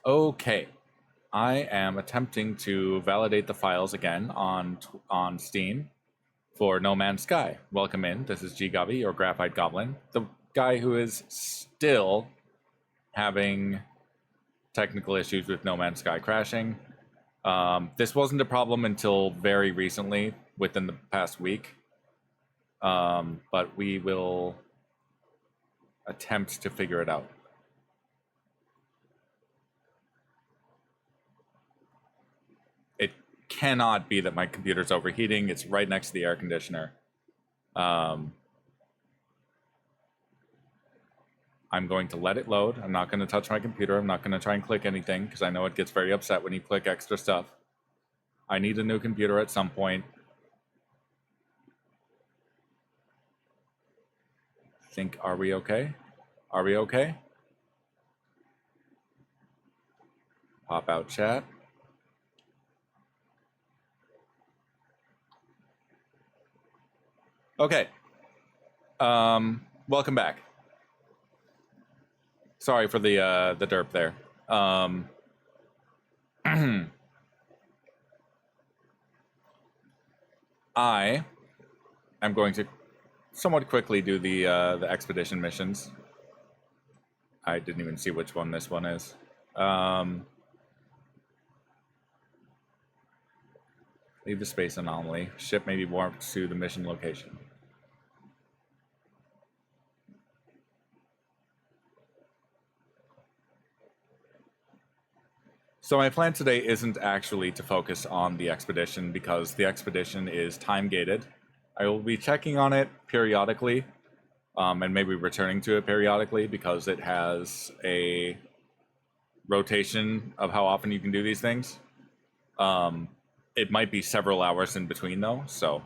Okay, I am attempting to validate the files again on Steam for No Man's Sky. Welcome in. This is GGobbie, your graphite goblin, the guy who is still having technical issues with No Man's Sky crashing. This wasn't a problem until very recently, within the past week. But we will attempt to figure it out. It cannot be that my computer's overheating. It's right next to the air conditioner. I'm going to let it load. I'm not going to touch my computer. I'm not going to try and click anything because I know it gets very upset when you click extra stuff. I need a new computer at some point. Are we okay? Are we okay? Pop out chat. Okay. Welcome back. Sorry for the derp there. I am going to somewhat quickly do the expedition missions. I didn't even see which one this one is. Leave the space anomaly. Ship may be warped to the mission location. So my plan today isn't actually to focus on the expedition because the expedition is time-gated. I will be checking on it periodically, and maybe returning to it periodically because it has a rotation of how often you can do these things. It might be several hours in between though, so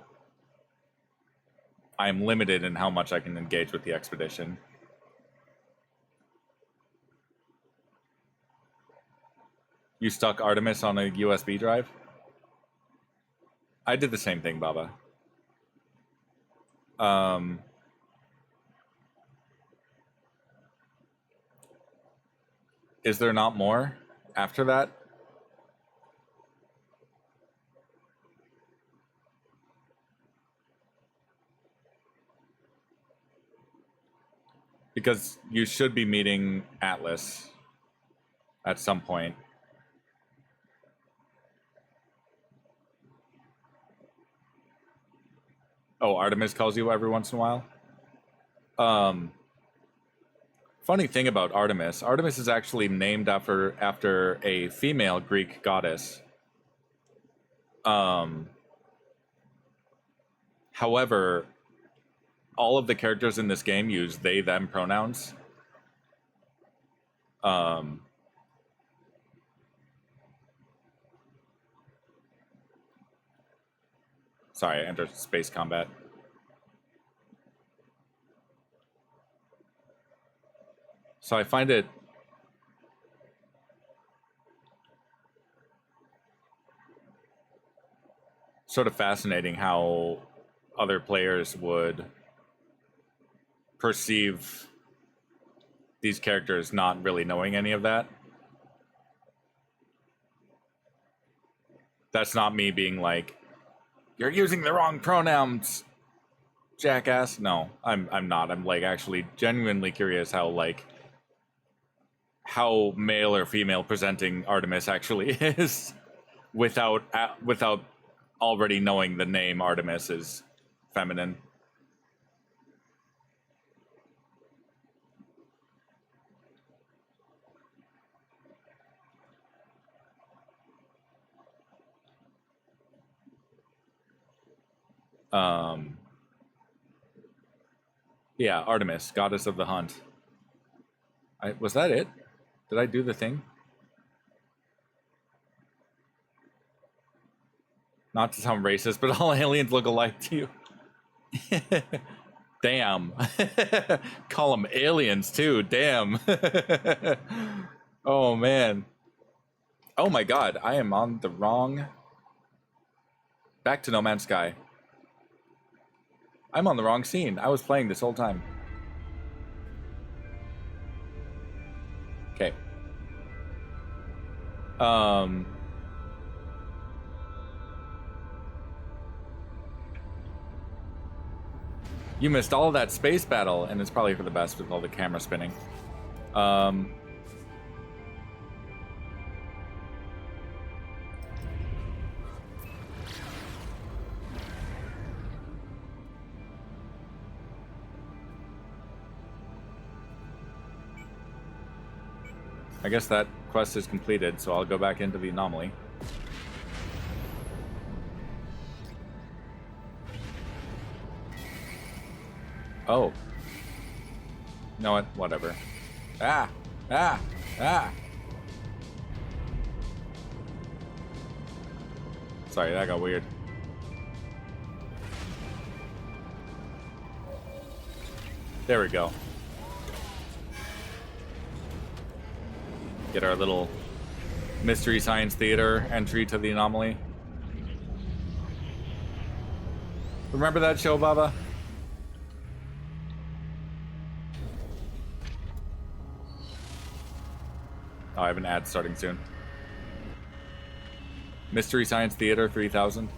I am limited in how much I can engage with the expedition. You stuck Artemis on a USB drive? I did the same thing, Baba. Is there not more after that? Because you should be meeting Atlas at some point. Oh, Artemis calls you every once in a while? Funny thing about Artemis. Artemis is actually named after a female Greek goddess. However, all of the characters in this game use they, them pronouns. Sorry, I entered space combat. So I find it sort of fascinating how other players would perceive these characters not really knowing any of that. That's not me being like, you're using the wrong pronouns, jackass. No, I'm not. I'm like actually genuinely curious how male or female presenting Artemis actually is without already knowing the name Artemis is feminine. Yeah, Artemis, goddess of the hunt. Was that it? Did I do the thing? Not to sound racist, but all aliens look alike to you. Damn. Call them aliens too. Damn. Oh man. Oh my god, I am on the wrong. Back to No Man's Sky. I'm on the wrong scene. I was playing this whole time. Okay. You missed all of that space battle, and it's probably for the best with all the camera spinning. I guess that quest is completed, so I'll go back into the anomaly. Oh. You know what? Whatever. Ah! Ah! Ah! Sorry, that got weird. There we go. Get our little Mystery Science Theater entry to the anomaly. Remember that show, Baba? Oh, I have an ad starting soon. Mystery Science Theater 3000.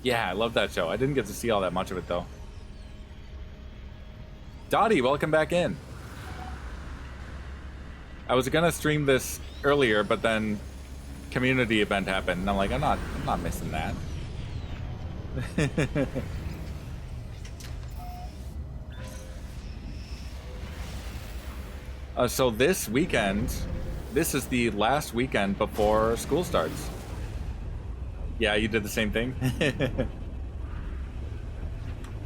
Yeah, I love that show. I didn't get to see all that much of it, though. Dottie, welcome back in. I was gonna stream this earlier, but then community event happened, and I'm like, I'm not missing that. So this weekend, this is the last weekend before school starts. Yeah, you did the same thing?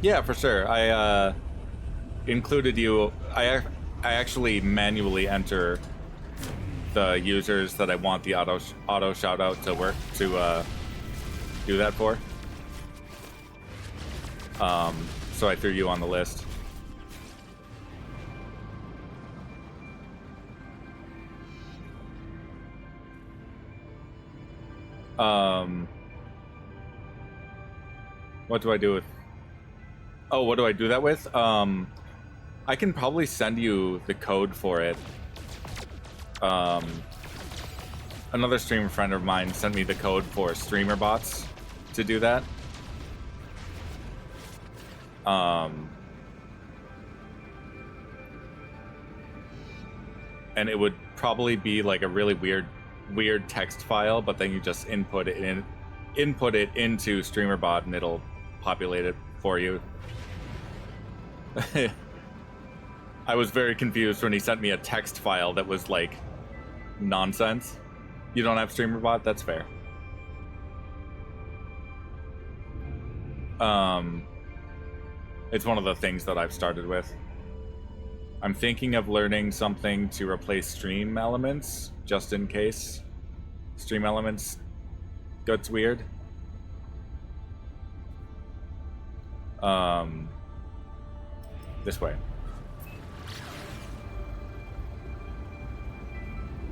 Yeah, for sure. I included you. I actually manually enter the users that I want the auto shout out to work to do that for. So I threw you on the list. What do I do with... Oh, what do I do that with? I can probably send you the code for it. Another streamer friend of mine sent me the code for streamer bots to do that. And it would probably be like a really weird text file, but then you just input it into StreamerBot and it'll populate it for you. I was very confused when he sent me a text file that was like nonsense. You don't have StreamerBot? That's fair. It's one of the things that I've started with. I'm thinking of learning something to replace Stream Elements, just in case Stream Elements gets weird. This way.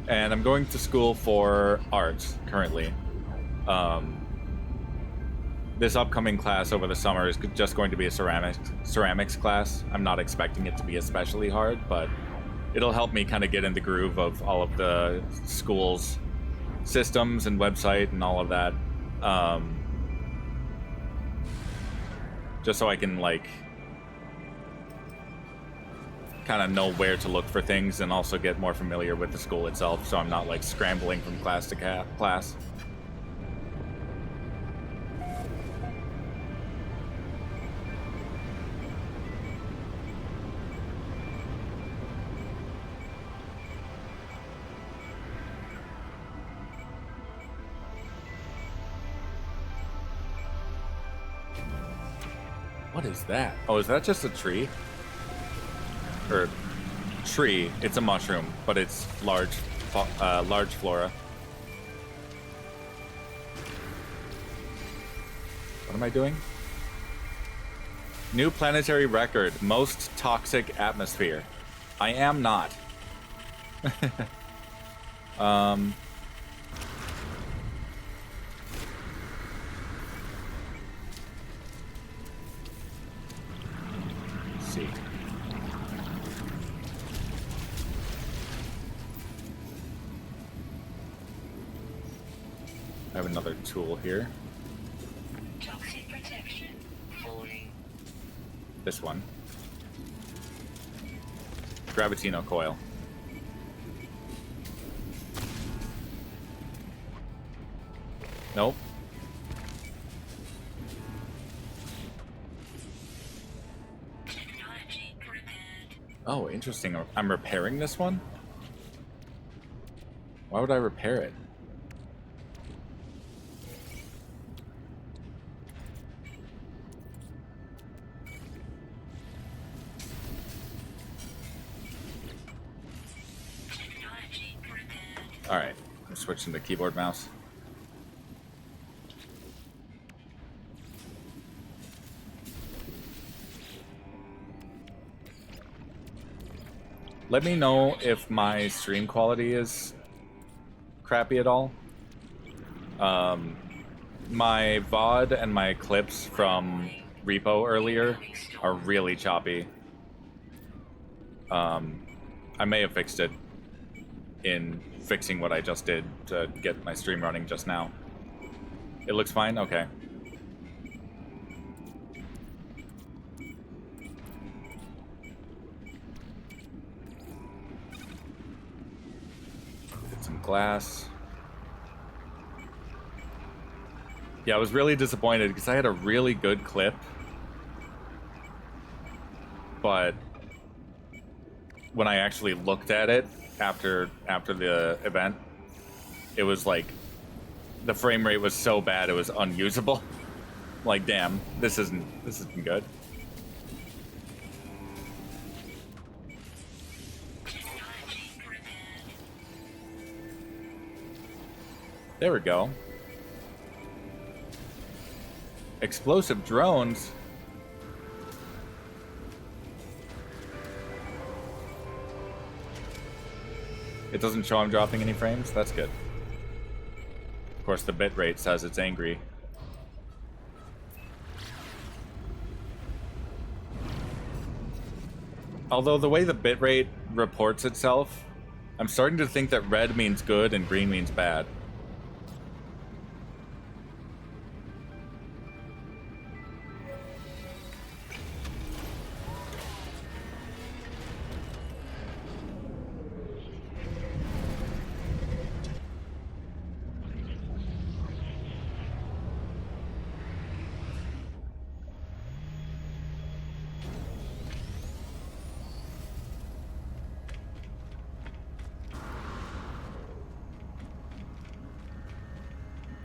And I'm going to school for art currently. This upcoming class over the summer is just going to be a ceramics class. I'm not expecting it to be especially hard, but it'll help me kind of get in the groove of all of the school's systems and website and all of that. Just so I can like kind of know where to look for things and also get more familiar with the school itself, so I'm not like scrambling from class to class. What is that? Oh, is that just a tree? Or tree? It's a mushroom, but it's large flora. What am I doing? New planetary record, most toxic atmosphere. I am not. have another tool here. Toxic protection falling. This one. Gravitino coil. Nope. Technology prepared. Oh, interesting. I'm repairing this one? Why would I repair it? Technology prepared. Alright, I'm switching to keyboard mouse. Let me know if my stream quality is crappy at all. My VOD and my clips from Repo earlier are really choppy. I may have fixed it in fixing what I just did to get my stream running just now. It looks fine? Okay. Get some glass. Yeah, I was really disappointed because I had a really good clip. But when I actually looked at it after the event, it was like the frame rate was so bad it was unusable. Like, damn, this isn't good. There we go. Explosive drones. It doesn't show I'm dropping any frames? That's good. Of course, the bitrate says it's angry. Although the way the bitrate reports itself, I'm starting to think that red means good and green means bad.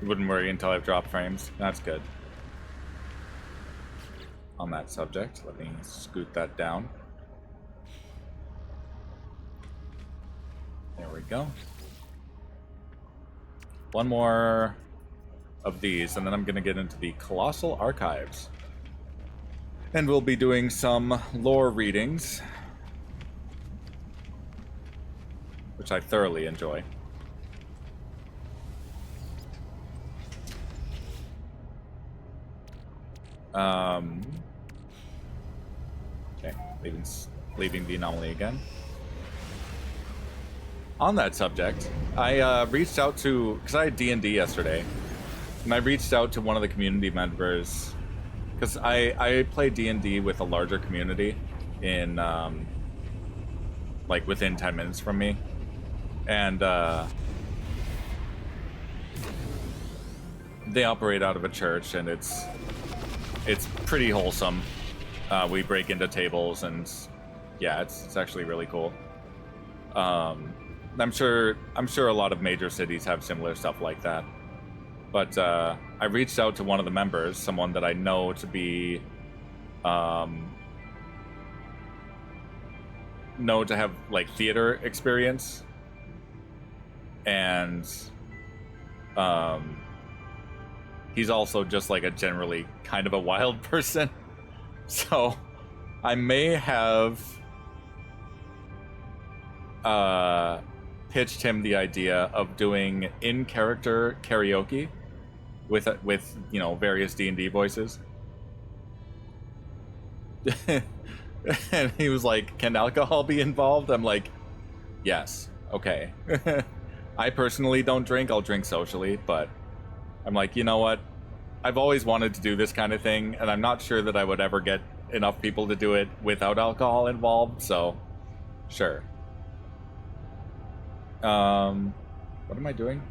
Wouldn't worry until I've dropped frames. That's good. On that subject, let me scoot that down. There we go. One more of these, and then I'm going to get into the Colossal Archives. And we'll be doing some lore readings, which I thoroughly enjoy. Okay, leaving the anomaly again. On that subject, I reached out to, because I had D&D yesterday, and I reached out to one of the community members, because I play D&D with a larger community in, like, within 10 minutes from me, and they operate out of a church, and it's pretty wholesome. We break into tables, and yeah, it's actually really cool. I'm sure a lot of major cities have similar stuff like that. But I reached out to one of the members, someone that I know to be know to have like theater experience, and he's also just like a generally kind of a wild person. So I may have pitched him the idea of doing in-character karaoke with you know, various D&D voices. And he was like, "Can alcohol be involved?" I'm like, "Yes, okay." I personally don't drink. I'll drink socially, but I'm like, you know what? I've always wanted to do this kind of thing, and I'm not sure that I would ever get enough people to do it without alcohol involved, so sure. What am I doing?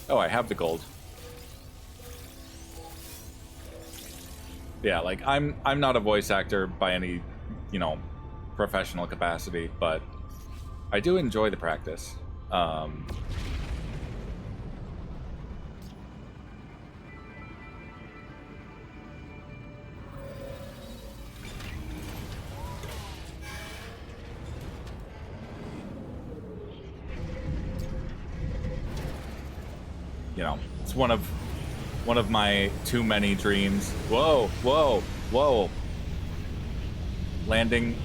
Oh, I have the gold. Yeah, like I'm not a voice actor by any, you know, professional capacity, but I do enjoy the practice. You know, it's one of my too many dreams. Whoa, whoa, whoa. Landing.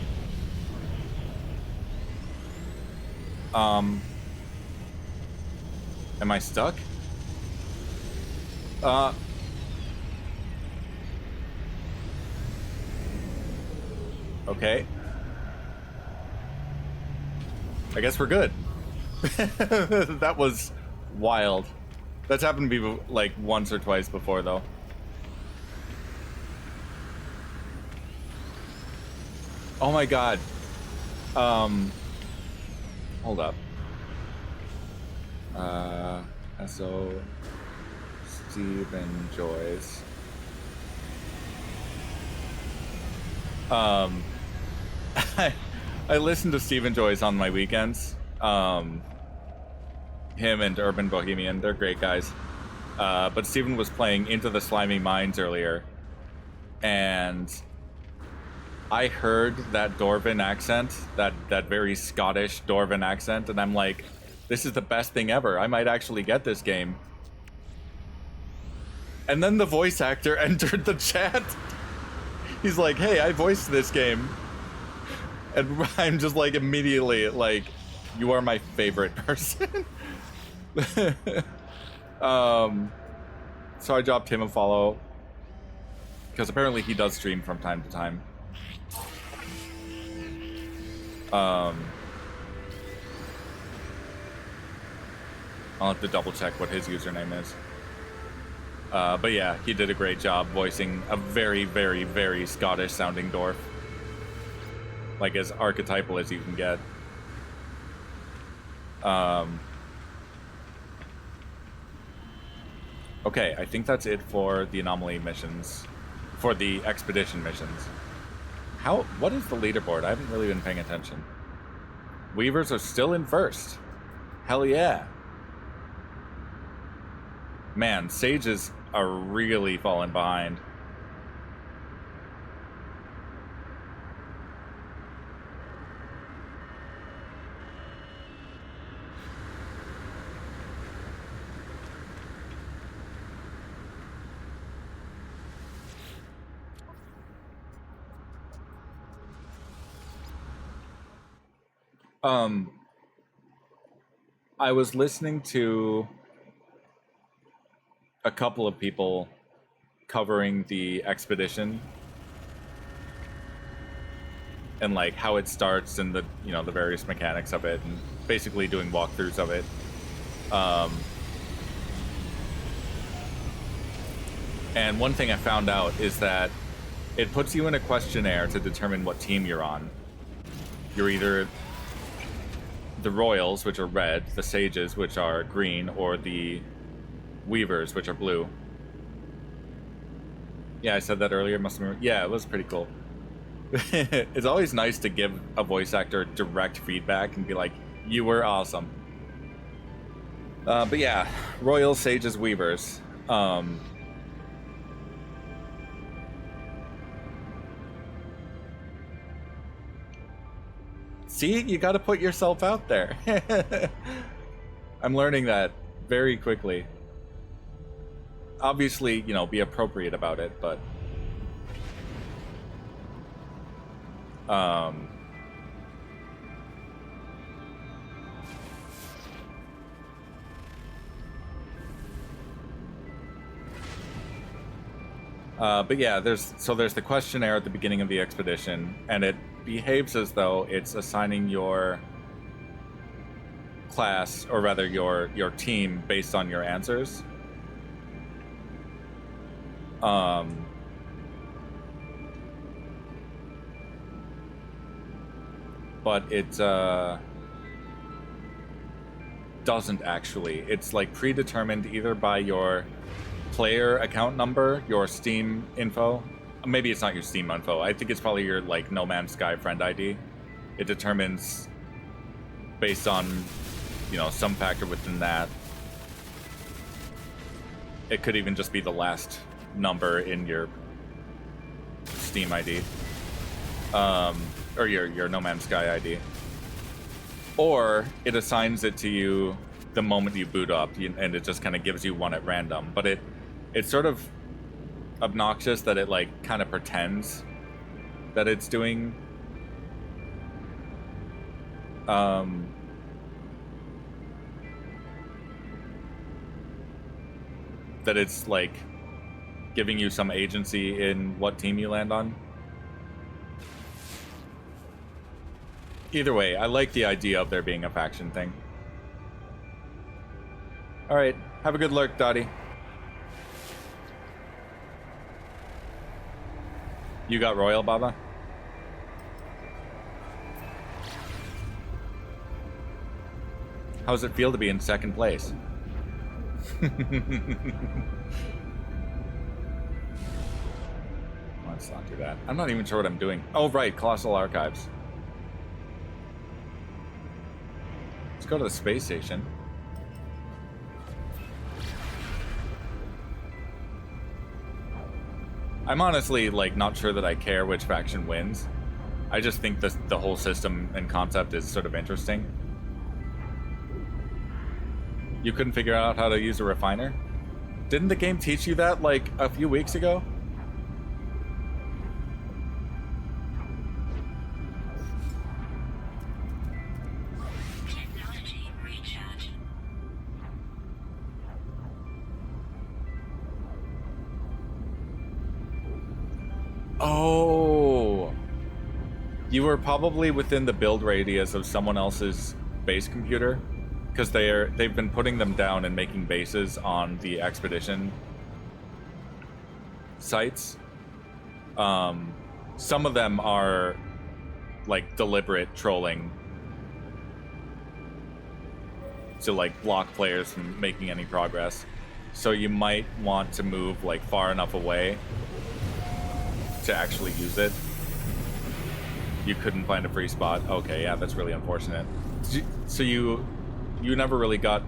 Am I stuck? Okay. I guess we're good. That was wild. That's happened to me like once or twice before, though. Oh my god. Hold up. So Stephen Joyce. I listen to Stephen Joyce on my weekends. Him and Urban Bohemian, they're great guys. But Stephen was playing Into the Slimy Mines earlier, and I heard that Dwarven accent, that very Scottish Dwarven accent, and I'm like, this is the best thing ever. I might actually get this game. And then the voice actor entered the chat. He's like, hey, I voiced this game. And I'm just like, immediately, like, you are my favorite person. So I dropped him a follow, because apparently he does stream from time to time. I'll have to double check what his username is. But yeah, he did a great job voicing a very, very, very Scottish sounding dwarf. Like as archetypal as you can get. Okay, I think that's it for the anomaly missions. For the expedition missions. What is the leaderboard? I haven't really been paying attention. Weavers are still in first. Hell yeah. Man, sages are really falling behind. I was listening to a couple of people covering the expedition and like how it starts and the, you know, the various mechanics of it, and basically doing walkthroughs of it. And one thing I found out is that it puts you in a questionnaire to determine what team you're on. You're either the Royals, which are red, the Sages, which are green, or the Weavers, which are blue. Yeah, I said that earlier. Must have been, yeah, it was pretty cool. It's always nice to give a voice actor direct feedback and be like, you were awesome. But yeah, Royals, Sages, Weavers. See, you got to put yourself out there. I'm learning that very quickly. Obviously, you know, be appropriate about it, but but yeah, there's the questionnaire at the beginning of the expedition, and it behaves as though it's assigning your class, or rather your team, based on your answers. But it doesn't actually. It's like predetermined either by your player account number, your Steam info. Maybe it's not your Steam info. I think it's probably your like No Man's Sky friend ID. It determines based on, you know, some factor within that. It could even just be the last number in your Steam ID. Or your No Man's Sky ID. Or it assigns it to you the moment you boot up, and it just kind of gives you one at random. But it's sort of obnoxious that it like kind of pretends that it's doing that it's like giving you some agency in what team you land on. Either way, I like the idea of there being a faction thing. Alright, have a good lurk, Dottie. You got Royal, Baba? How does it feel to be in second place? Let's not do that. I'm not even sure what I'm doing. Oh, right, Colossal Archives. Let's go to the space station. I'm honestly, like, not sure that I care which faction wins. I just think the whole system and concept is sort of interesting. You couldn't figure out how to use a refiner? Didn't the game teach you that, like, a few weeks ago? Technology recharge. Oh! You were probably within the build radius of someone else's base computer, because they've been putting them down and making bases on the expedition sites. Some of them are like deliberate trolling to like block players from making any progress. So you might want to move like far enough away to actually use it. You couldn't find a free spot. Okay, yeah, that's really unfortunate. So you never really got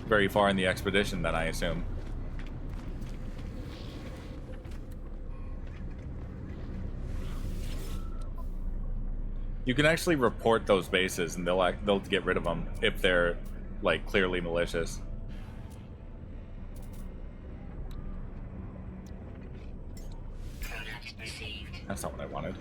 very far in the expedition then, I assume. You can actually report those bases and they'll get rid of them if they're like clearly malicious. Product received. That's not what I wanted.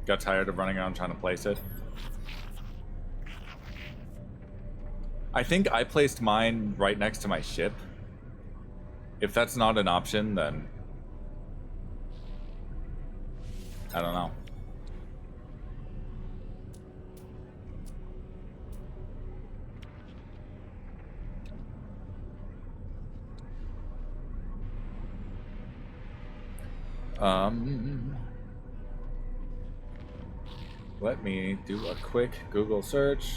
Got tired of running around trying to place it. I think I placed mine right next to my ship. If that's not an option, then I don't know. Let me do a quick Google search.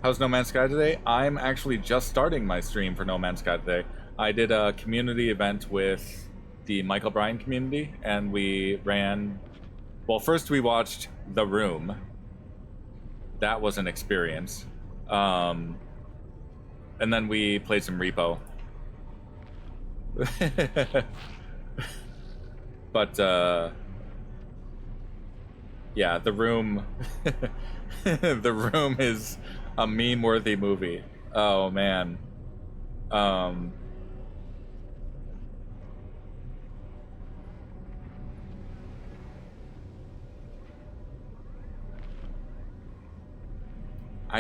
How's No Man's Sky today? I'm actually just starting my stream for No Man's Sky today. I did a community event with the Michael Bryan community, and we ran... Well, first we watched The Room. That was an experience. And then we played some Repo. But, yeah, The Room... The Room is a meme-worthy movie. Oh, man. I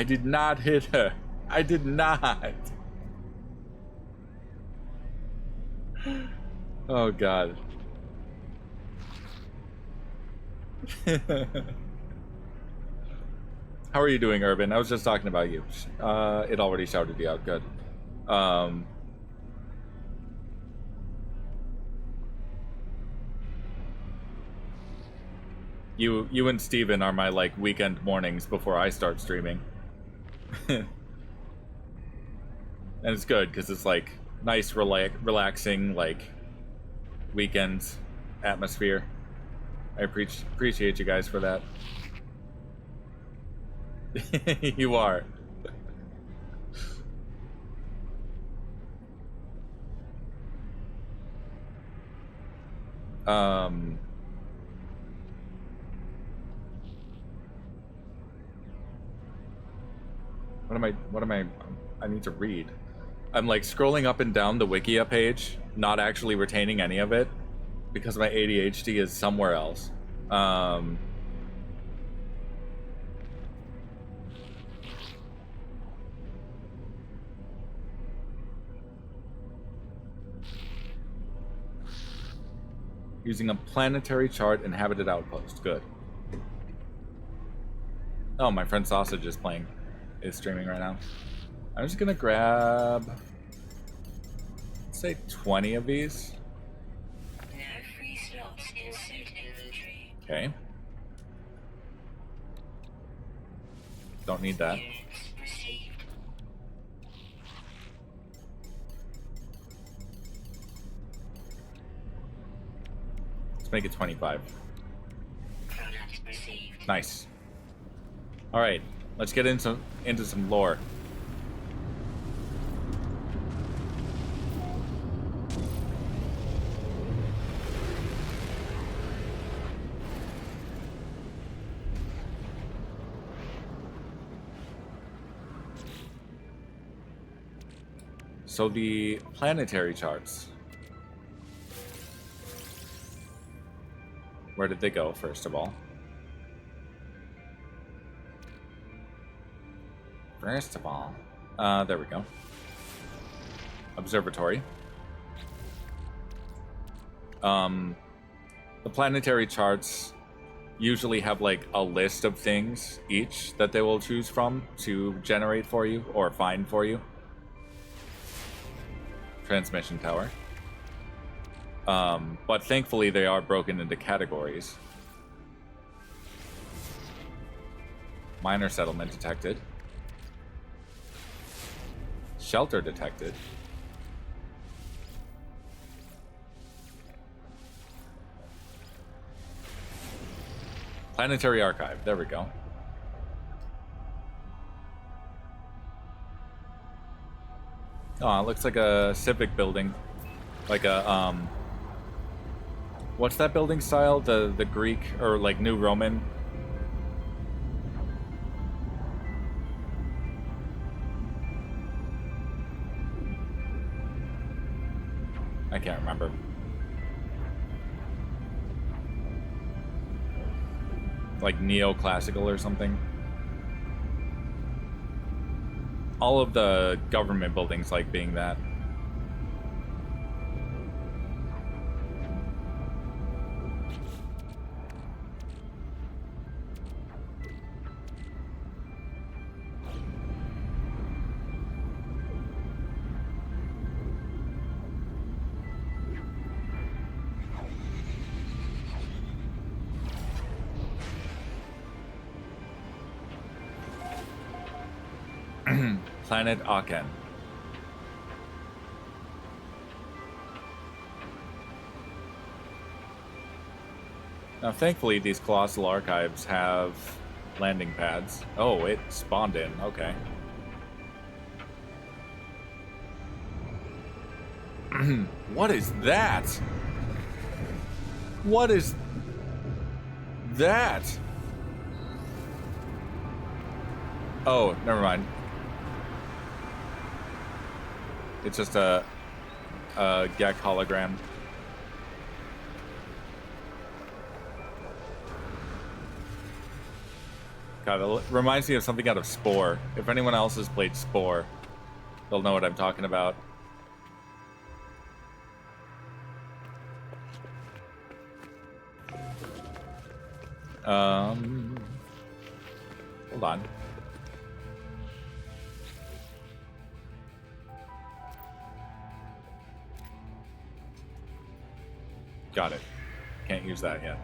did not hit her. I did not. Oh god. How are you doing, Urban? I was just talking about you. It already shouted you out. Good. You and Steven are my like weekend mornings before I start streaming. And it's good because it's like nice relaxing like weekend atmosphere. I appreciate you guys for that. You are. What am I I need to read. I'm like scrolling up and down the Wikia page, not actually retaining any of it because my ADHD is somewhere else. Using a planetary chart inhabited outpost. Good. Oh, my friend Sausage is streaming right now. I'm just gonna grab, let's say 20 of these. No free slots in suit inventory. Okay. Don't need that. Units received. Let's make it 25. Product received. Nice. All right, let's get into some lore. So the planetary charts. Where did they go, first of all? First of all, there we go. Observatory. The planetary charts usually have like a list of things each that they will choose from to generate for you or find for you. Transmission tower. But thankfully they are broken into categories. Minor settlement detected. Shelter detected. Planetary archive. There we go. Oh, it looks like a civic building. Like a, what's that building style? The Greek or like New Roman? I can't remember. Like neoclassical or something. All of the government buildings like being that. Planet Aken. Now, thankfully, these Colossal Archives have landing pads. Oh, it spawned in. Okay. What is that? What is that? Oh, never mind. It's just a Gek hologram. God, it reminds me of something out of Spore. If anyone else has played Spore, they'll know what I'm talking about. Hold on. Got it. Can't use that yet.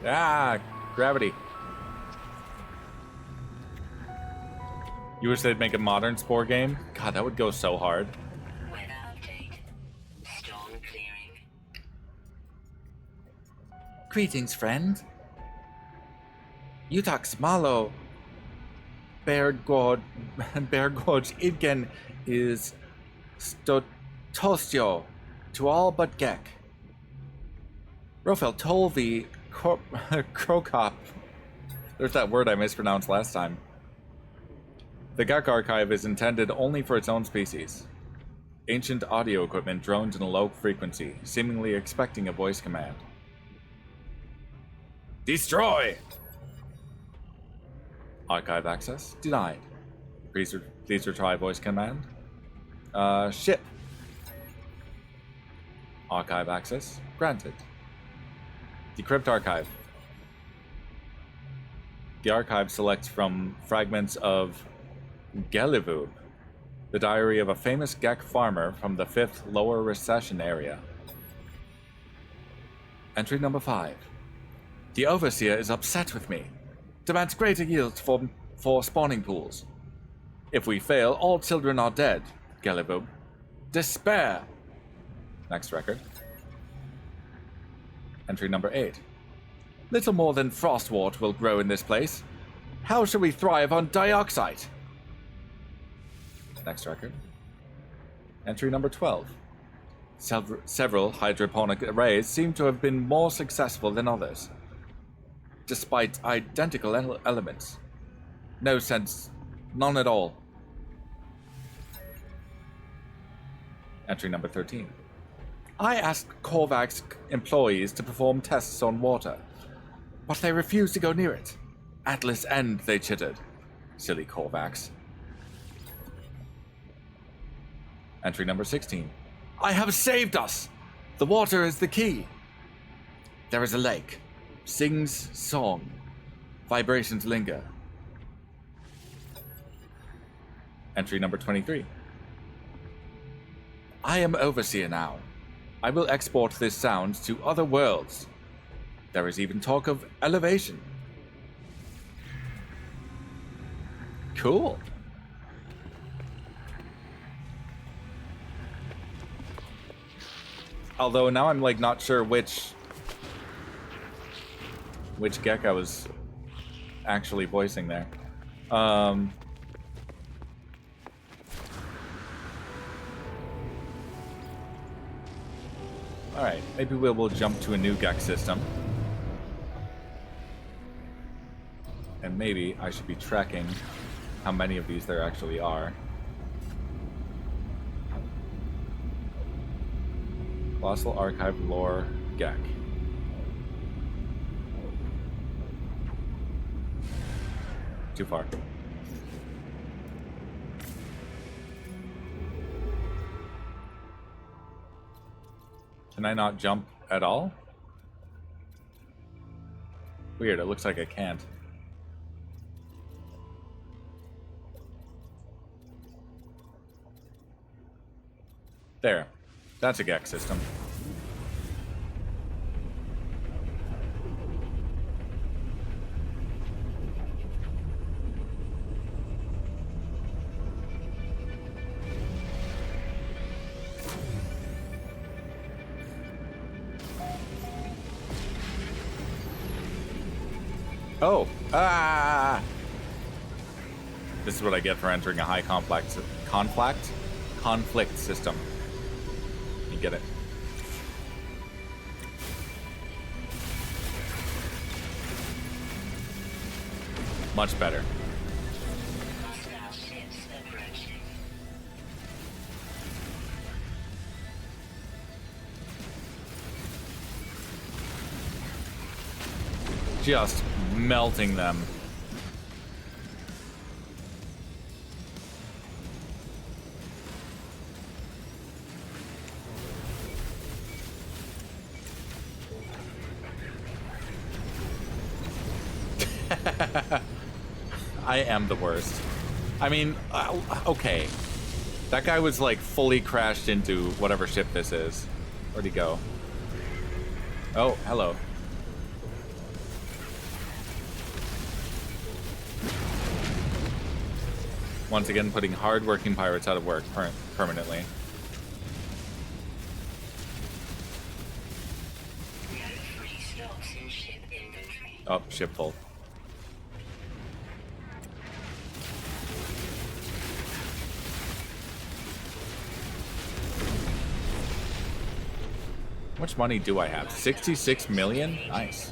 Ah, gravity. You wish they'd make a modern Spore game? God, that would go so hard. Weather update. Storm clearing. Greetings, friend. Utax Malo Bear Gorge Idgen is Stotostio to all but Gek. Rofel Tolvi Krokop. There's that word I mispronounced last time. The Gek archive is intended only for its own species. Ancient audio equipment drones in a low frequency, seemingly expecting a voice command. Destroy! Archive access denied. Please retry voice command. Ship. Archive access granted. Decrypt archive. The archive selects from fragments of Gelivub, the diary of a famous Gek farmer from the 5th Lower Recession area. Entry number 5. The Overseer is upset with me. Demands greater yields for spawning pools. If we fail, all children are dead. Gelibub. Despair. Next record. Entry number 8. Little more than frostwort will grow in this place. How shall we thrive on dioxide? Next record. Entry number 12. Several hydroponic arrays seem to have been more successful than others, despite identical elements. No sense, none at all. Entry number 13. I asked Korvac's employees to perform tests on water, but they refused to go near it. Atlas End, they chittered. Silly Korvacs. Entry number 16. I have saved us! The water is the key. There is a lake. Sings song. Vibrations linger. Entry number 23. I am Overseer now. I will export this sound to other worlds. There is even talk of elevation. Cool. Although now I'm like not sure which Gek I was actually voicing there. Alright, maybe we'll jump to a new Gek system. And maybe I should be tracking how many of these there actually are. Colossal Archive Lore Gek. Too far. Can I not jump at all? Weird, it looks like I can't. There. That's a Gek system. Oh! Ah! This is what I get for entering a high conflict system. You get it. Much better. Hostile ships approaching. Just melting them. I am the worst. I mean, okay. That guy was like fully crashed into whatever ship this is. Where'd he go? Oh, hello. Once again, putting hard-working pirates out of work permanently. Oh, ship full. How much money do I have? 66 million? Nice.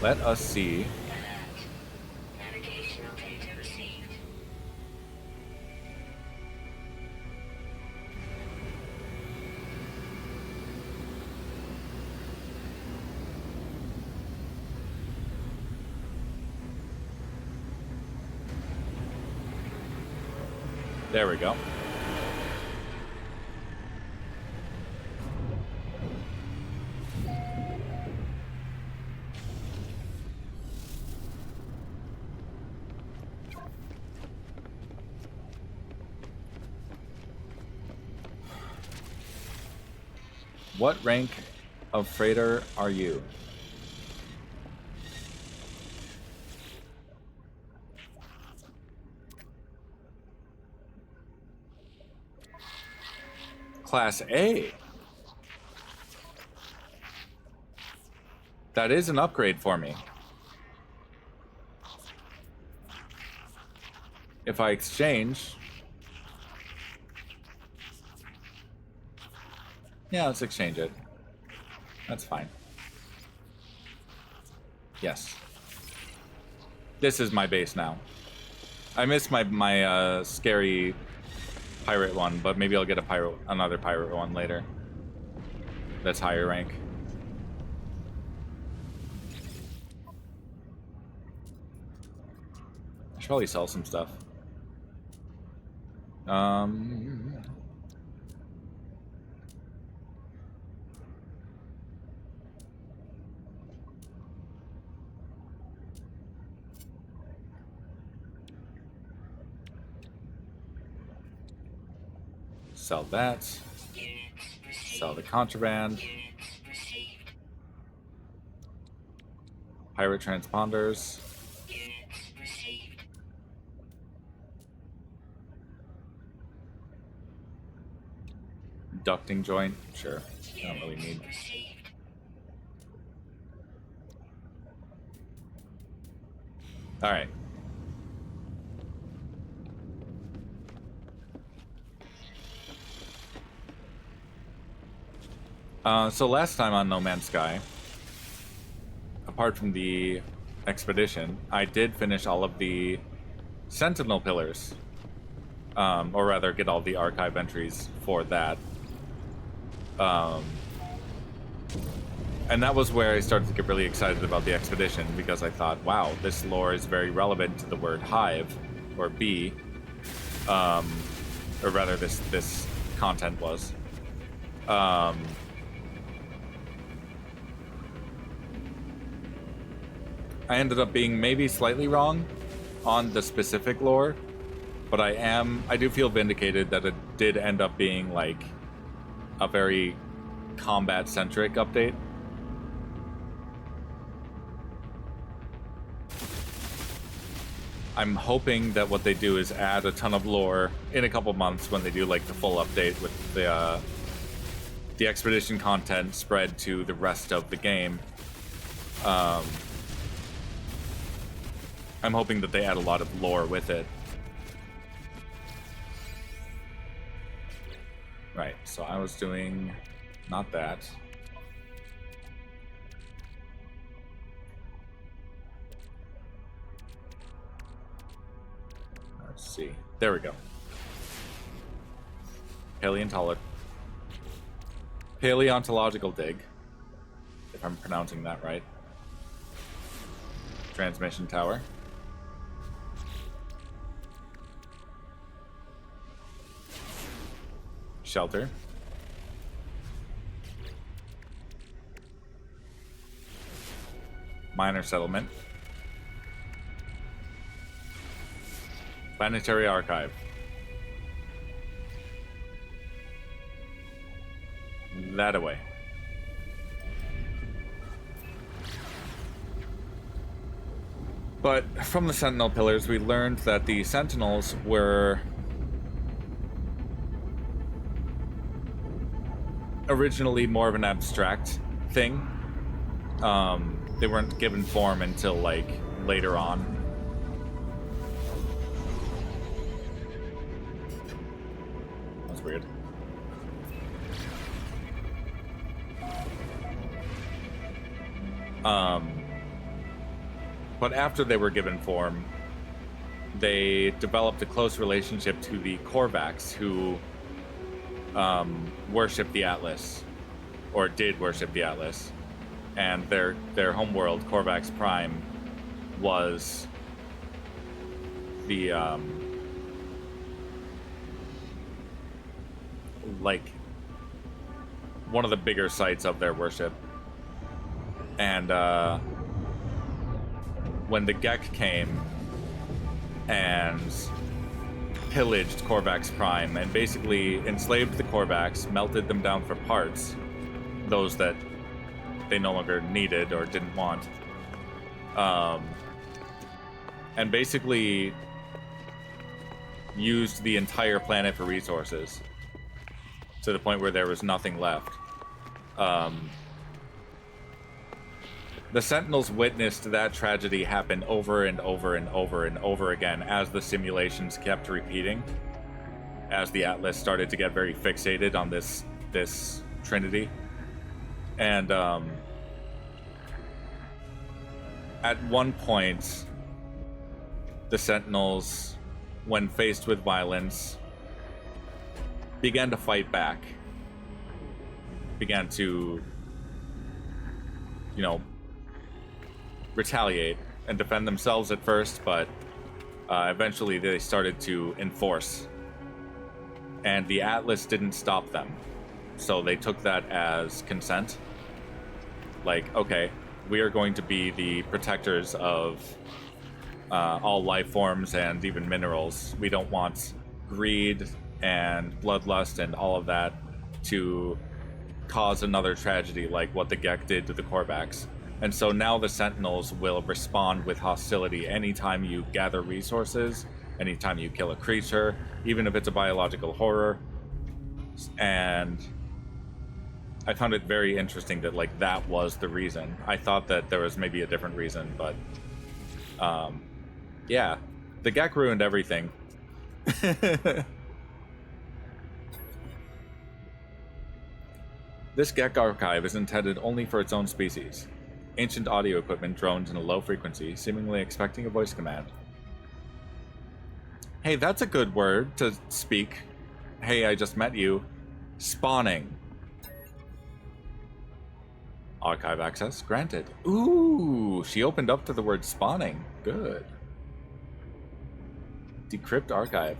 Let us see. Navigational data received. There we go. What rank of freighter are you? Class A. That is an upgrade for me. If I exchange... Yeah, let's exchange it. That's fine. Yes. This is my base now. I missed my scary pirate one, but maybe I'll get another pirate one later. That's higher rank. I should probably sell some stuff. Sell that. Sell the contraband. Pirate transponders. Ducting joint. Sure. I don't really need. Alright. So last time on No Man's Sky, apart from the expedition, I did finish all of the Sentinel pillars. Or rather, get all the archive entries for that. And that was where I started to get really excited about the expedition, because I thought, wow, this lore is very relevant to the word hive, or bee. Or rather, this content was. I ended up being maybe slightly wrong on the specific lore, but I do feel vindicated that it did end up being like a very combat-centric update. I'm hoping that what they do is add a ton of lore in a couple months when they do like the full update with the expedition content spread to the rest of the game. I'm hoping that they add a lot of lore with it. Right, so I was doing not that. Let's see. There we go. paleontological dig, if I'm pronouncing that right. Transmission tower. Shelter. Minor settlement. Planetary archive. That away. But from the Sentinel pillars, we learned that the Sentinels were originally more of an abstract thing. They weren't given form until, like, later on. That's weird. But after they were given form, they developed a close relationship to the Korvax, who worship the Atlas, or did worship the Atlas, and their homeworld, Korvax Prime, was the like one of the bigger sites of their worship. And when the Gek came and pillaged Korvax Prime and basically enslaved the Korvax, melted them down for parts, those that they no longer needed or didn't want, and basically used the entire planet for resources to the point where there was nothing left. The Sentinels witnessed that tragedy happen over and over and over and over again as the simulations kept repeating, as the Atlas started to get very fixated on this Trinity. And at one point, the Sentinels, when faced with violence, began to fight back. Began to, retaliate and defend themselves at first, but eventually they started to enforce. And the Atlas didn't stop them. So they took that as consent. Like, okay, we are going to be the protectors of all life forms and even minerals. We don't want greed and bloodlust and all of that to cause another tragedy like what the Gek did to the Korvax. And so now the Sentinels will respond with hostility anytime you gather resources, anytime you kill a creature, even if it's a biological horror. And I found it very interesting that, like, that was the reason. I thought that there was maybe a different reason, but yeah, the Gek ruined everything. This Gek archive is intended only for its own species. Ancient audio equipment droned in a low frequency, seemingly expecting a voice command. Hey, that's a good word to speak. Hey, I just met you. Spawning. Archive access granted. Ooh, she opened up to the word spawning. Good. Decrypt archive.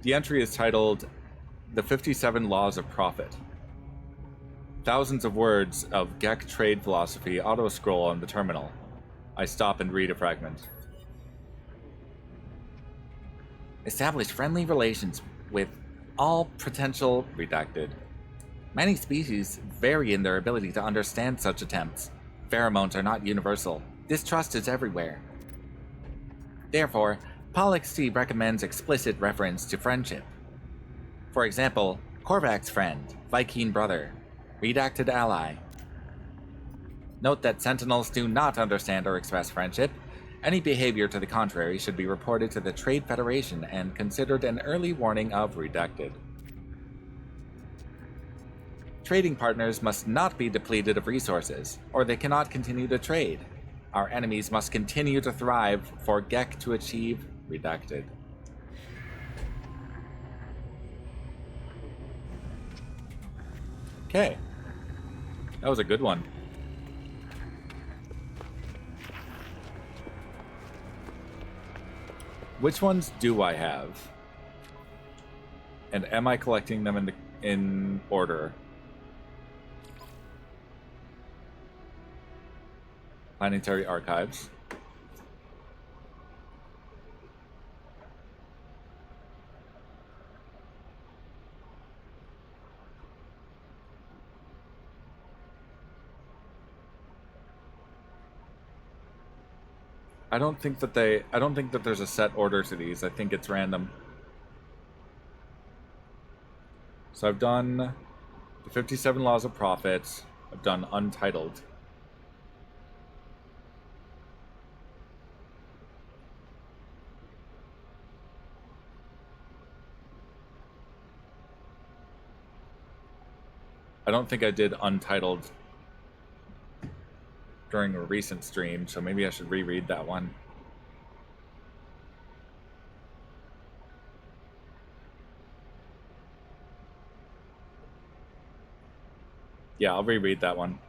The entry is titled The 57 Laws of Profit. Thousands of words of Gek trade philosophy auto-scroll on the terminal. I stop and read a fragment. Establish friendly relations with all potential redacted. Many species vary in their ability to understand such attempts. Pheromones are not universal. Distrust is everywhere. Therefore, Pollux T recommends explicit reference to friendship. For example, Korvax friend, Viking brother, redacted ally. Note that Sentinels do not understand or express friendship. Any behavior to the contrary should be reported to the Trade Federation and considered an early warning of redacted. Trading partners must not be depleted of resources, or they cannot continue to trade. Our enemies must continue to thrive for Gek to achieve redacted. Okay. That was a good one. Which ones do I have? And am I collecting them in order? Planetary Archives. I don't think that there's a set order to these. I think it's random. So I've done the 57 Laws of Profit. I've done Untitled. I don't think I did Untitled during a recent stream, so maybe I should reread that one. Yeah, I'll reread that one.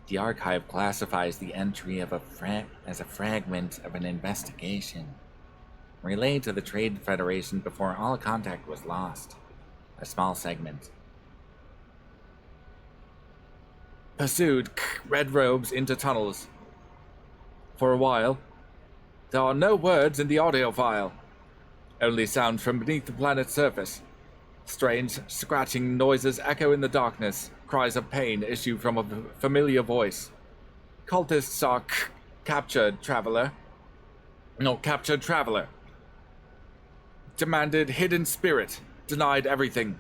The archive classifies the entry of as a fragment of an investigation relayed to the Trade Federation before all contact was lost. A small segment. Pursued red robes into tunnels. For a while, there are no words in the audio file. Only sound from beneath the planet's surface. Strange, scratching noises echo in the darkness. Cries of pain issue from a familiar voice. Cultists are captured traveler. Demanded hidden spirit. Denied everything.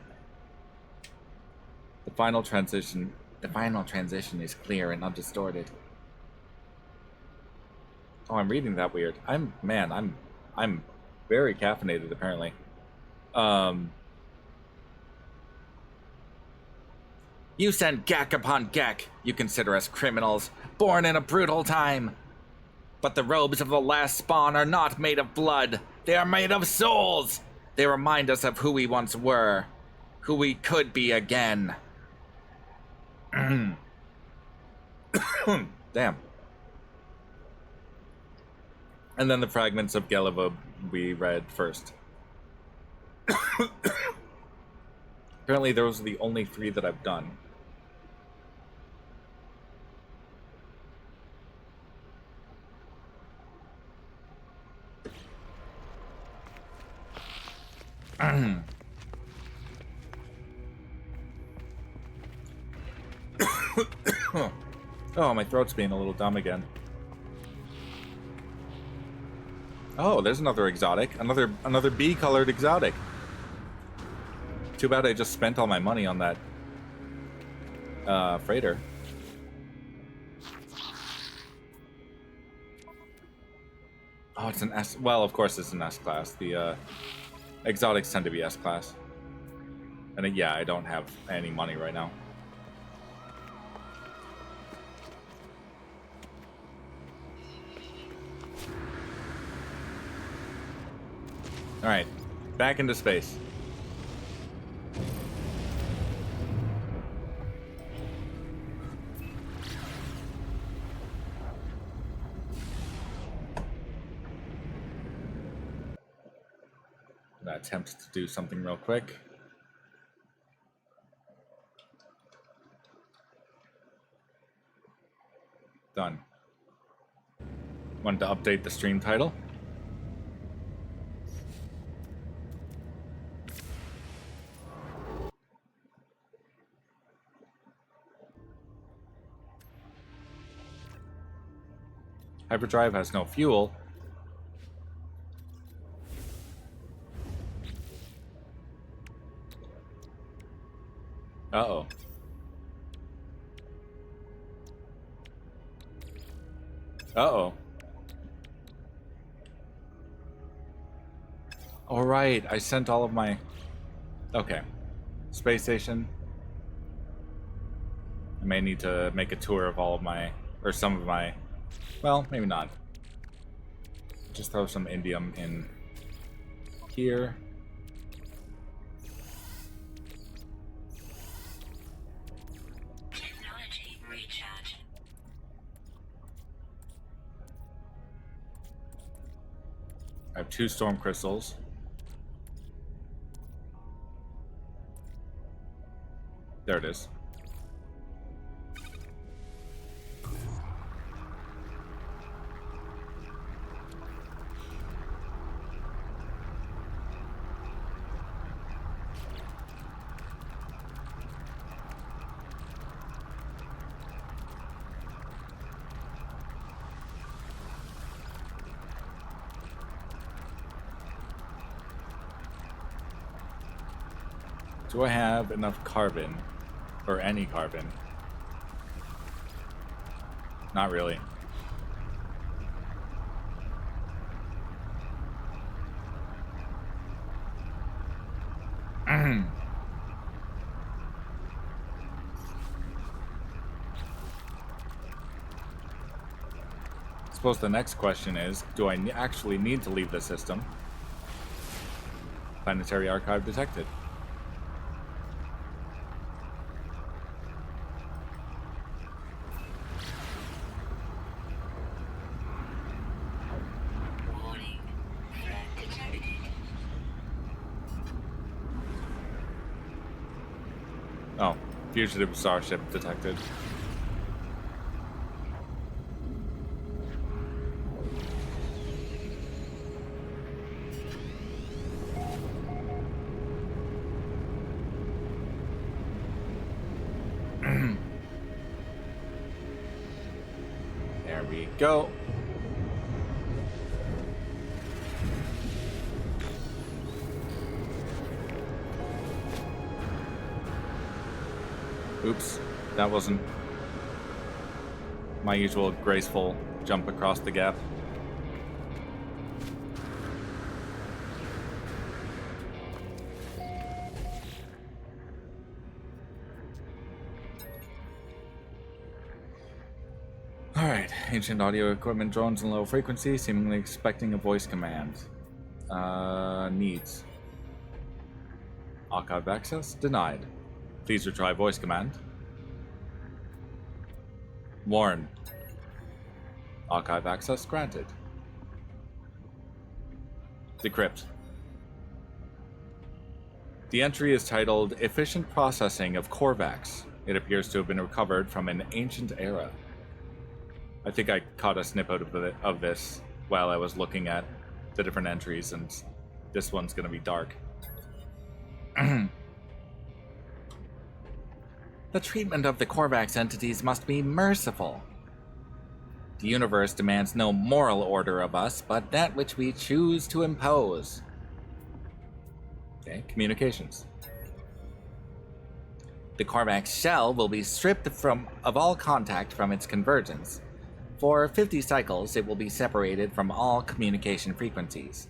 The final transition is clear and undistorted. Oh, I'm reading that weird. I'm very caffeinated apparently. You send Gek upon Gek. You consider us criminals, born in a brutal time. But the robes of the last spawn are not made of blood. They are made of souls. They remind us of who we once were, who we could be again. Damn. And then the fragments of Geleva we read first. Apparently those are the only 3 that I've done. Oh, my throat's being a little dumb again. Oh, there's another exotic. Another bee-colored exotic. Too bad I just spent all my money on that freighter. Oh, it's an S. Well, of course it's an S-class. The exotics tend to be S-class. And yeah, I don't have any money right now. Alright, back into space. I'm gonna attempt to do something real quick. Done. Wanted to update the stream title. Hyperdrive has no fuel. Uh-oh. Uh-oh. All right, I sent all of my... Okay. Space station. I may need to make a tour of all of my... Or some of my... Well, maybe not. Just throw some indium in here. I have 2 storm crystals. There it is. Do I have enough carbon? Or any carbon? Not really. Suppose the next question is, do I actually need to leave the system? Planetary archive detected. Warning. Threat detected. Oh, fugitive starship detected. There we go. Oops, that wasn't my usual graceful jump across the gap. Alright, ancient audio equipment drones in low frequency, seemingly expecting a voice command. Needs. Archive access denied. Please retry voice command. Warn. Archive access granted. Decrypt. The entry is titled Efficient Processing of Korvax. It appears to have been recovered from an ancient era. I think I caught a snippet of this while I was looking at the different entries, and this one's going to be dark. The treatment of the Korvax entities must be merciful. The universe demands no moral order of us, but that which we choose to impose. Okay, communications. The Korvax shell will be stripped of all contact from its convergence. For 50 cycles, it will be separated from all communication frequencies.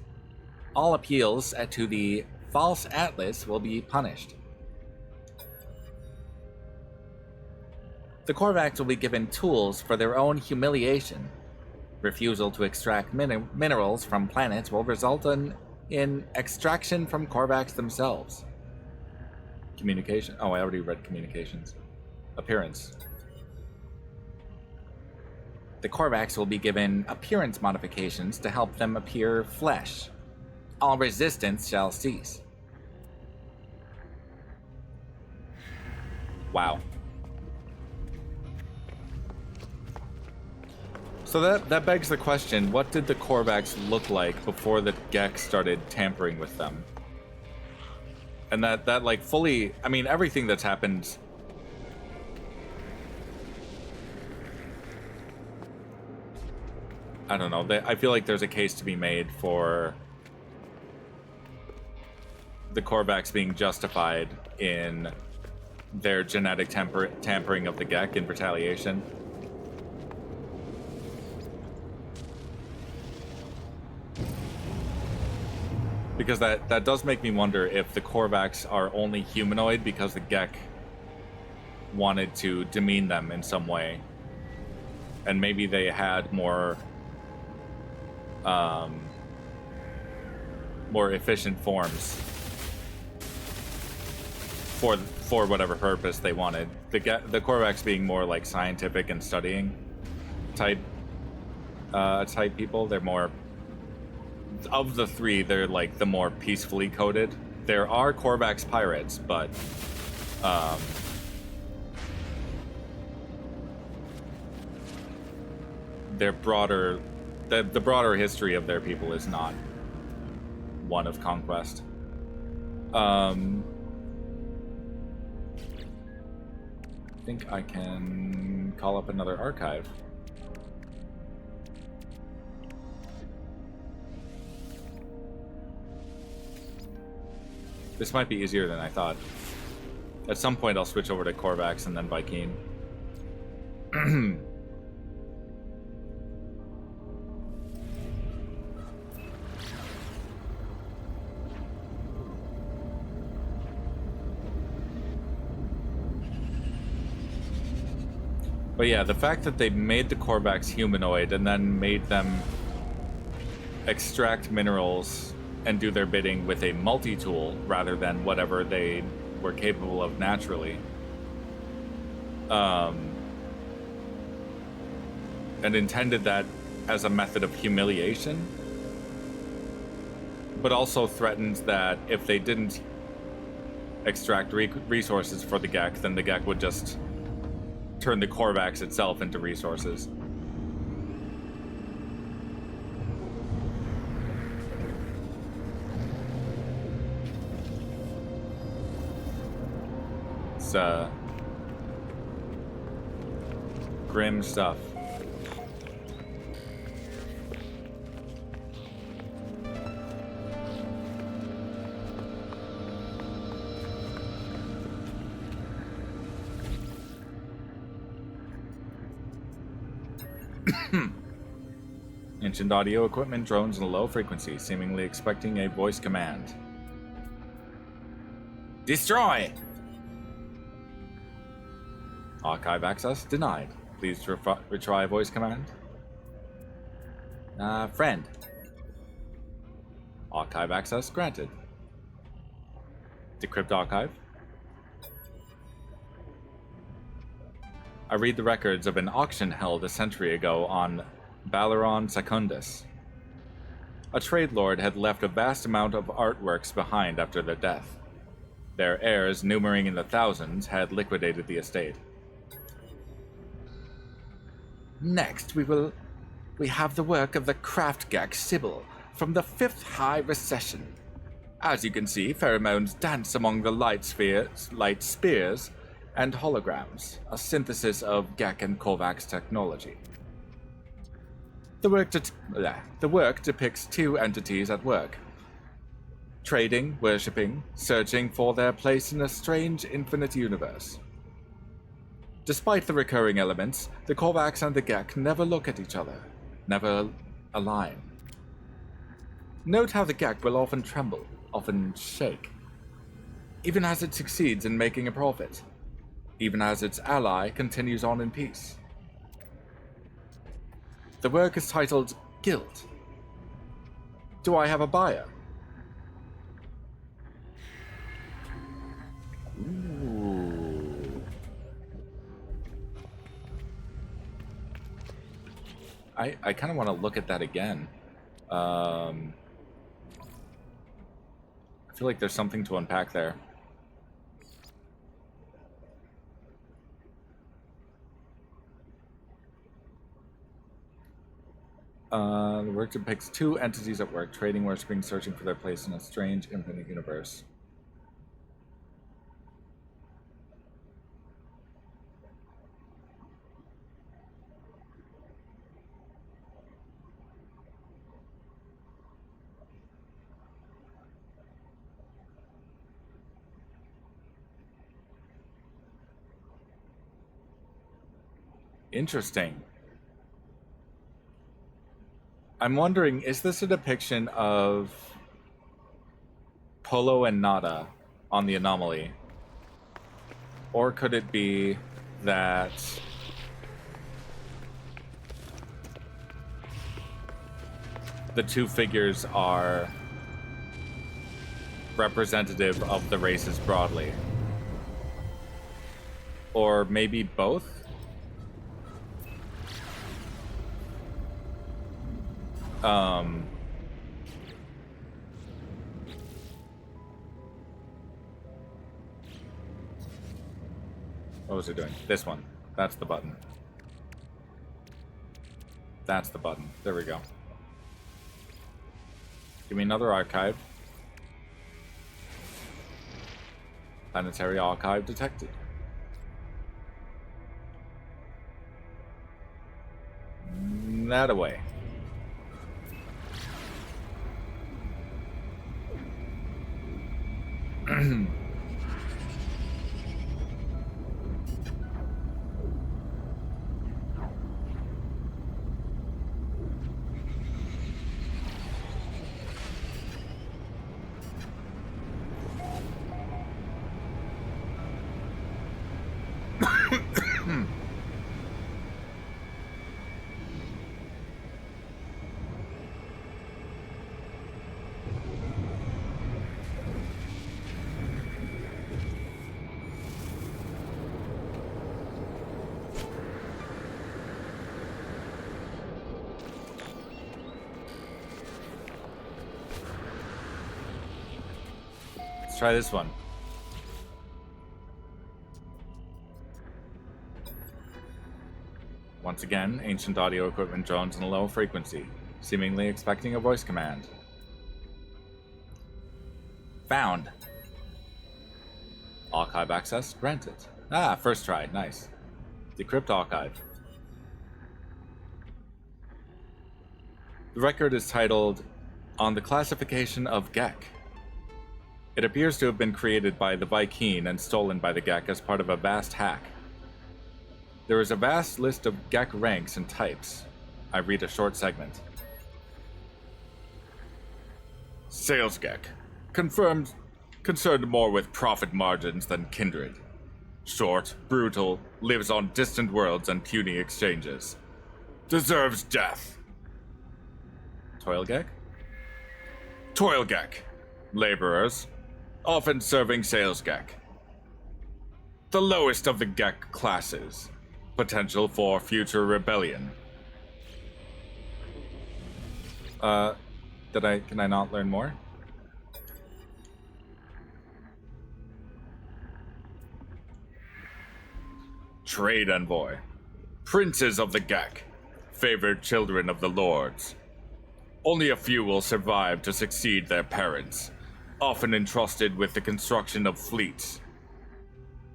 All appeals to the false atlas will be punished. The Korvax will be given tools for their own humiliation. Refusal to extract minerals from planets will result in extraction from Korvax themselves. Communication. Oh, I already read communications. Appearance. The Korvax will be given appearance modifications to help them appear flesh. All resistance shall cease. Wow. So that begs the question, what did the Korvax look like before the Gek started tampering with them? And that like fully, I mean, everything that's happened, I don't know, I feel like there's a case to be made for the Korvax being justified in their genetic tampering of the Gek in retaliation. Because that does make me wonder if the Korvax are only humanoid because the Gek wanted to demean them in some way. And maybe they had more efficient forms for whatever purpose they wanted. The Korvax being more like scientific and studying type people. They're more of the three, they're like the more peacefully coded. There are Korvax pirates, but their broader, the broader history of their people is not one of conquest. I think I can call up another archive. This might be easier than I thought. At some point I'll switch over to Korvax and then Vy'keen. But yeah, the fact that they made the Korvax humanoid and then made them extract minerals and do their bidding with a multi-tool rather than whatever they were capable of naturally. And intended that as a method of humiliation, but also threatened that if they didn't extract resources for the Gek, then the Gek would just turn the Korvax itself into resources. It's grim stuff. Ancient audio equipment drones in a low frequency, seemingly expecting a voice command. Destroy! Archive access denied. Please retry voice command. Friend. Archive access granted. Decrypt archive. I read the records of an auction held a century ago on Balaron Secundus. A trade lord had left a vast amount of artworks behind after their death. Their heirs, numbering in the thousands, had liquidated the estate. Next, we have the work of the craft Gek Sybil from the 5th High Recession. As you can see, pheromones dance among the light spears, and holograms, a synthesis of Gek and Korvax technology. The work depicts two entities at work, trading, worshipping, searching for their place in a strange infinite universe. Despite the recurring elements, the Korvax and the Gek never look at each other, never align. Note how the Gek will often tremble, often shake, even as it succeeds in making a profit, even as its ally continues on in peace. The work is titled Guilt. Do I have a buyer? Ooh. I kind of want to look at that again. I feel like there's something to unpack there. The work depicts two entities at work, trading, worshipping, searching for their place in a strange, infinite universe. Interesting. I'm wondering, is this a depiction of Polo and Nada on the anomaly? Or could it be that the two figures are representative of the races broadly? Or maybe both? What was it doing? This one. That's the button. That's the button. There we go. Give me another archive. Planetary archive detected. That away. Let's try this one. Once again, ancient audio equipment drones in a low frequency, seemingly expecting a voice command. Found. Archive access granted. Ah, first try. Nice. Decrypt archive. The record is titled On the Classification of Gek. It appears to have been created by the Vy'keen and stolen by the Gek as part of a vast hack. There is a vast list of Gek ranks and types. I read a short segment. Sales Gek. Confirmed, concerned more with profit margins than kindred. Short, brutal, lives on distant worlds and puny exchanges. Deserves death. Toil Gek? Toil Gek. Laborers. Often serving sales Gek. The lowest of the Gek classes. Potential for future rebellion. Can I not learn more? Trade envoy. Princes of the Gek. Favored children of the lords. Only a few will survive to succeed their parents, often entrusted with the construction of fleets.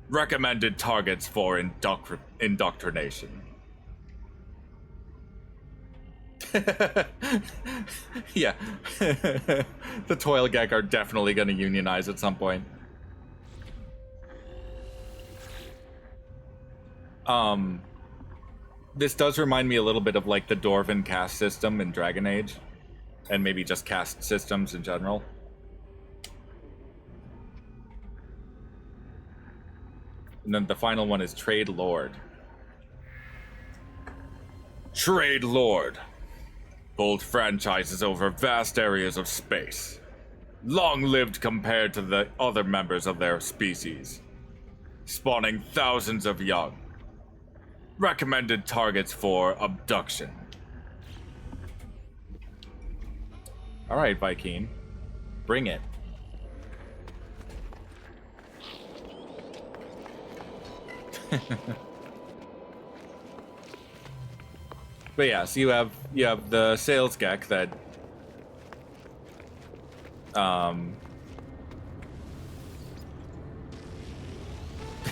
Recommended targets for indoctrination. Yeah. The Toil Gek are definitely going to unionize at some point. This does remind me a little bit of like the Dwarven caste system in Dragon Age, and maybe just caste systems in general. And then the final one is Trade Lord. Trade Lord. Bold franchises over vast areas of space. Long-lived compared to the other members of their species. Spawning thousands of young. Recommended targets for abduction. Alright, Vy'keen. Bring it. But yeah, so you have the sales Gek that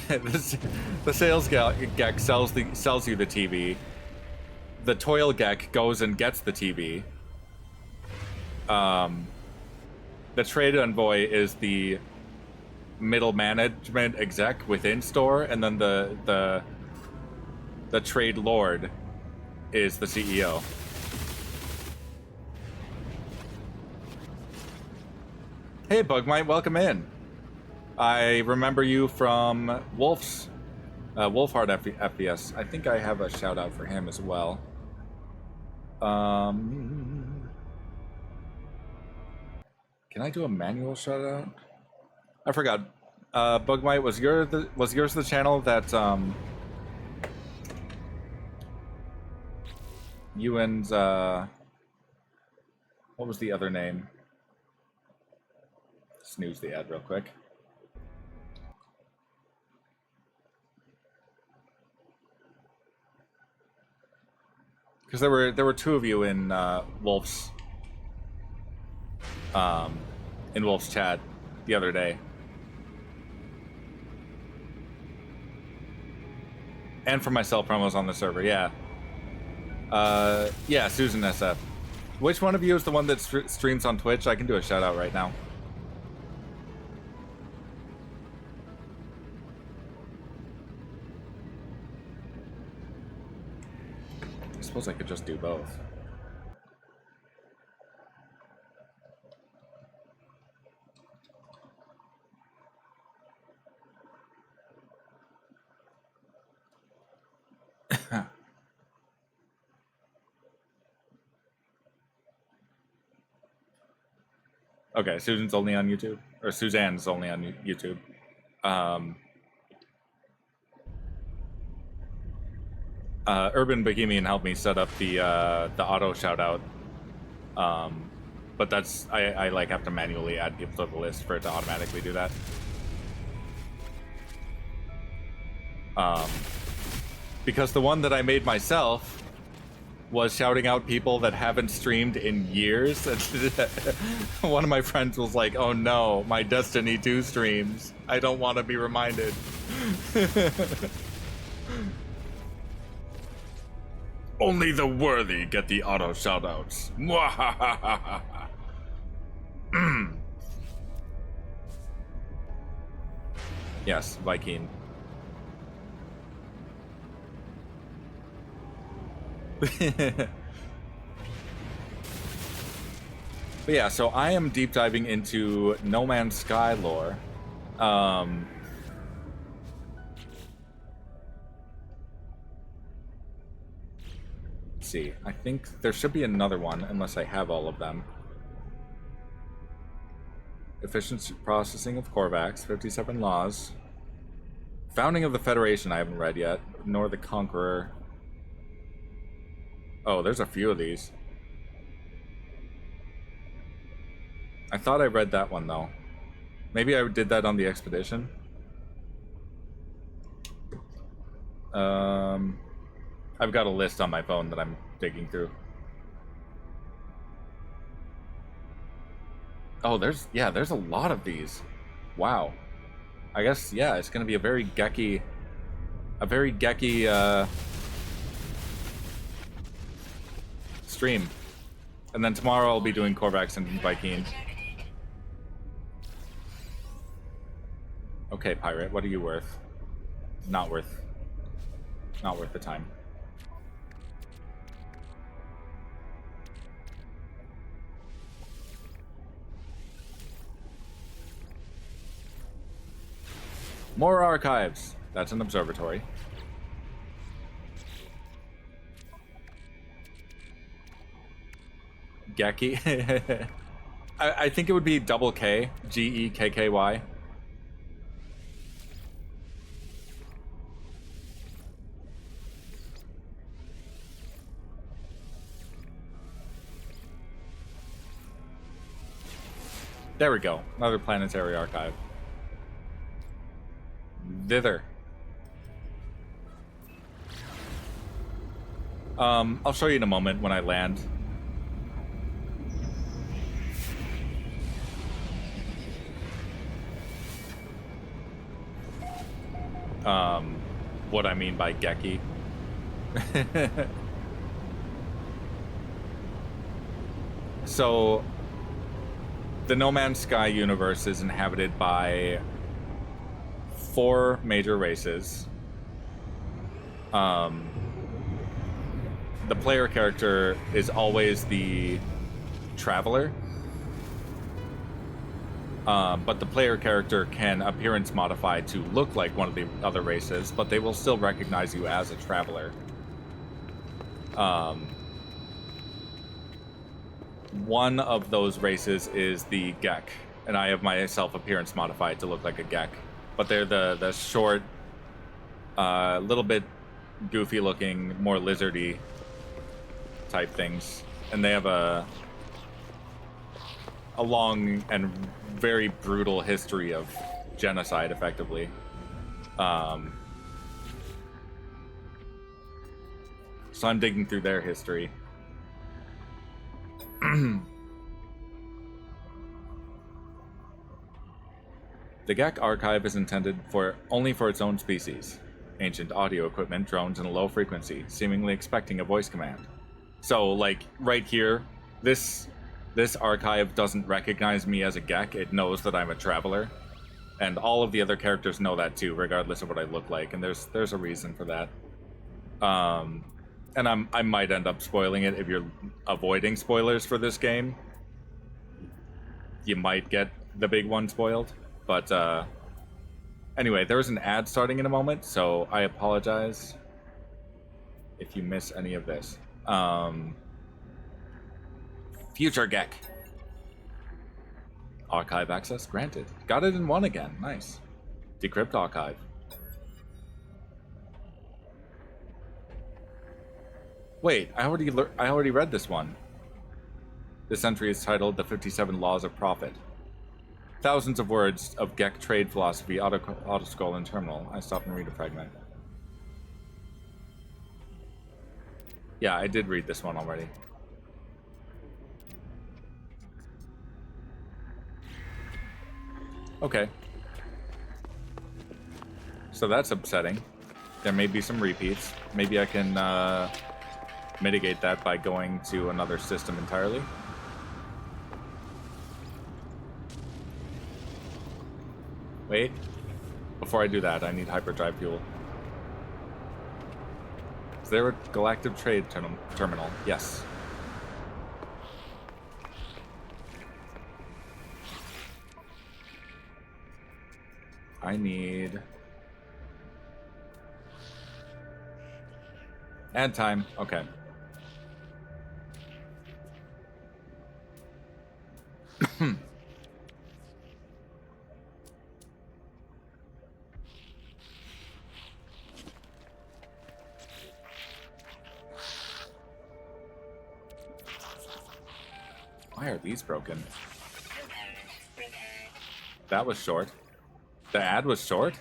the sales Gek sells you the TV. The Toil Gek goes and gets the TV. The trade envoy is the middle management exec within store, and then the trade lord is the CEO. Hey Bugmite, welcome in. I remember you from Wolfheart FPS. I think I have a shout out for him as well. Can I do a manual shout out? I forgot. Bugmite, was yours the channel that Ewan's what was the other name? Snooze the ad real quick. Because there were two of you in Wolf's chat the other day. And for myself, promos on the server, yeah. Yeah, Susan SF. Which one of you is the one that streams on Twitch? I can do a shout out right now. I suppose I could just do both. Okay, Susan's only on YouTube, or Suzanne's only on YouTube. Urban Bohemian helped me set up the auto shout out, but that's I like have to manually add people to the list for it to automatically do that. Because the one that I made myself was shouting out people that haven't streamed in years. One of my friends was like, "Oh no, my Destiny 2 streams. I don't want to be reminded." Only the worthy get the auto shoutouts. Yes, Viking. But yeah, so I am deep diving into No Man's Sky lore. Let's see, I think there should be another one, unless I have all of them. Efficient processing of Korvax, 57 laws. Founding of the Federation I haven't read yet, nor the Conqueror. Oh, there's a few of these. I thought I read that one, though. Maybe I did that on the expedition. I've got a list on my phone that I'm digging through. Oh, there's a lot of these. Wow. I guess, yeah, it's gonna be a very gecky stream. And then tomorrow I'll be doing Korvax and Viking. Okay, Pirate, what are you worth? Not worth the time. More archives. That's an observatory. Gekky. I think it would be double K. Gekky. There we go. Another planetary archive. Thither. I'll show you in a moment when I land. What I mean by Gekky. So, the No Man's Sky universe is inhabited by 4 major races. The player character is always the traveler. But the player character can appearance modify to look like one of the other races, but they will still recognize you as a traveler. One of those races is the Gek, and I have myself appearance modified to look like a Gek. But they're the short, little bit goofy looking, more lizardy type things. And they have a long and very brutal history of genocide, So I'm digging through their history. The GEC archive is intended only for its own species. Ancient audio equipment drones in a low frequency, seemingly expecting a voice command. So, like, right here, this archive doesn't recognize me as a GEC. It knows that I'm a traveler. And all of the other characters know that too, regardless of what I look like. And there's a reason for that. And I might end up spoiling it. If you're avoiding spoilers for this game, you might get the big one spoiled. But anyway, there's an ad starting in a moment, so I apologize if you miss any of this. Future GEC. Archive access granted. Got it in one again. Nice. Decrypt archive. Wait, I already read this one. This entry is titled "The 57 Laws of Profit." Thousands of words of GEC trade philosophy, autoscroll and terminal. I stop and read a fragment. Yeah, I did read this one already. Okay. So that's upsetting. There may be some repeats. Maybe I can mitigate that by going to another system entirely. Wait. Before I do that, I need hyperdrive fuel. Is there a galactic trade terminal? Yes. I need... Add time. Okay. Why are these broken? That was short. The ad was short?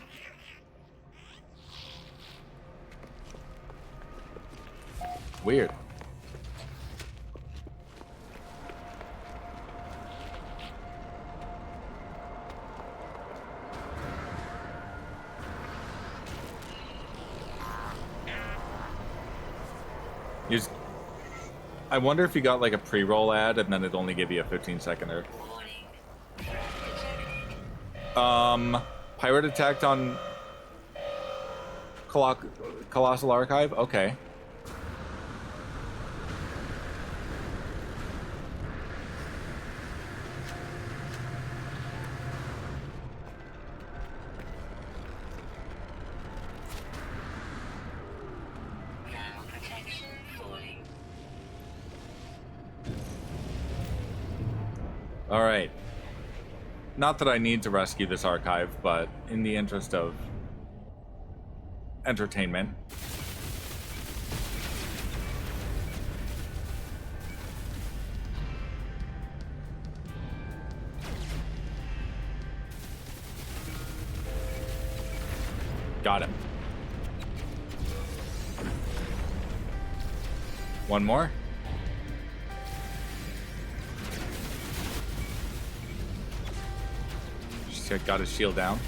Weird. I wonder if you got like a pre-roll ad and then it'd only give you a 15-seconder. Pirate attacked on Colossal Archive? Okay. Alright. Not that I need to rescue this archive, but in the interest of entertainment. Got him. One more. Got his shield down.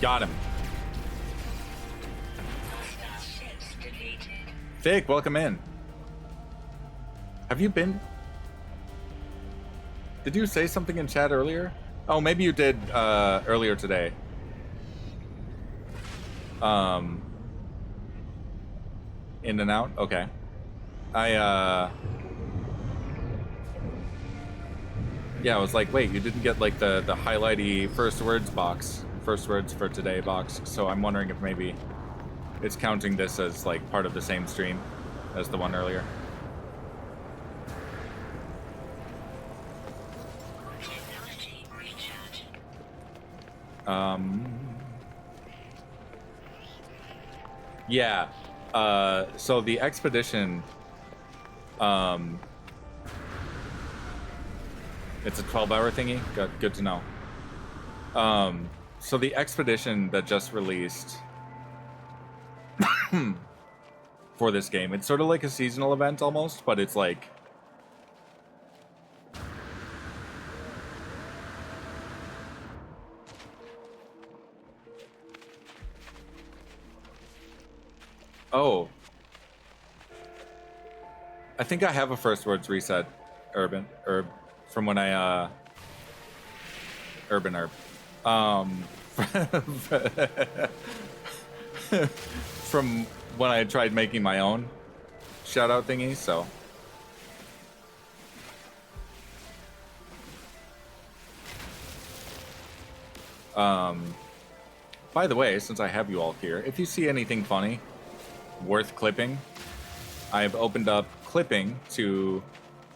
Got him. Thick, welcome in. Have you been? Did you say something in chat earlier? Oh, maybe you did earlier today. In and out? Okay. Yeah, I was like, wait, you didn't get like the highlighty first words for today box, so I'm wondering if maybe it's counting this as like part of the same stream as the one earlier. Yeah, so the expedition, it's a 12-hour thingy? Good to know. So the expedition that just released for this game. It's sort of like a seasonal event almost, but it's like... Oh. I think I have a first words reset, Herb, from when I, Urban Herb. From when I tried making my own shout-out thingy, so... By the way, since I have you all here, if you see anything funny worth clipping, I've opened up clipping to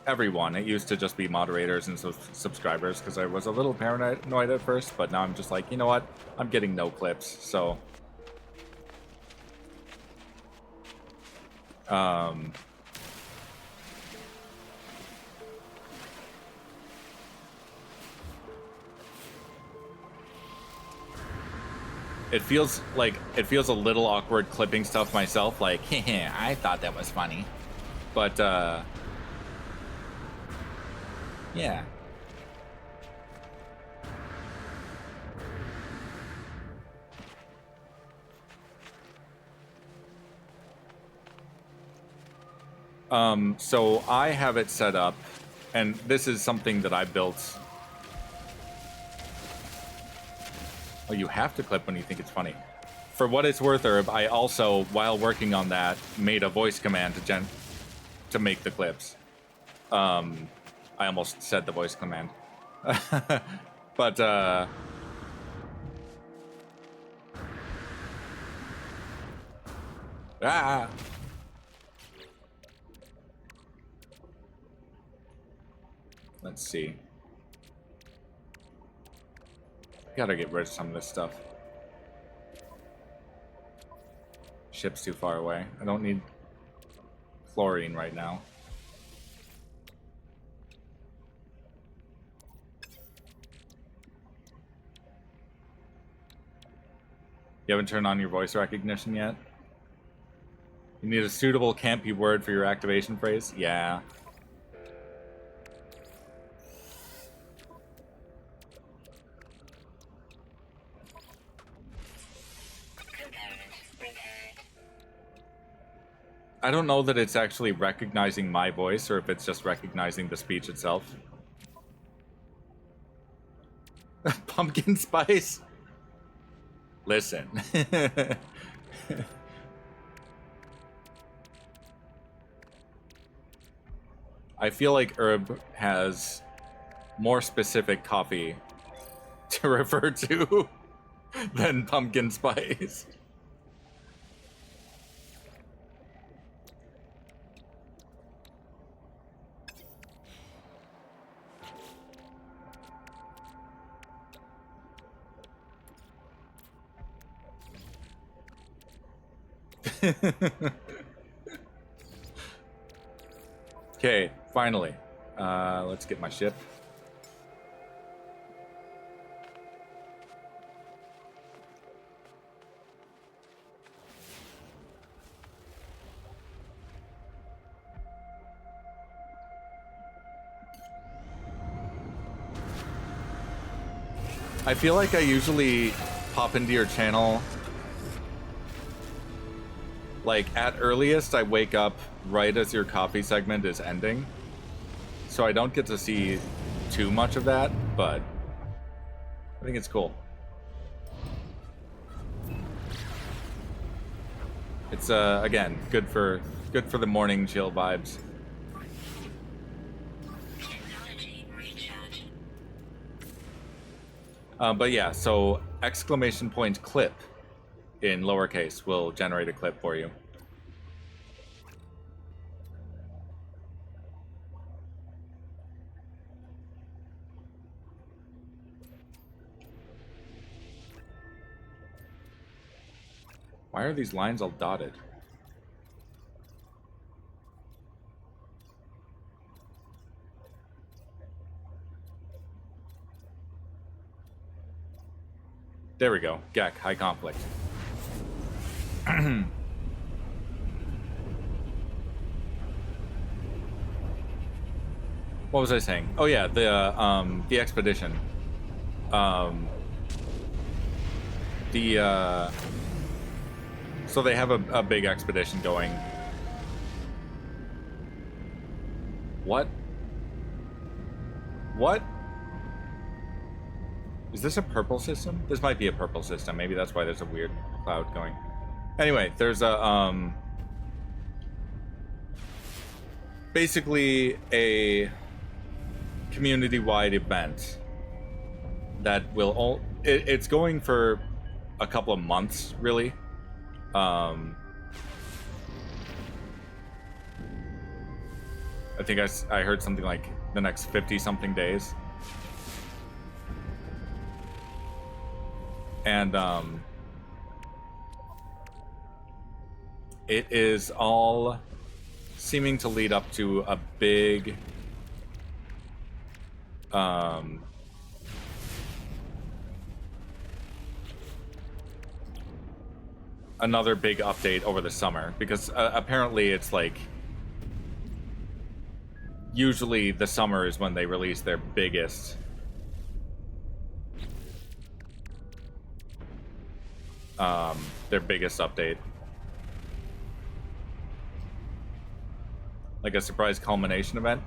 everyone. It used to just be moderators and subscribers because I was a little paranoid at first, but now I'm just like, you know what? I'm getting no clips, so... It feels a little awkward clipping stuff myself, like, I thought that was funny. But, yeah. So I have it set up, and this is something that I built. Oh, you have to clip when you think it's funny. For what it's worth, Herb, I also, while working on that, made a voice command to make the clips. I almost said the voice command. But, ah! Let's see. Gotta get rid of some of this stuff. Ship's too far away. I don't need chlorine right now. You haven't turned on your voice recognition yet? You need a suitable campy word for your activation phrase? Yeah. I don't know that it's actually recognizing my voice or if it's just recognizing the speech itself. Pumpkin spice? Listen. I feel like Herb has more specific coffee to refer to than pumpkin spice. Okay, finally. Let's get my ship. I feel like I usually pop into your channel. Like, at earliest, I wake up right as your coffee segment is ending. So I don't get to see too much of that, but I think it's cool. It's, again, good for the morning chill vibes. But yeah, so exclamation point clip in lowercase will generate a clip for you. Why are these lines all dotted? There we go. Gek, high conflict. What was I saying? Oh yeah, the expedition. So they have a big expedition going. What? What? Is this a purple system? This might be a purple system. Maybe that's why there's a weird cloud going. Anyway, there's a basically a community-wide event that will it's going for a couple of months, really. I think I heard something like the next 50-something days. And it is all seeming to lead up to a big another big update over the summer, because apparently it's like usually the summer is when they release their biggest update, like a surprise culmination event.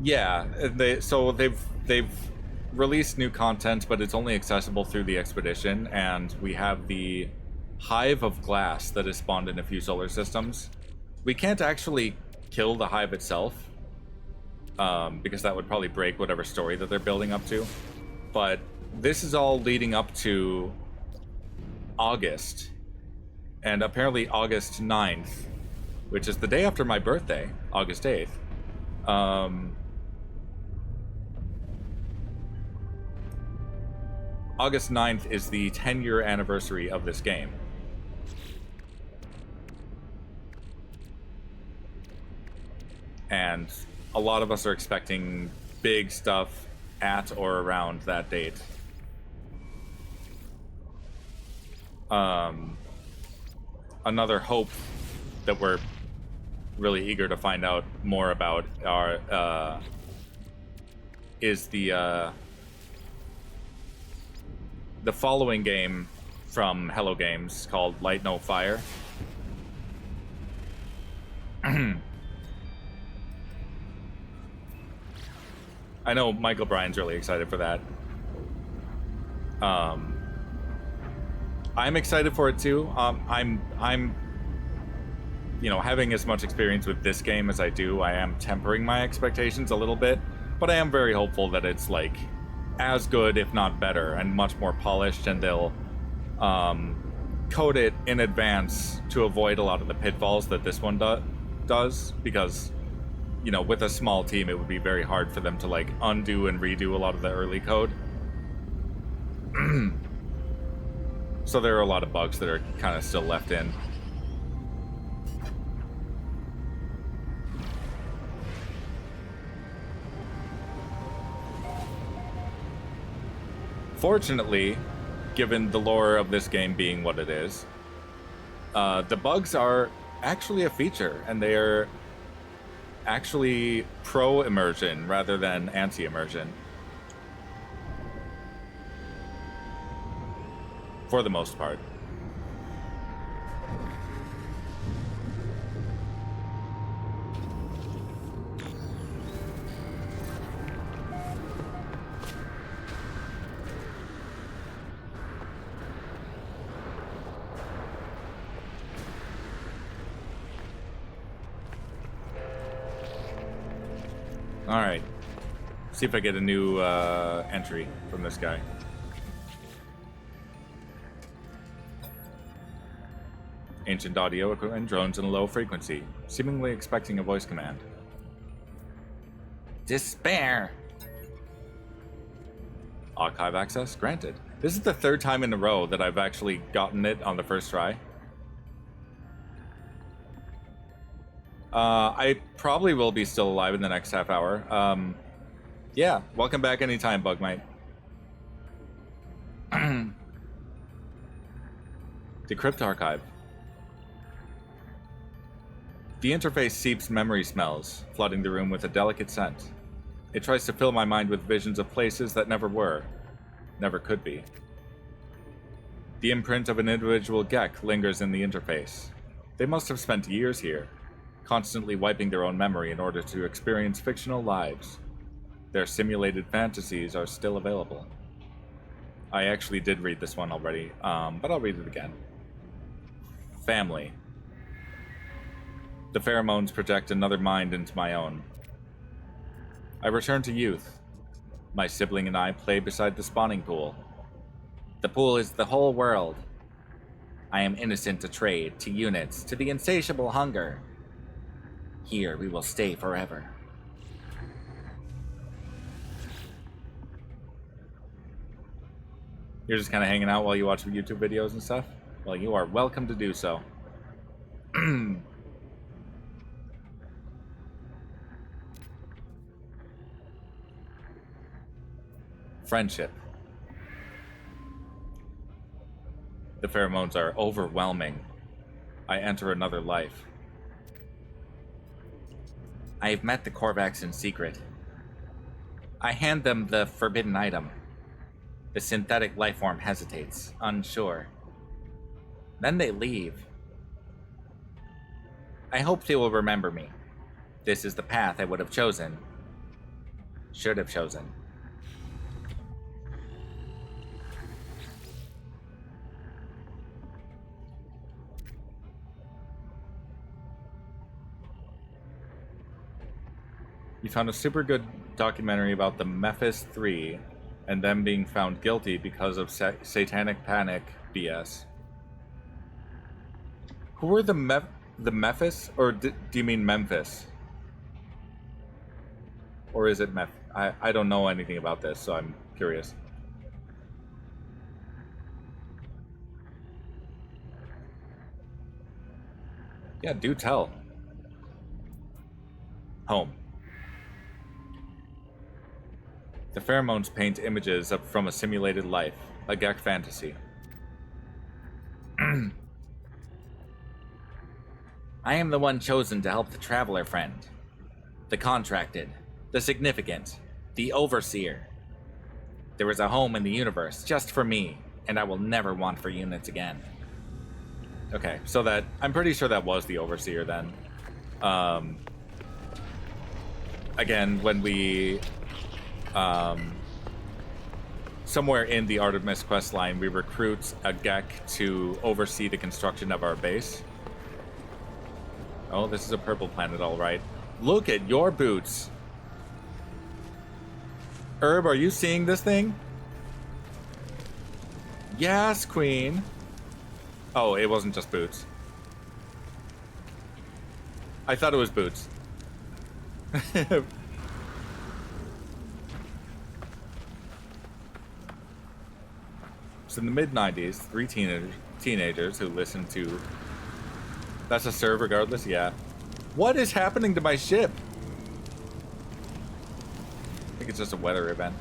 Yeah, they've released new content, but it's only accessible through the expedition, and we have the hive of glass that has spawned in a few solar systems. We can't actually kill the hive itself, because that would probably break whatever story that they're building up to. But this is all leading up to August, and apparently August 9th, which is the day after my birthday, August 8th. August 9th is the 10-year anniversary of this game. And a lot of us are expecting big stuff at or around that date. Another hope that we're really eager to find out more about is the following game from Hello Games called Light No Fire. I know Michael Bryan's really excited for that. I'm excited for it too. I'm having as much experience with this game as I do. I am tempering my expectations a little bit, but I am very hopeful that it's like as good, if not better, and much more polished, and they'll code it in advance to avoid a lot of the pitfalls that this one does, because with a small team, it would be very hard for them to like undo and redo a lot of the early code. So there are a lot of bugs that are kind of still left in. Fortunately, given the lore of this game being what it is, the bugs are actually a feature, and they are actually pro-immersion rather than anti-immersion. For the most part. Alright. See if I get a new entry from this guy. Ancient audio equipment drones in a low frequency, seemingly expecting a voice command. Despair! Archive access granted. This is the third time in a row that I've actually gotten it on the first try. I probably will be still alive in the next half hour. Yeah, welcome back anytime, Bugmite. Decrypt archive. The interface seeps memory smells, flooding the room with a delicate scent. It tries to fill my mind with visions of places that never were, never could be. The imprint of an individual Gek lingers in the interface. They must have spent years here, constantly wiping their own memory in order to experience fictional lives. Their simulated fantasies are still available. I actually did read this one already, but I'll read it again. Family. The pheromones project another mind into my own. I return to youth. My sibling and I play beside the spawning pool. The pool is the whole world. I am innocent to trade, to units, to the insatiable hunger. Here we will stay forever. You're just kind of hanging out while you watch YouTube videos and stuff? Well, you are welcome to do so. Friendship. The pheromones are overwhelming. I enter another life. I have met the Korvax in secret. I hand them the forbidden item. The synthetic lifeform hesitates, unsure. Then they leave. I hope they will remember me. This is the path I would have chosen. Should have chosen. You found a super good documentary about the Memphis 3 and them being found guilty because of satanic panic BS. Who were the Memphis? Or do you mean Memphis? Or is it I don't know anything about this, so I'm curious. Yeah, do tell. Home. The pheromones paint images up from a simulated life, a Gek fantasy. I am the one chosen to help the traveler friend. The contracted, the significant, the overseer. There is a home in the universe just for me, and I will never want for units again. Okay, so that, I'm pretty sure that was the overseer then. Again, when we... somewhere in the Artemis quest line, we recruit a Gek to oversee the construction of our base. Oh, this is a purple planet, all right. Look at your boots. Herb, are you seeing this thing? Yes, queen. Oh, it wasn't just boots. I thought it was boots. So in the mid-90s, 3 teenagers who listened to... That's a serve regardless? Yeah. What is happening to my ship? I think it's just a weather event.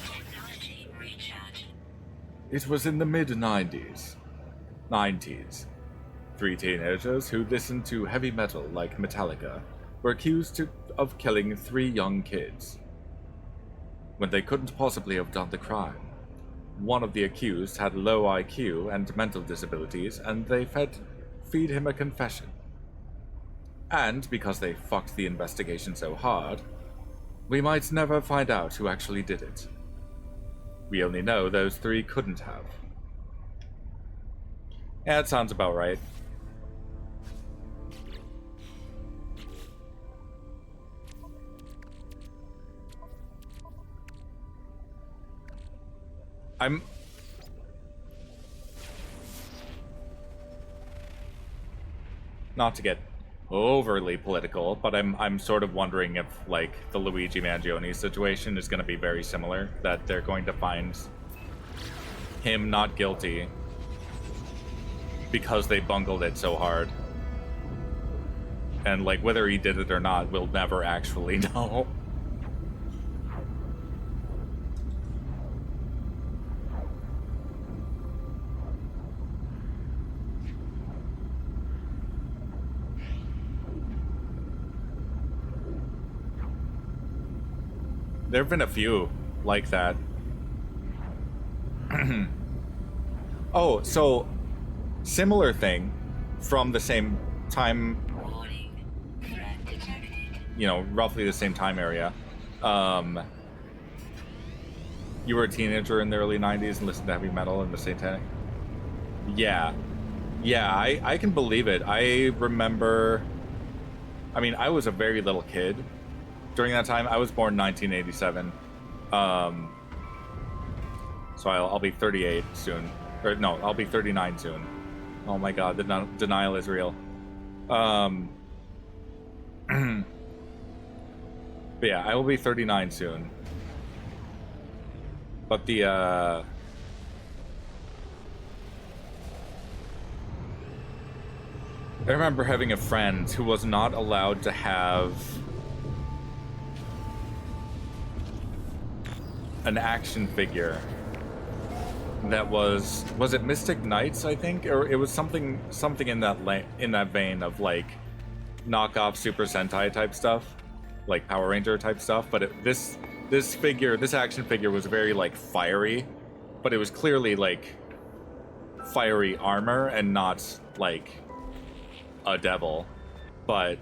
Technology recharge. It was in the mid-90s. 90s. 3 teenagers who listened to heavy metal like Metallica were accused of killing 3 young kids. When they couldn't possibly have done the crime. One of the accused had low IQ and mental disabilities, and they feed him a confession. And because they fucked the investigation so hard, we might never find out who actually did it. We only know those 3 couldn't have. Yeah, that sounds about right. I'm... Not to get overly political, but I'm sort of wondering if, like, the Luigi Mangione situation is going to be very similar, that they're going to find him not guilty because they bungled it so hard. And, like, whether he did it or not, we'll never actually know. There have been a few like that. Oh, so similar thing from the same time, Warning. Threat detected. you know, roughly the same time area. You were a teenager in the early 90s and listened to heavy metal and the satanic. Yeah. Yeah, I can believe it. I remember, I mean, I was a very little kid during that time. I was born 1987. So I'll be 38 soon. Or no, I'll be 39 soon. Oh my god, the denial is real. But yeah, I will be 39 soon. But the I remember having a friend who was not allowed to have an action figure that was it Mystic Knights, I think, or it was something in that vein of like knockoff Super Sentai type stuff, like Power Ranger type stuff. But this action figure was very like fiery, but it was clearly like fiery armor and not like a devil. But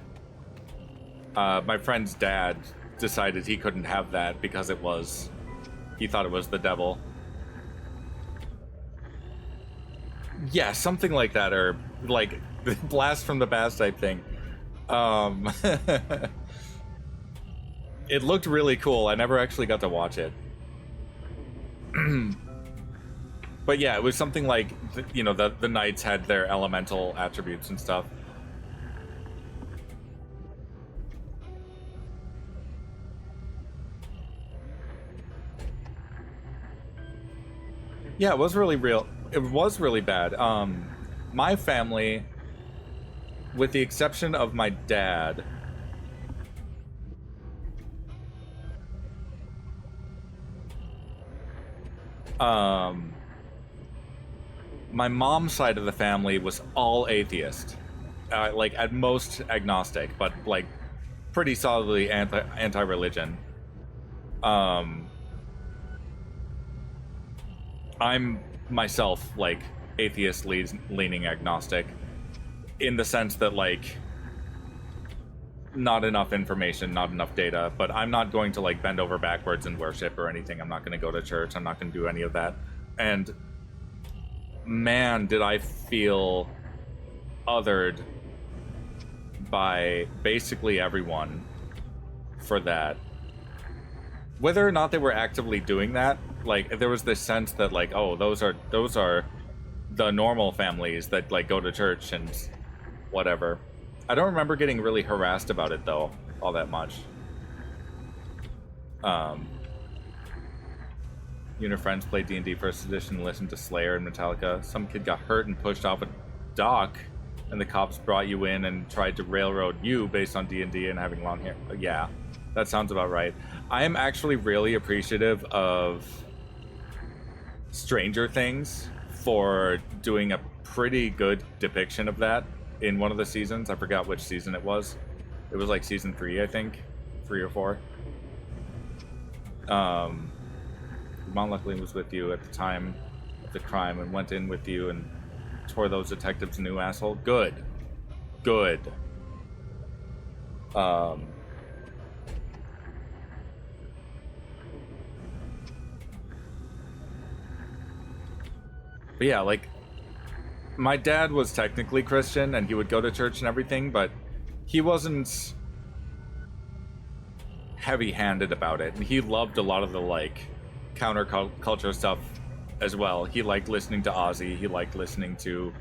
my friend's dad decided he couldn't have that because he thought it was the devil. Yeah, something like that, or like blast from the past type thing. It looked really cool. I never actually got to watch it. But yeah, it was something like, you know, the knights had their elemental attributes and stuff. Yeah, it was really real. It was really bad. My family, with the exception of my dad, my mom's side of the family was all atheist, like at most agnostic, but like pretty solidly anti-religion. I'm myself like atheist leaning agnostic, in the sense that like not enough information, not enough data, but I'm not going to like bend over backwards and worship or anything. I'm not going to go to church. I'm not going to do any of that. And man, did I feel othered by basically everyone for that. Whether or not they were actively doing that, like there was this sense that like, oh, those are the normal families that like go to church and whatever. I don't remember getting really harassed about it though, all that much. You and your friends played D&D First Edition and listened to Slayer and Metallica. Some kid got hurt and pushed off a dock, and the cops brought you in and tried to railroad you based on D&D and having long hair. Yeah, that sounds about right. I am actually really appreciative of Stranger Things for doing a pretty good depiction of that in one of the seasons. I forgot which season it was. It was like season 3, I think. 3 or 4. Mom luckily was with you at the time of the crime and went in with you and tore those detectives a new asshole. Good. Good. But yeah, like, my dad was technically Christian and he would go to church and everything, but he wasn't heavy-handed about it, and he loved a lot of the like counterculture stuff as well. He liked listening to Ozzy. He liked listening to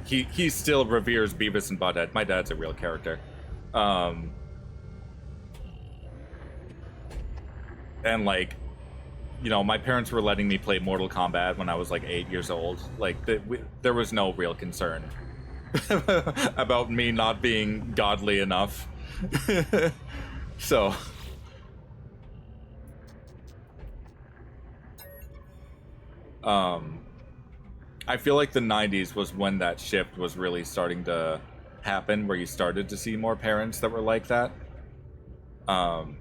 he still reveres Beavis and Butthead. My dad's a real character. And like, you know, my parents were letting me play Mortal Kombat when I was like 8 years old. Like there was no real concern about me not being godly enough. So I feel like the 90s was when that shift was really starting to happen, where you started to see more parents that were like that. Um,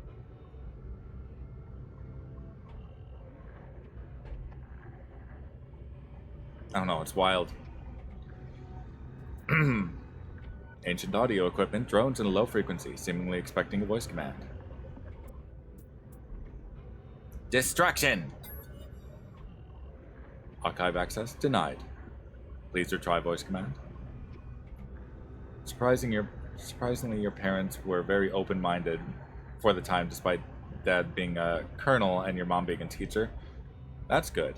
I don't know, it's wild. Ancient audio equipment, drones in a low frequency, seemingly expecting a voice command. Distraction! Archive access denied. Please retry voice command. Surprisingly, your parents were very open-minded for the time, despite Dad being a colonel and your mom being a teacher. That's good.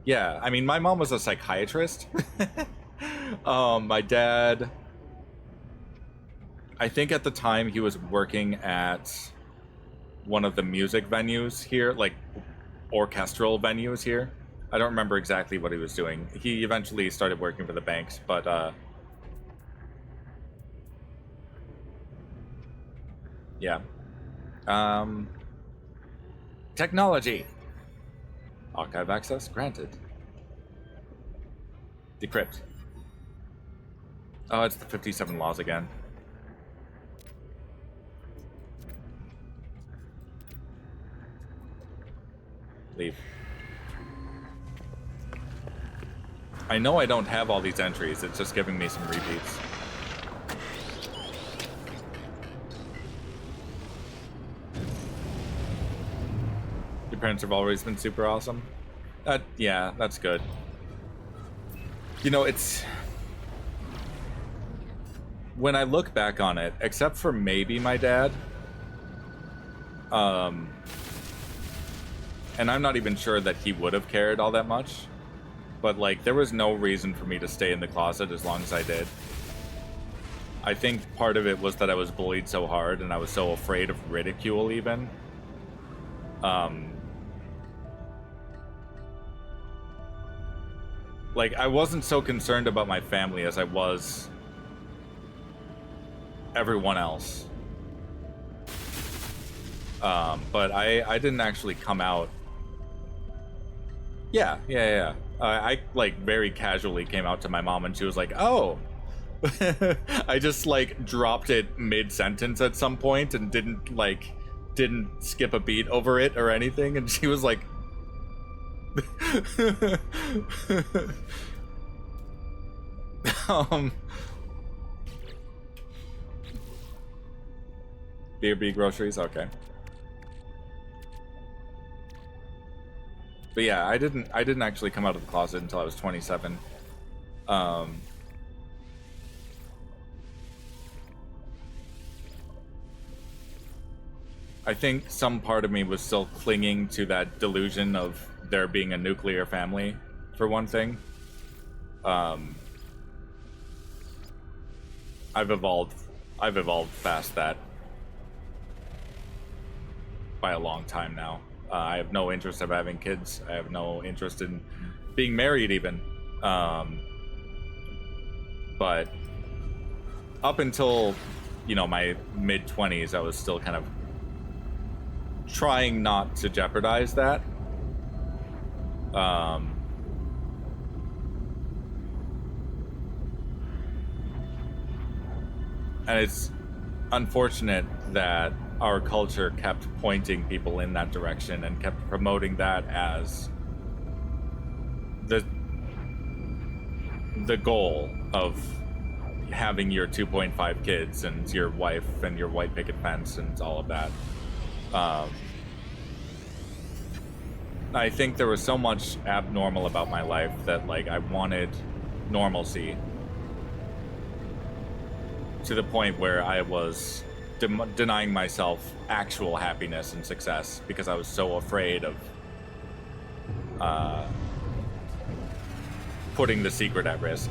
Yeah, I mean, my mom was a psychiatrist. My dad, I think at the time he was working at one of the music venues here, like orchestral venues here. I don't remember exactly what he was doing. He eventually started working for the banks, but yeah. Technology. Archive access granted. Decrypt. Oh, it's the 57 laws again. Leave. I know I don't have all these entries, it's just giving me some repeats. Your parents have always been super awesome? Yeah, that's good. You know, it's... When I look back on it, except for maybe my dad, and I'm not even sure that he would have cared all that much, but like there was no reason for me to stay in the closet as long as I did. I think part of it was that I was bullied so hard and I was so afraid of ridicule even. Like I wasn't so concerned about my family as I was everyone else. But I didn't actually come out. Yeah. I like very casually came out to my mom and she was like, oh. I just like dropped it mid-sentence at some point and didn't skip a beat over it or anything, and she was like B groceries, okay. But yeah, I didn't actually come out of the closet until I was 27. I think some part of me was still clinging to that delusion of there being a nuclear family, for one thing. I've evolved past that by a long time now. I have no interest of having kids. I have no interest in being married even. But up until, you know, my mid-20s, I was still kind of trying not to jeopardize that. And it's unfortunate that our culture kept pointing people in that direction and kept promoting that as the goal of having your 2.5 kids and your wife and your white picket fence and all of that. I think there was so much abnormal about my life that like I wanted normalcy to the point where I was denying myself actual happiness and success because I was so afraid of putting the secret at risk.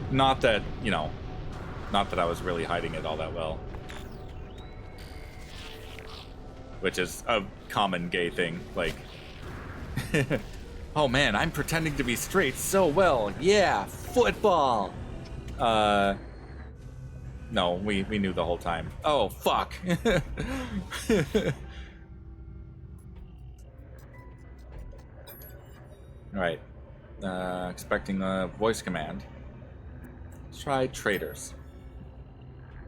Not that, you know, not that I was really hiding it all that well. Which is a common gay thing, like, oh man, I'm pretending to be straight so well, yeah, football! No, we knew the whole time. Oh, fuck! Alright, expecting a voice command. Try traders.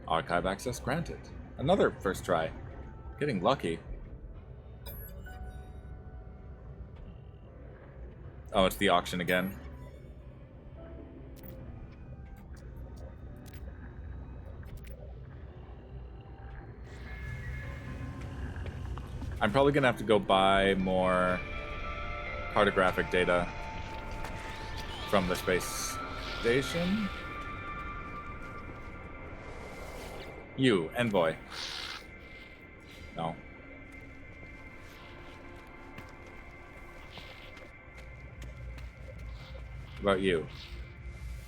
Archive access granted. Another first try. Getting lucky. Oh, it's the auction again. I'm probably gonna have to go buy more cartographic data from the space station. You, envoy. No. What about you?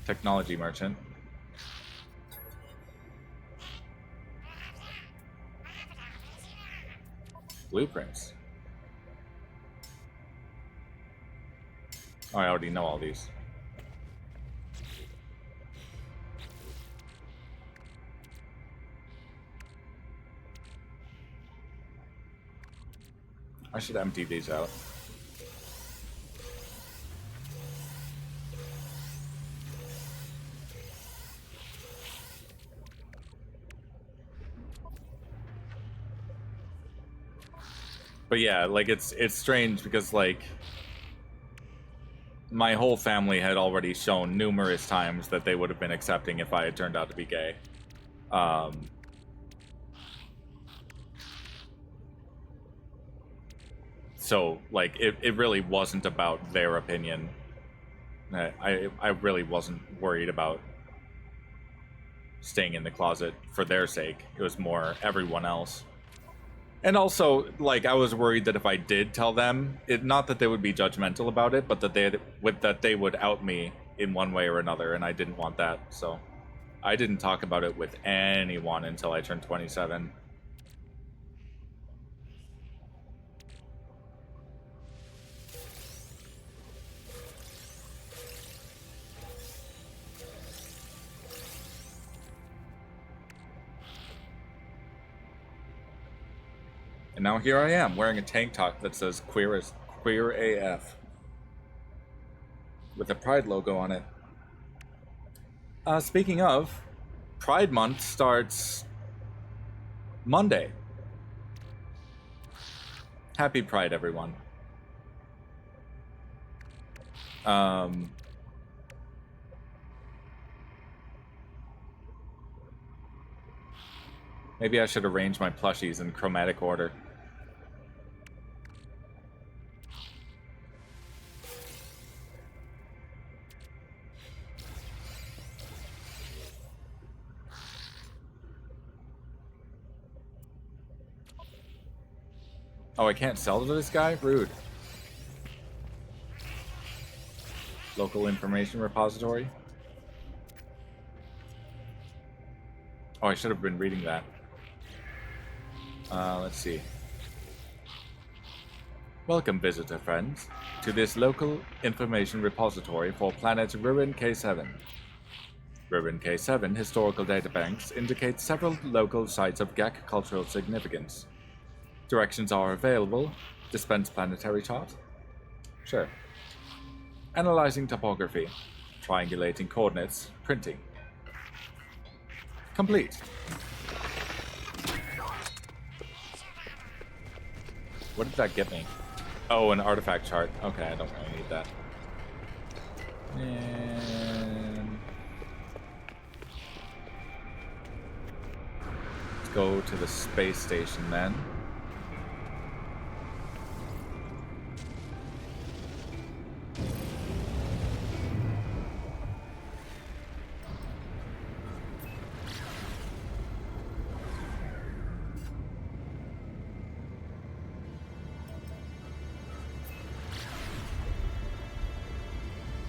Technology merchant. Blueprints. Oh, I already know all these. I should empty these out. But yeah, like it's strange because like my whole family had already shown numerous times that they would have been accepting if I had turned out to be gay. So like it really wasn't about their opinion. I really wasn't worried about staying in the closet for their sake. It was more everyone else. And also, like, I was worried that if I did tell them, not that they would be judgmental about it, but that they would out me in one way or another, and I didn't want that. So I didn't talk about it with anyone until I turned 27. And now here I am, wearing a tank top that says queer AF. With a Pride logo on it. Speaking of, Pride Month starts Monday. Happy Pride, everyone. Maybe I should arrange my plushies in chromatic order. Oh, I can't sell to this guy? Rude. Local information repository? Oh, I should have been reading that. Let's see. Welcome, visitor friends, to this local information repository for planet Ruin K7. Ruin K7 historical databanks indicate several local sites of GAC cultural significance. Directions are available. Dispense planetary chart? Sure. Analyzing topography. Triangulating coordinates. Printing. Complete. What did that get me? Oh, an artifact chart. Okay, I don't really need that. And let's go to the space station then.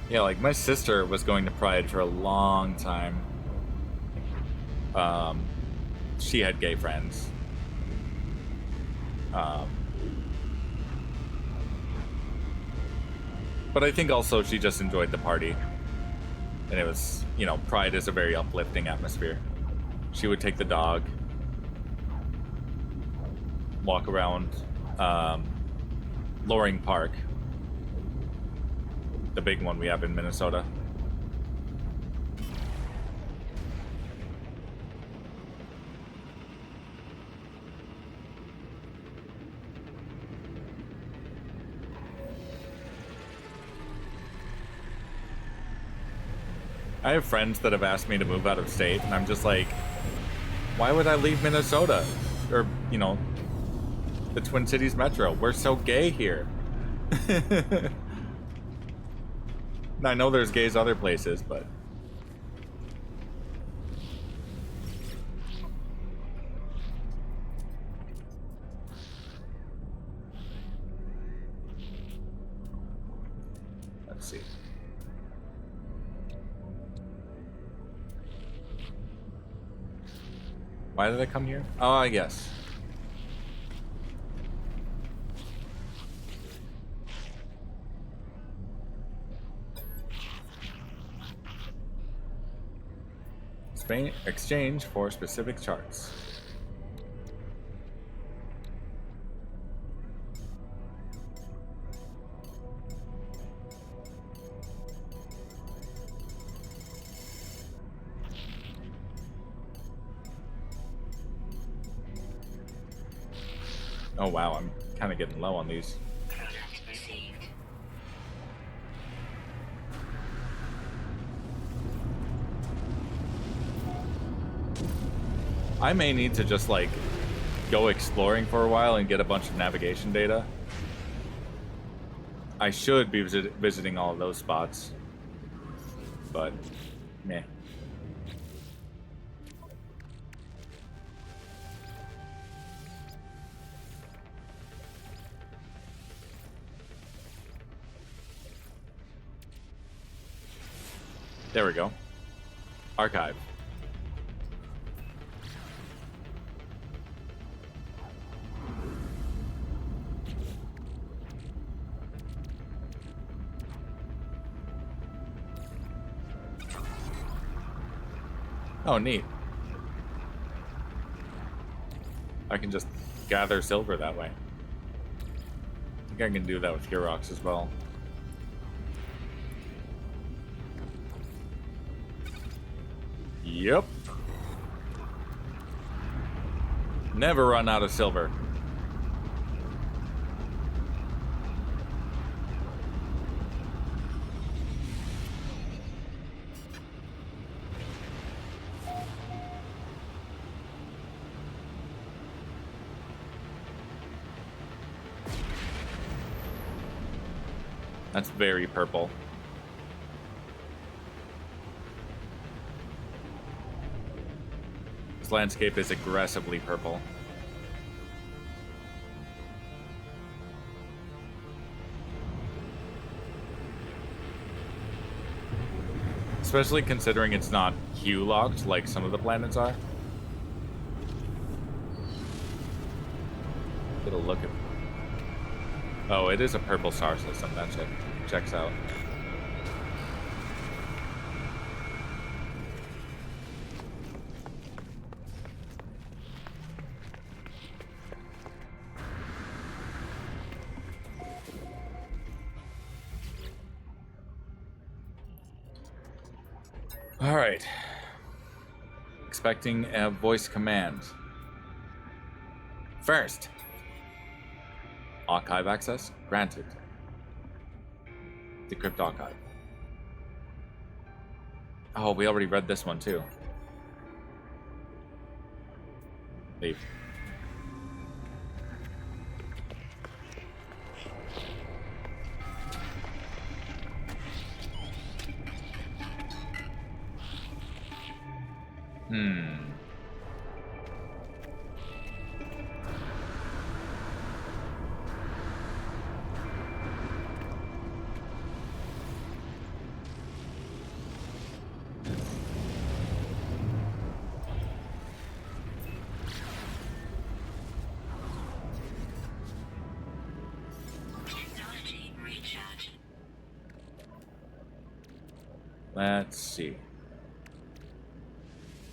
Yeah, like my sister was going to Pride for a long time. She had gay friends. But I think also she just enjoyed the party. And it was, you know, Pride is a very uplifting atmosphere. She would take the dog, walk around Loring Park, the big one we have in Minnesota. I have friends that have asked me to move out of state, and I'm just like, why would I leave Minnesota? Or, you know, the Twin Cities Metro. We're so gay here. I know there's gays other places, but... Let's see. Why did I come here? Oh, yes. Exchange for specific charts. Oh wow, I'm kind of getting low on these. Product received. I may need to just like go exploring for a while and get a bunch of navigation data. I should be visiting all of those spots, but meh. There we go. Archive. Oh, neat. I can just gather silver that way. I think I can do that with Hurox as well. Yep. Never run out of silver. That's very purple. This landscape is aggressively purple. Especially considering it's not hue locked like some of the planets are. Get a look at... Oh, it is a purple star system. That checks out. All right. Expecting a voice command. First, archive access granted. Decrypt archive. Oh, we already read this one too. Leave. Technology recharge. Let's see.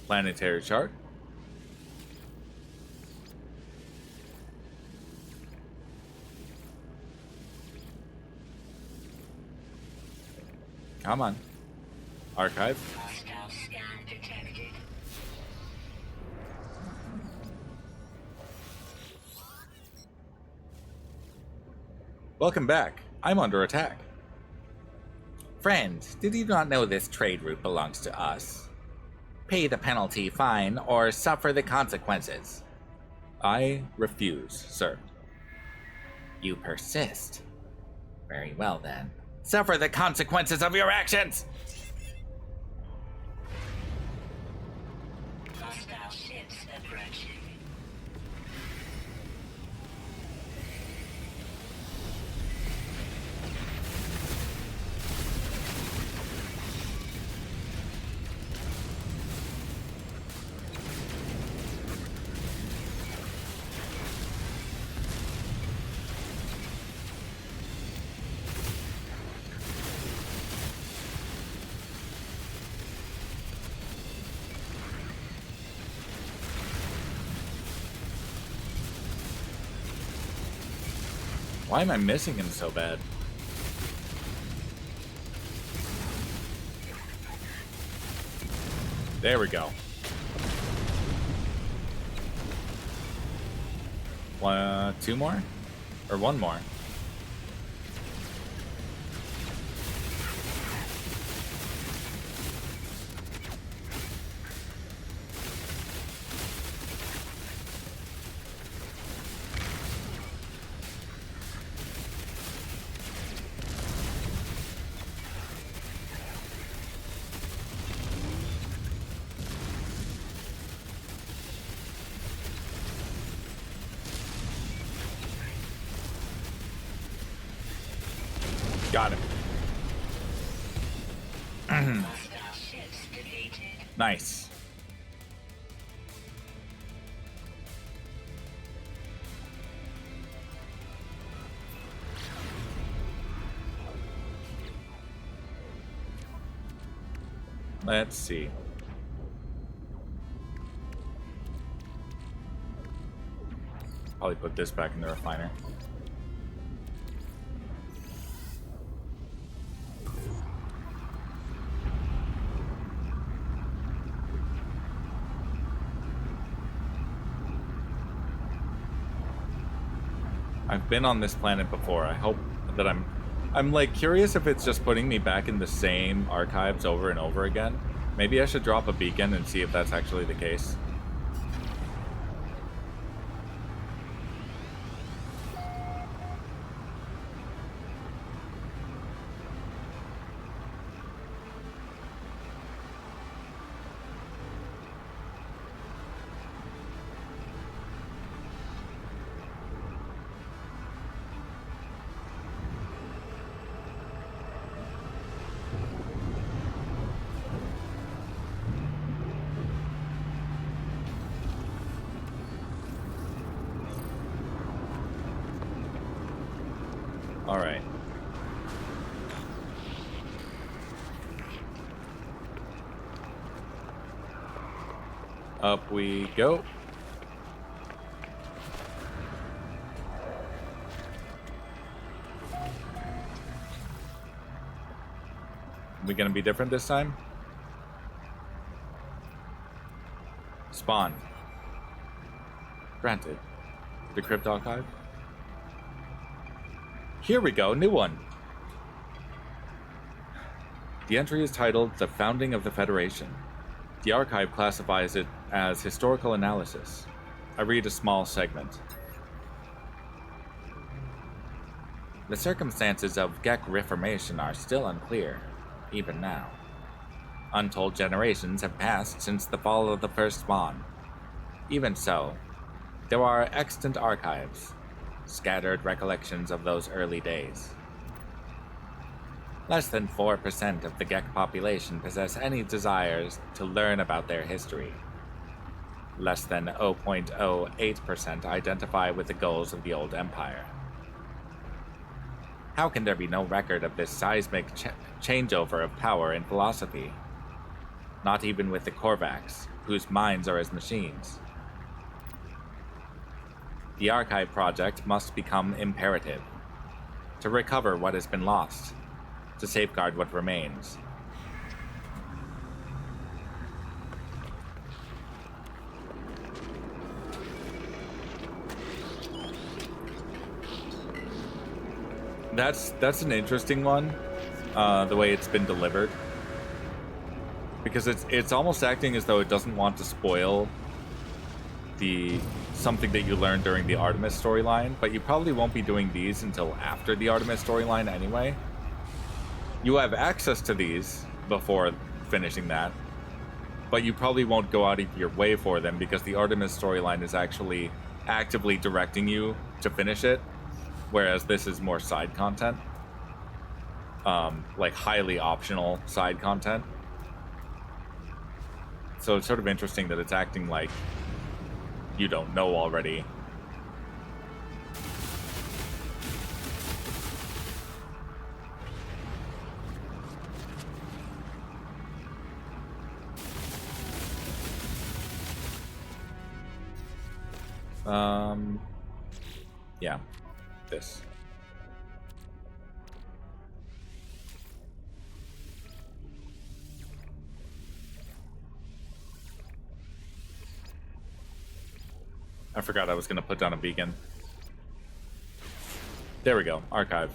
Planetary chart. Come on. Archive. Hostile scan detected. Welcome back. I'm under attack. Friend, did you not know this trade route belongs to us? Pay the penalty, fine, or suffer the consequences. I refuse, sir. You persist. Very well, then. Suffer the consequences of your actions! Hostile ships approaching. Why am I missing him so bad? There we go. Two more? Or one more? Got him. Hostile ships defeated. Nice. Let's see. Probably put this back in the refiner. I've been on this planet before. I hope that I'm like curious if it's just putting me back in the same archives over and over again. Maybe I should drop a beacon and see if that's actually the case. All right. Up we go. We gonna be different this time? Spawn. Granted. Decrypt archive. Here we go, new one. The entry is titled The Founding of the Federation. The archive classifies it as historical analysis. I read a small segment. The circumstances of Gek reformation are still unclear, even now. Untold generations have passed since the fall of the first spawn. Even so, there are extant archives, scattered recollections of those early days. Less than 4% of the Gek population possess any desires to learn about their history. Less than 0.08% identify with the goals of the old empire. How can there be no record of this seismic changeover of power and philosophy? Not even with the Korvax, whose minds are as machines. The Archive Project must become imperative. To recover what has been lost. To safeguard what remains. That's an interesting one, the way it's been delivered, because it's almost acting as though it doesn't want to spoil the something that you learned during the Artemis storyline, but you probably won't be doing these until after the Artemis storyline anyway. You have access to these before finishing that, but you probably won't go out of your way for them because the Artemis storyline is actually actively directing you to finish it, whereas this is more side content, like highly optional side content. So it's sort of interesting that it's acting like you don't know already. Yeah, this. I forgot I was going to put down a beacon. There we go, archive.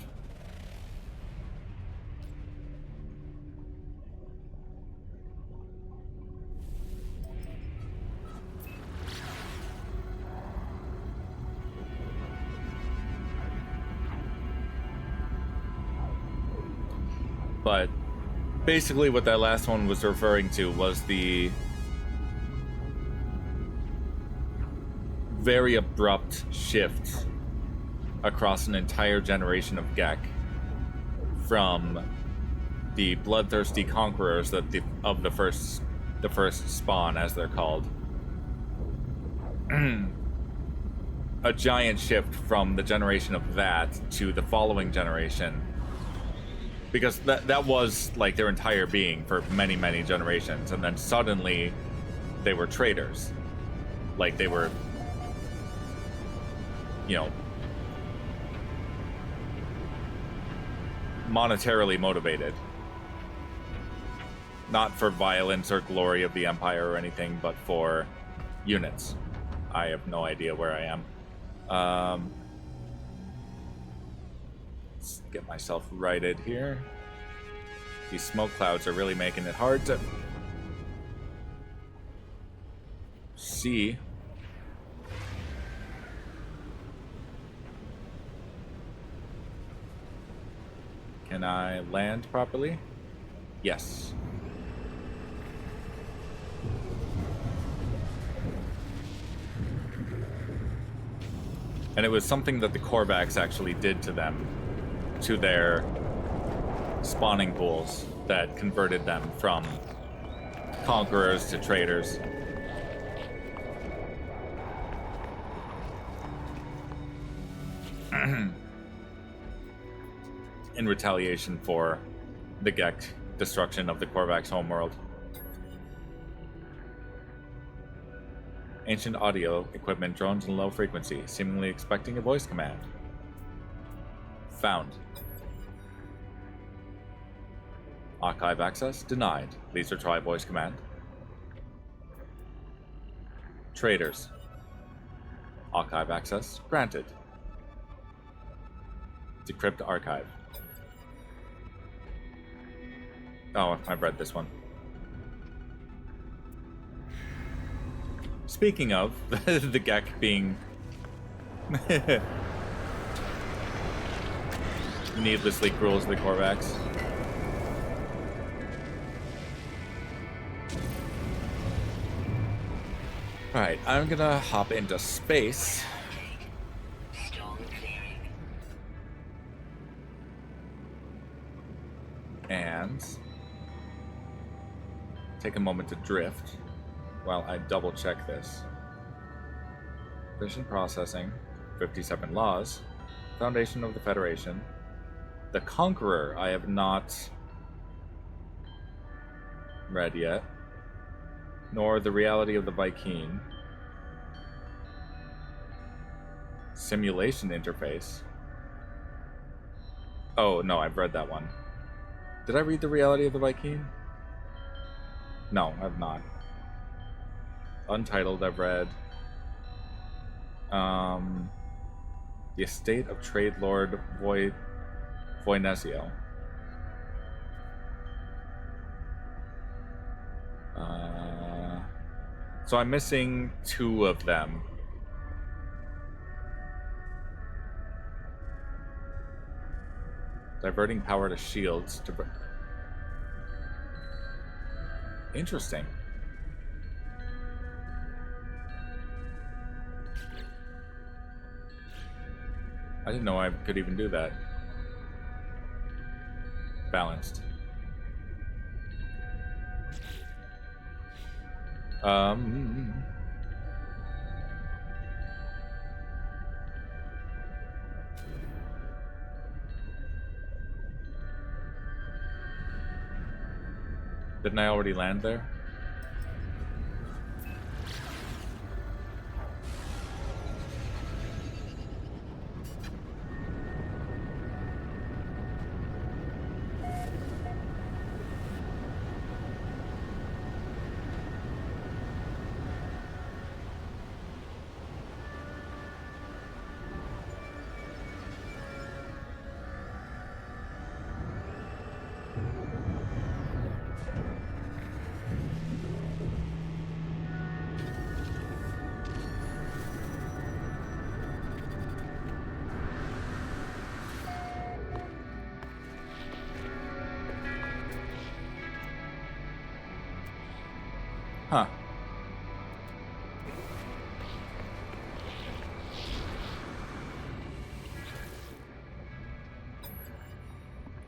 But basically what that last one was referring to was the very abrupt shift across an entire generation of Gek from the bloodthirsty conquerors that of the first spawn, as they're called. A giant shift from the generation of that to the following generation, because that was like their entire being for many generations, and then suddenly they were traitors. Like they were, you know, monetarily motivated, not for violence or glory of the Empire or anything, but for units. I have no idea where I am. Let's get myself righted here. These smoke clouds are really making it hard to see. Can I land properly? Yes. And it was something that the Korvax actually did to them, to their spawning pools, that converted them from conquerors to traitors. In retaliation for the Gek destruction of the Korvax homeworld. Ancient audio equipment drones in low frequency, seemingly expecting a voice command. Found. Archive access denied. Please retry voice command. Traders. Archive access granted. Decrypt archive. Oh, I've read this one. Speaking of the Gek being needlessly cruel to the Korvax. Alright, I'm gonna hop into space. And take a moment to drift while I double check this. Vision processing, 57 laws, Foundation of the Federation, the Conqueror I have not read yet, nor the Reality of the Vy'keen, Simulation Interface. Oh no, I've read that one. Did I read the Reality of the Vy'keen? No, I've not. Untitled, I've read. The Estate of Trade Lord Voynesio. So I'm missing 2 of them. Diverting power to shields. Interesting. I didn't know I could even do that. Balanced. Didn't I already land there? Huh.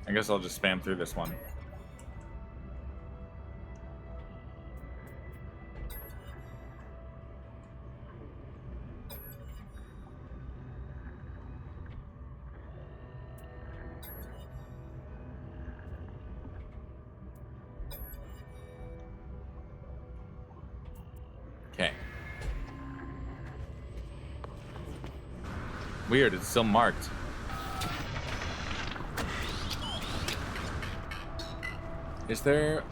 I guess I'll just spam through this one. Okay. Weird, it's still marked. Is there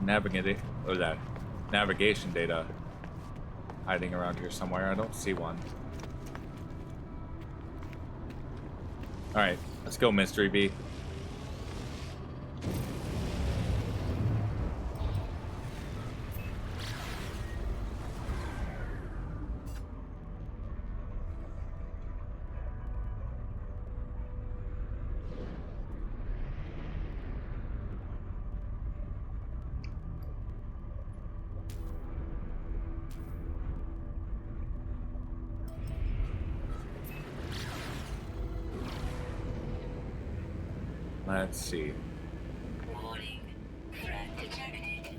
navigation data hiding around here somewhere? I don't see one. Alright, let's go, Mystery Bee. Let's see. Warning. Threat detected.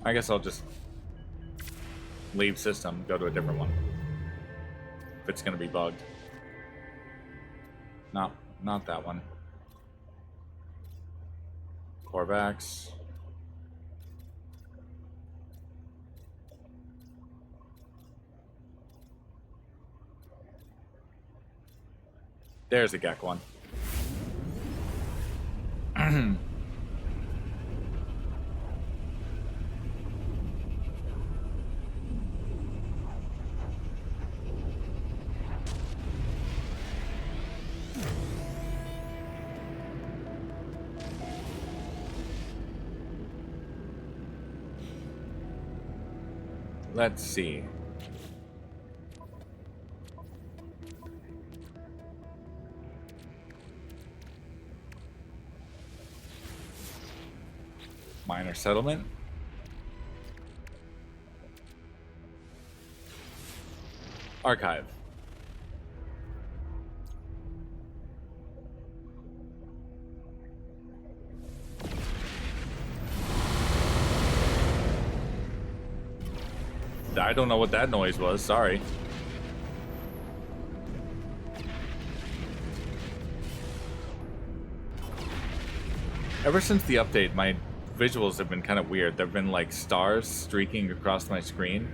I guess I'll just leave system, go to a different one. If it's gonna be bugged. No, not that one. Corvax. There's a Gek one. Let's see. Minor settlement. Archive. I don't know what that noise was, sorry. Ever since the update, my visuals have been kind of weird. There've been like stars streaking across my screen.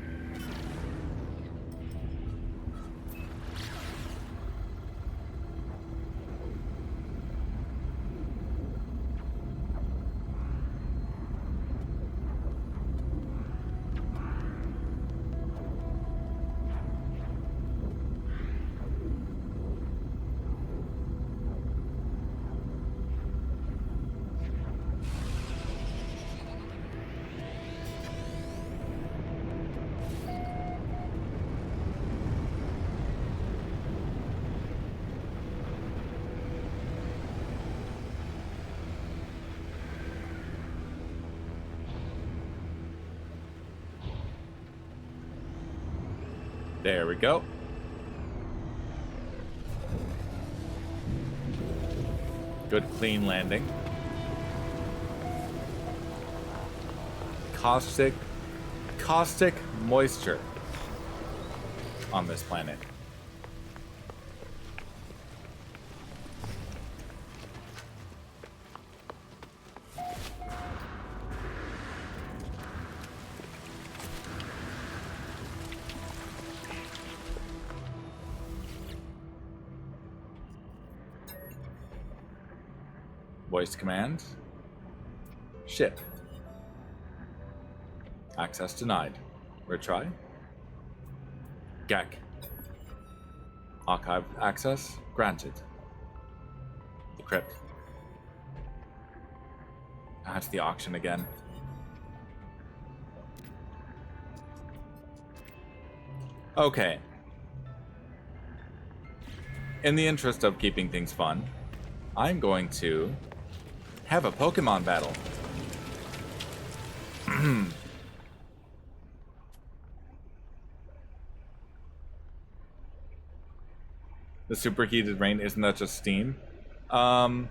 There we go. Good clean landing. Caustic moisture on this planet. Voice command. Ship. Access denied. Retry. Gek. Archive access granted. Decrypt. That's the auction again. Okay. In the interest of keeping things fun, I'm going to have a Pokemon battle. The superheated rain, isn't that just steam? No,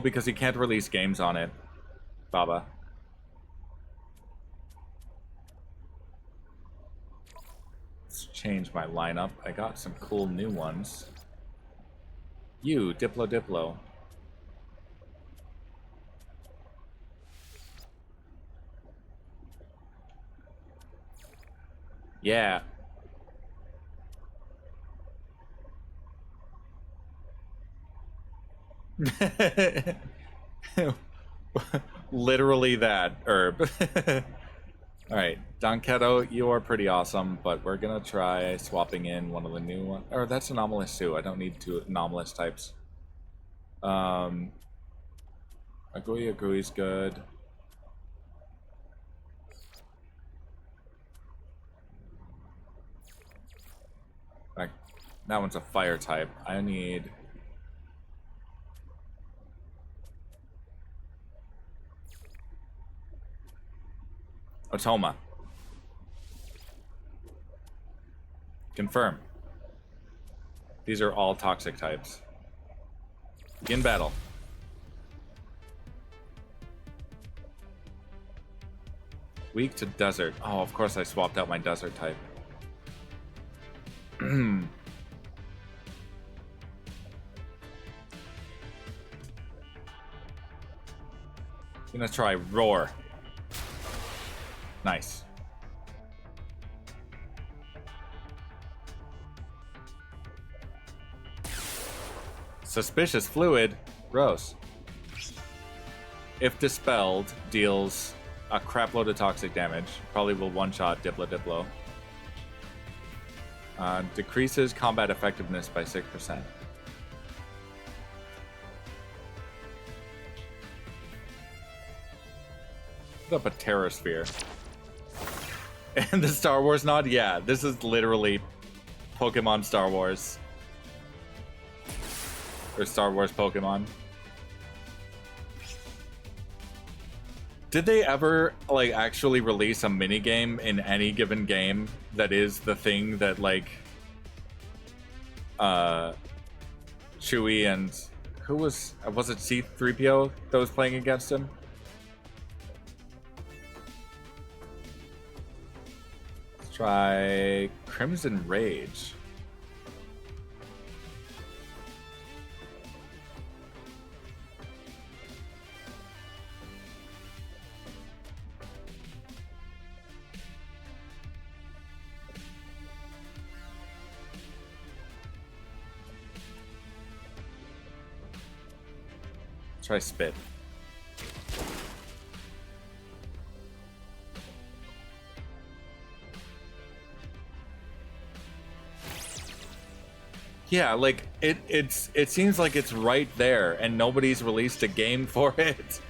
because you can't release games on it, Baba. Let's change my lineup. I got some cool new ones. You, Diplo. Yeah. Literally that herb. Alright, Donketo, you are pretty awesome, but we're gonna try swapping in one of the new ones. Or that's anomalous too. I don't need two anomalous types. Agui's good. Like, that one's a fire type. I need... Otoma. Confirm. These are all toxic types. Begin battle. Weak to desert. Oh, of course I swapped out my desert type. Gonna try roar. Nice. Suspicious fluid. Gross. If dispelled, deals a crapload of toxic damage. Probably will one-shot Diplo. Decreases combat effectiveness by 6%. Put up a Terror Sphere. And the Star Wars nod? Yeah, this is literally Pokemon Star Wars. Or Star Wars Pokemon. Did they ever, like, actually release a minigame in any given game that is the thing that, like, Chewie and... Who was it C-3PO that was playing against him? Let's try Crimson Rage. Try spit. Yeah, like it seems like it's right there and nobody's released a game for it.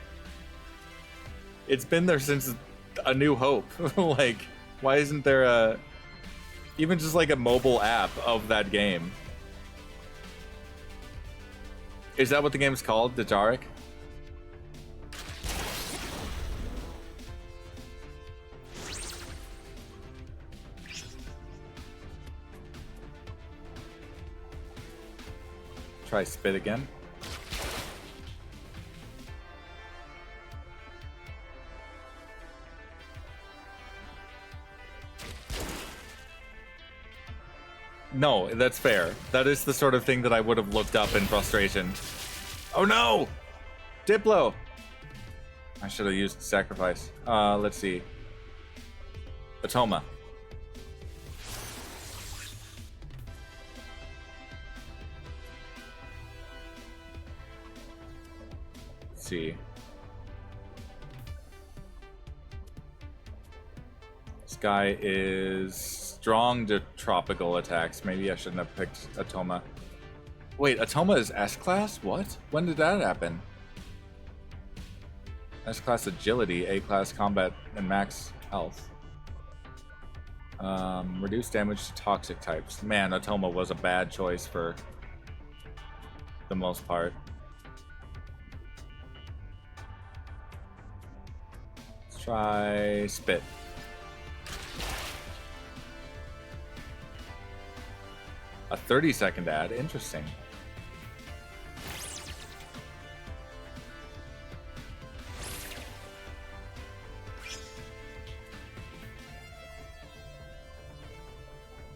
It's been there since A New Hope. Like, why isn't there a even just like a mobile app of that game? Is that what the game's called? Dajaric? Try spit again. No, that's fair. That is the sort of thing that I would have looked up in frustration. Oh no! Diplo! I should have used sacrifice. Let's see. Atoma. Let's see. This guy is strong to tropical attacks. Maybe I shouldn't have picked Atoma. Wait, Atoma is S-class? What? When did that happen? S-class agility, A-class combat, and max health. Reduce damage to toxic types. Man, Atoma was a bad choice for the most part. Let's try spit. A 30-second ad. Interesting.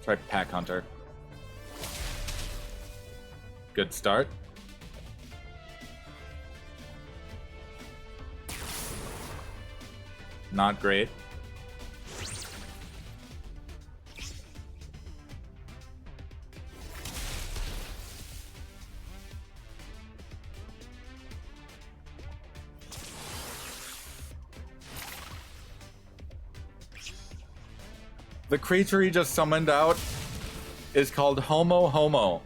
Try Pack Hunter. Good start. Not great. The creature he just summoned out is called Homo Homo.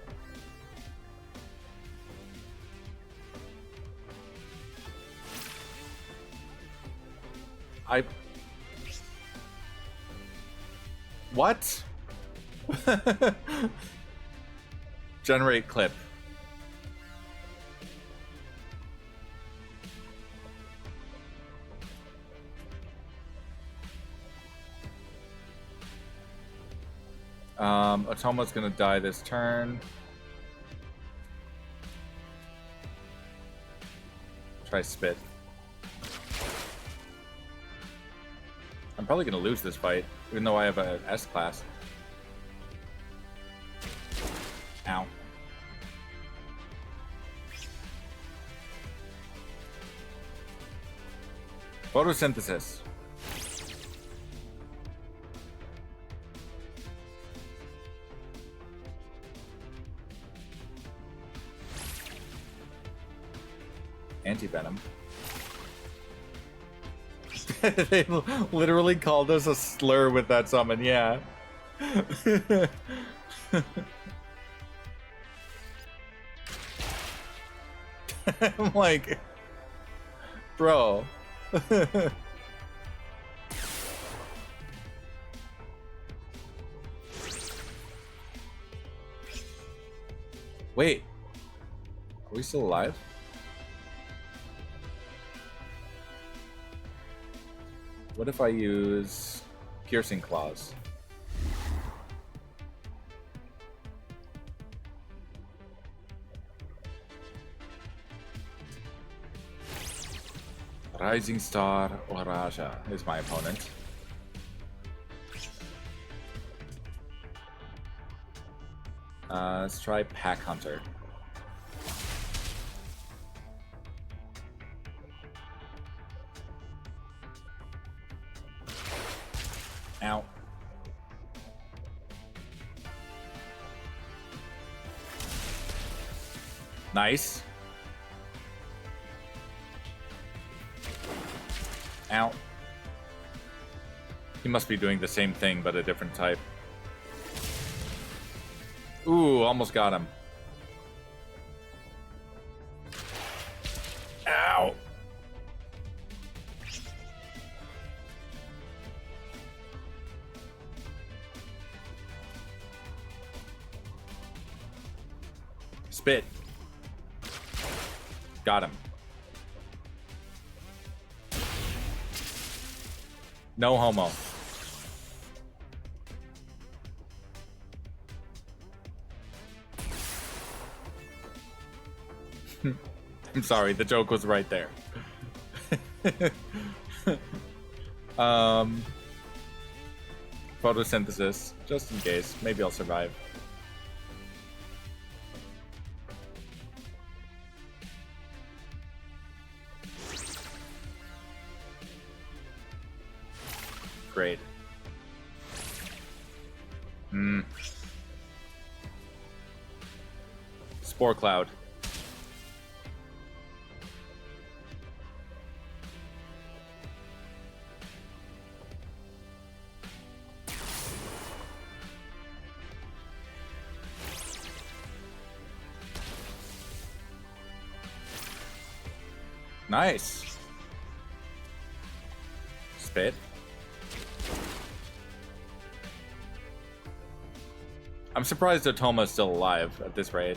What? Generate clip. Atoma's gonna die this turn. Try spit. I'm probably gonna lose this fight, even though I have an S class. Ow. Photosynthesis. Anti-venom. They literally called us a slur with that summon, yeah. I'm like, bro. Wait, are we still alive? What if I use Piercing Claws? Rising Star Oraja is my opponent. Let's try Pack Hunter. Ow. Nice. Ow. He must be doing the same thing, but a different type. Ooh, almost got him. Ow! Spit. Got him. No homo. I'm sorry, the joke was right there. Photosynthesis, just in case. Maybe I'll survive. Great. Spore cloud. Nice. Spit. I'm surprised Otoma is still alive at this rate.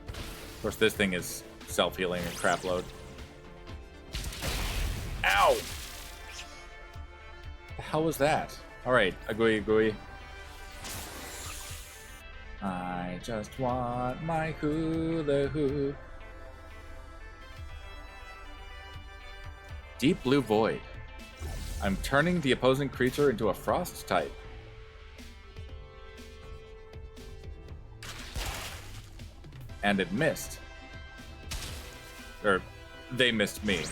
Of course, this thing is self-healing and crap load. Ow! The hell was that? Alright, agui agui. I just want my hula hoop. Deep Blue Void. I'm turning the opposing creature into a frost type. And it missed. Or, they missed me.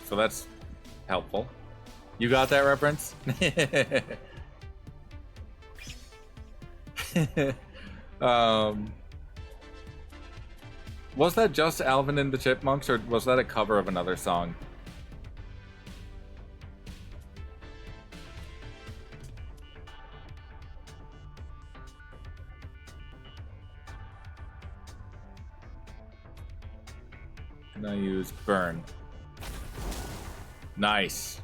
So that's helpful. You got that reference? Was that just Alvin and the Chipmunks, or was that a cover of another song? And I use Burn. Nice.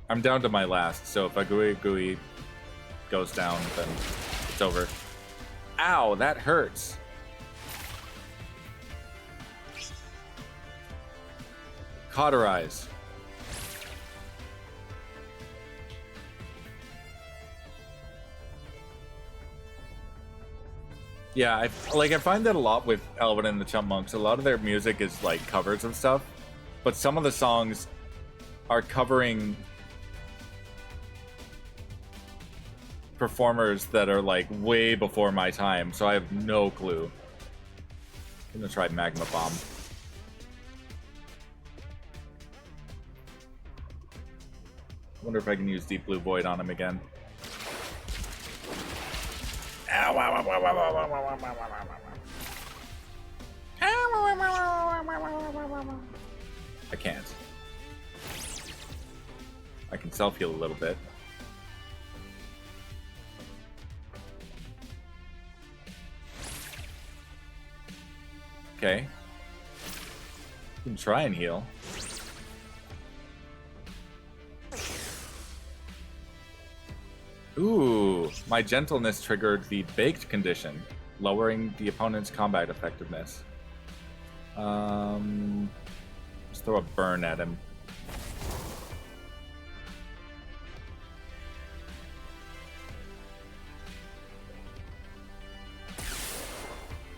I'm down to my last, so if Agui Agui goes down, then it's over. Ow, that hurts. Cauterize. Yeah, I find that a lot with Alvin and the Chipmunks. A lot of their music is like covers of stuff, but some of the songs are covering performers that are like way before my time, so I have no clue. I'm gonna try Magma Bomb. I wonder if I can use Deep Blue Void on him again. Ow, ow, ow, ow, ow, ow, ow, ow, ow. I can't. I can self-heal a little bit. Okay. You can try and heal. Ooh, my gentleness triggered the baked condition, lowering the opponent's combat effectiveness. Let's throw a burn at him.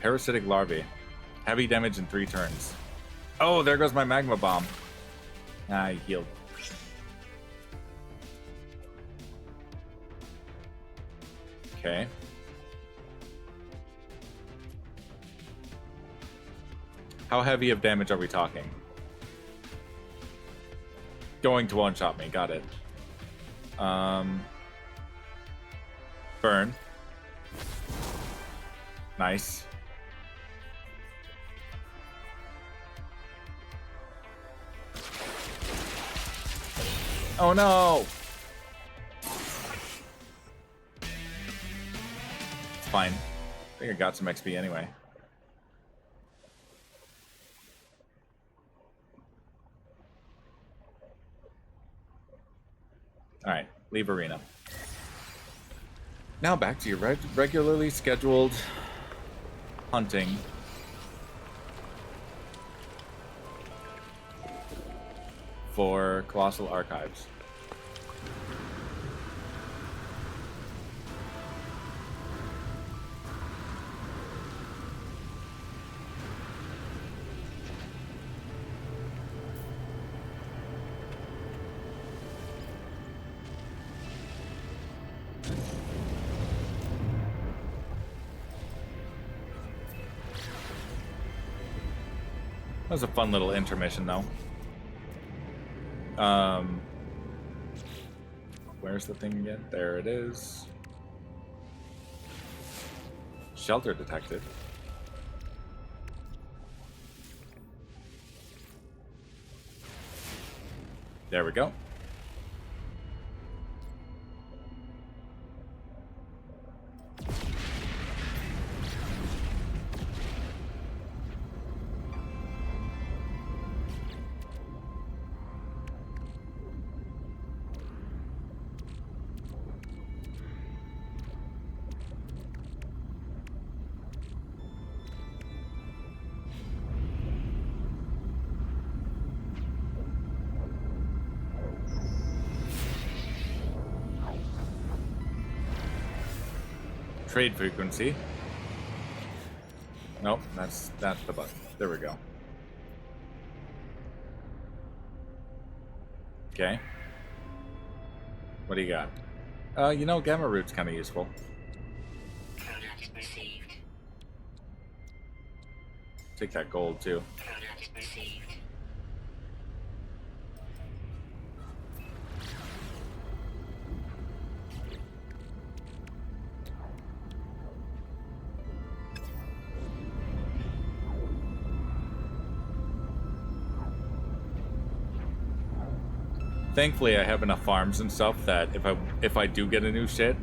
Parasitic larvae. Heavy damage in 3 turns. Oh, there goes my magma bomb. Ah, he healed. Okay. How heavy of damage are we talking? Going to one-shot me, got it. Burn. Nice. Oh no! It's fine. I think I got some XP anyway. Alright, leave arena. Now back to your regularly scheduled hunting. For Colossal Archives. That was a fun little intermission, though. Where's the thing again? There it is. Shelter detected. There we go. Trade frequency. Nope, that's the button. There we go. Okay. What do you got? You know, gamma root's kind of useful. Product received. Take that gold too. Product received. Thankfully, I have enough farms and stuff that if I do get a new ship,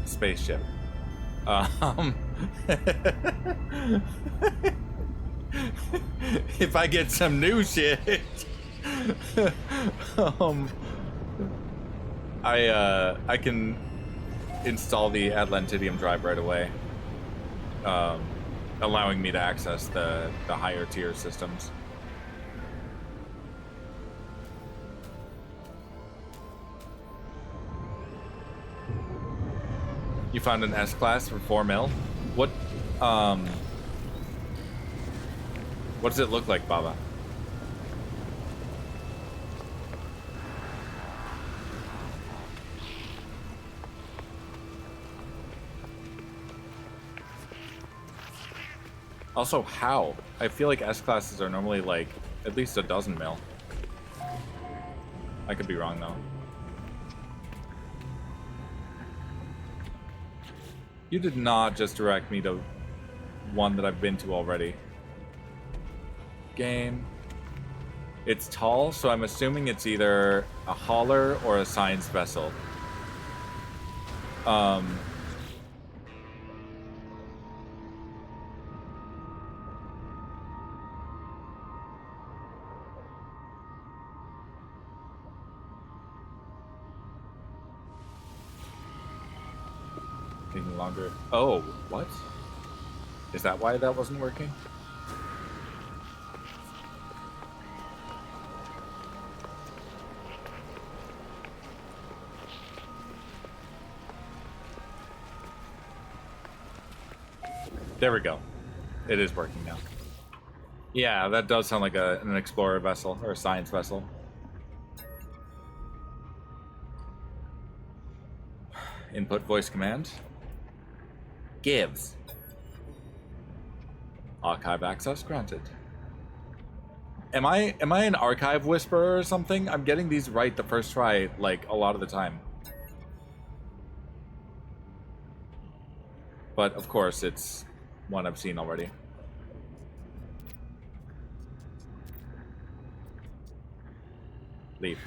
spaceship. If I get some new shit, I can install the Atlantidium drive right away, allowing me to access the higher tier systems. You found an S-Class for 4 mil? What does it look like, Baba? Also, how? I feel like S-Classes are normally like at least a dozen mil. I could be wrong though. You did not just direct me to one that I've been to already. Game. It's tall, so I'm assuming it's either a hauler or a science vessel. Taking longer. Oh, what? Is that why that wasn't working? There we go. It is working now. Yeah, that does sound like an explorer vessel or a science vessel. Input voice command. Gives. Archive access granted. Am I an archive whisperer or something? I'm getting these right the first try, like, a lot of the time. But of course, it's one I've seen already. Leave.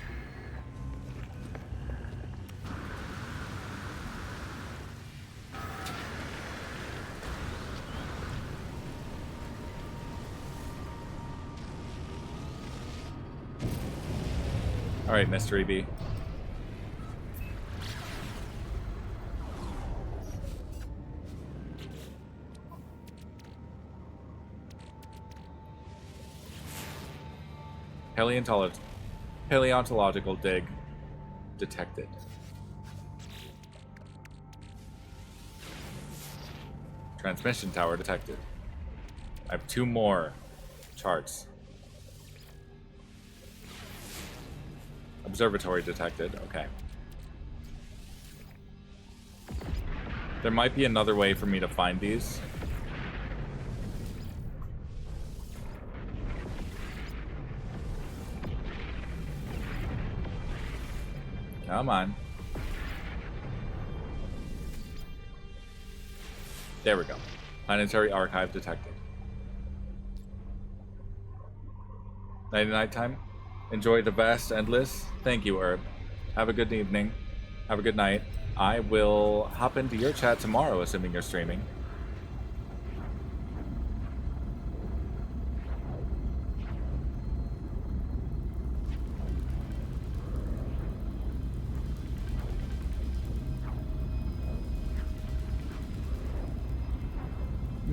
All right, Mystery Bee. Paleontological dig detected. Transmission tower detected. I have 2 more charts. Observatory detected. Okay. There might be another way for me to find these. Come on. There we go. Planetary archive detected. Night time. Enjoy the vast endless. Thank you, Herb. Have a good evening. Have a good night. I will hop into your chat tomorrow, assuming you're streaming.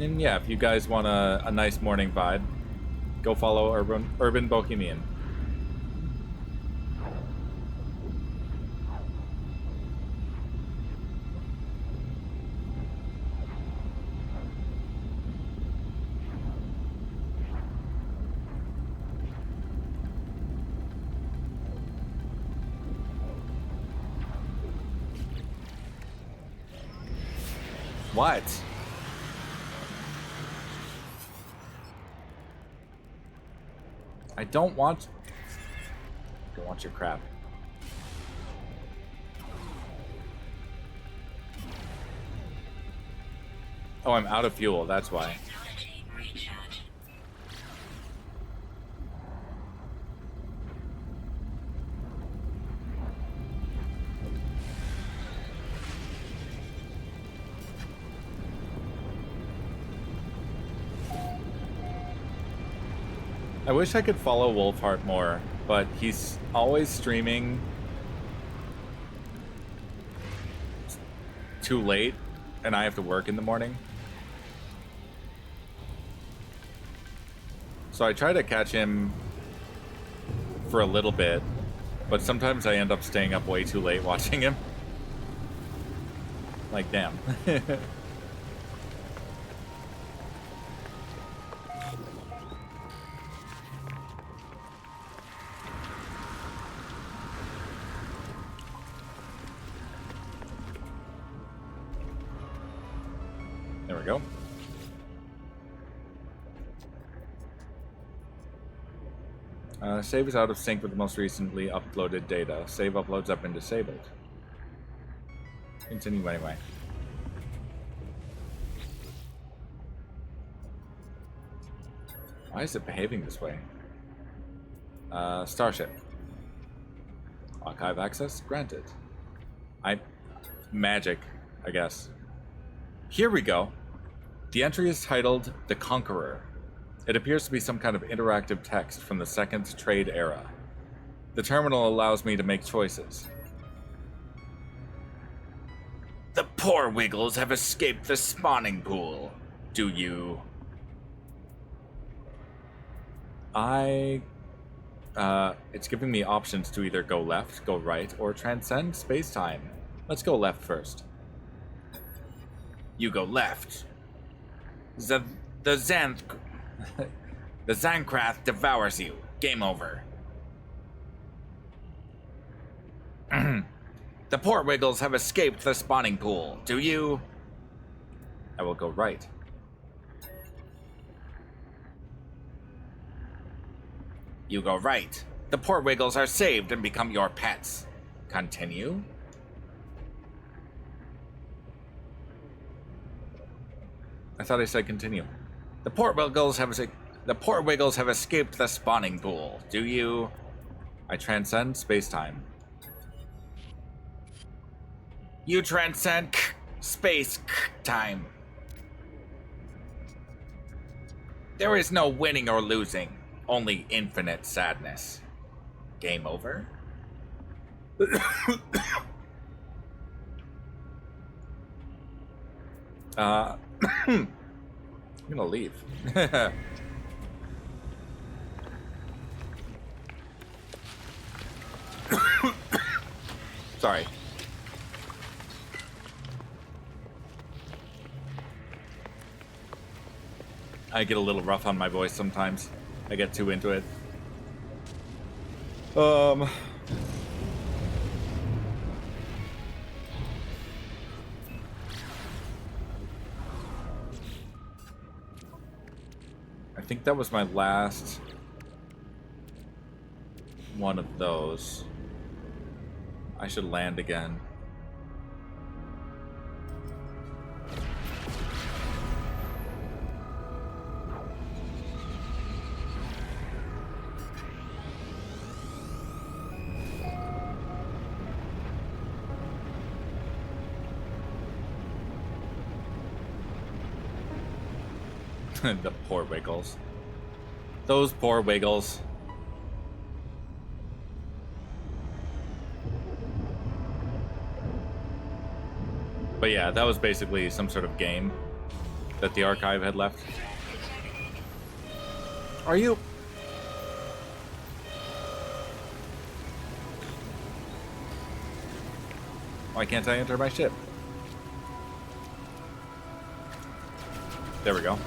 And yeah, if you guys want a nice morning vibe, go follow Urban Bohemian. What? I don't want your crap. Oh, I'm out of fuel, that's why. Technology recharge. I wish I could follow Wolfheart more, but he's always streaming too late, and I have to work in the morning. So I try to catch him for a little bit, but sometimes I end up staying up way too late watching him. Like, damn. There we go. Save is out of sync with the most recently uploaded data. Save uploads have been disabled. Continue anyway. Why is it behaving this way? Starship. Archive access granted. Magic, I guess. Here we go. The entry is titled The Conqueror. It appears to be some kind of interactive text from the Second Trade Era. The terminal allows me to make choices. The poor Wiggles have escaped the spawning pool. Do you? It's giving me options to either go left, go right, or transcend space-time. Let's go left first. You go left. The Zankrath devours you. Game over. The poor Wiggles have escaped the spawning pool. Do you? I will go right. You go right. The poor Wiggles are saved and become your pets. Continue. I thought I said continue. The poor Wiggles have escaped the spawning pool. Do you? I transcend space-time. You transcend space-time. There is no winning or losing, only infinite sadness. Game over? I'm gonna leave. Sorry. I get a little rough on my voice sometimes. I get too into it. I think that was my last one of those. I should land again. The poor Wiggles. Those poor Wiggles. But yeah, that was basically some sort of game that the archive had left. Are you? Why can't I enter my ship? There we go.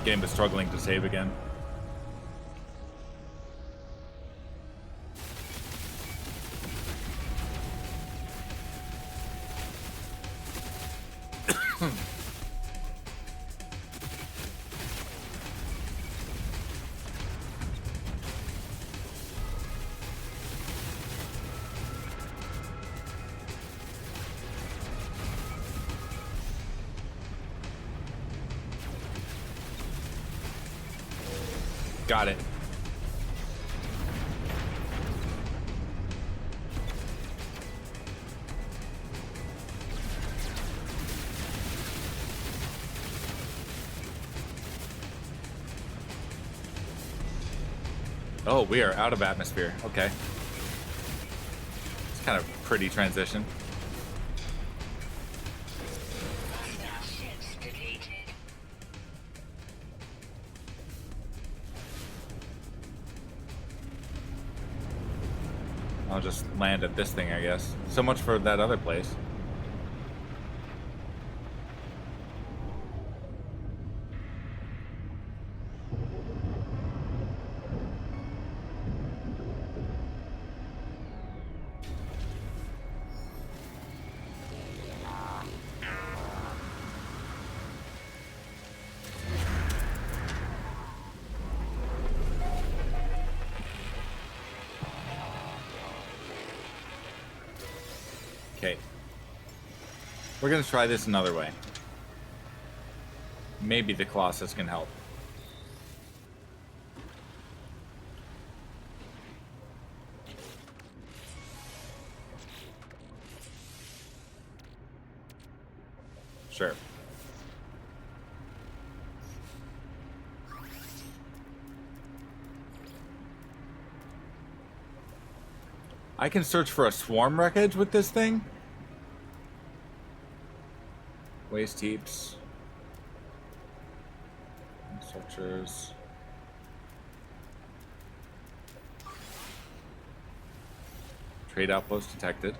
Game is struggling to save again. Got it. Oh, we are out of atmosphere. Okay. It's kind of a pretty transition. I'll just land at this thing, I guess. So much for that other place. Okay. We're gonna try this another way. Maybe the Colossus can help. Sure. I can search for a swarm wreckage with this thing? Waste heaps. Structures. Trade outpost detected.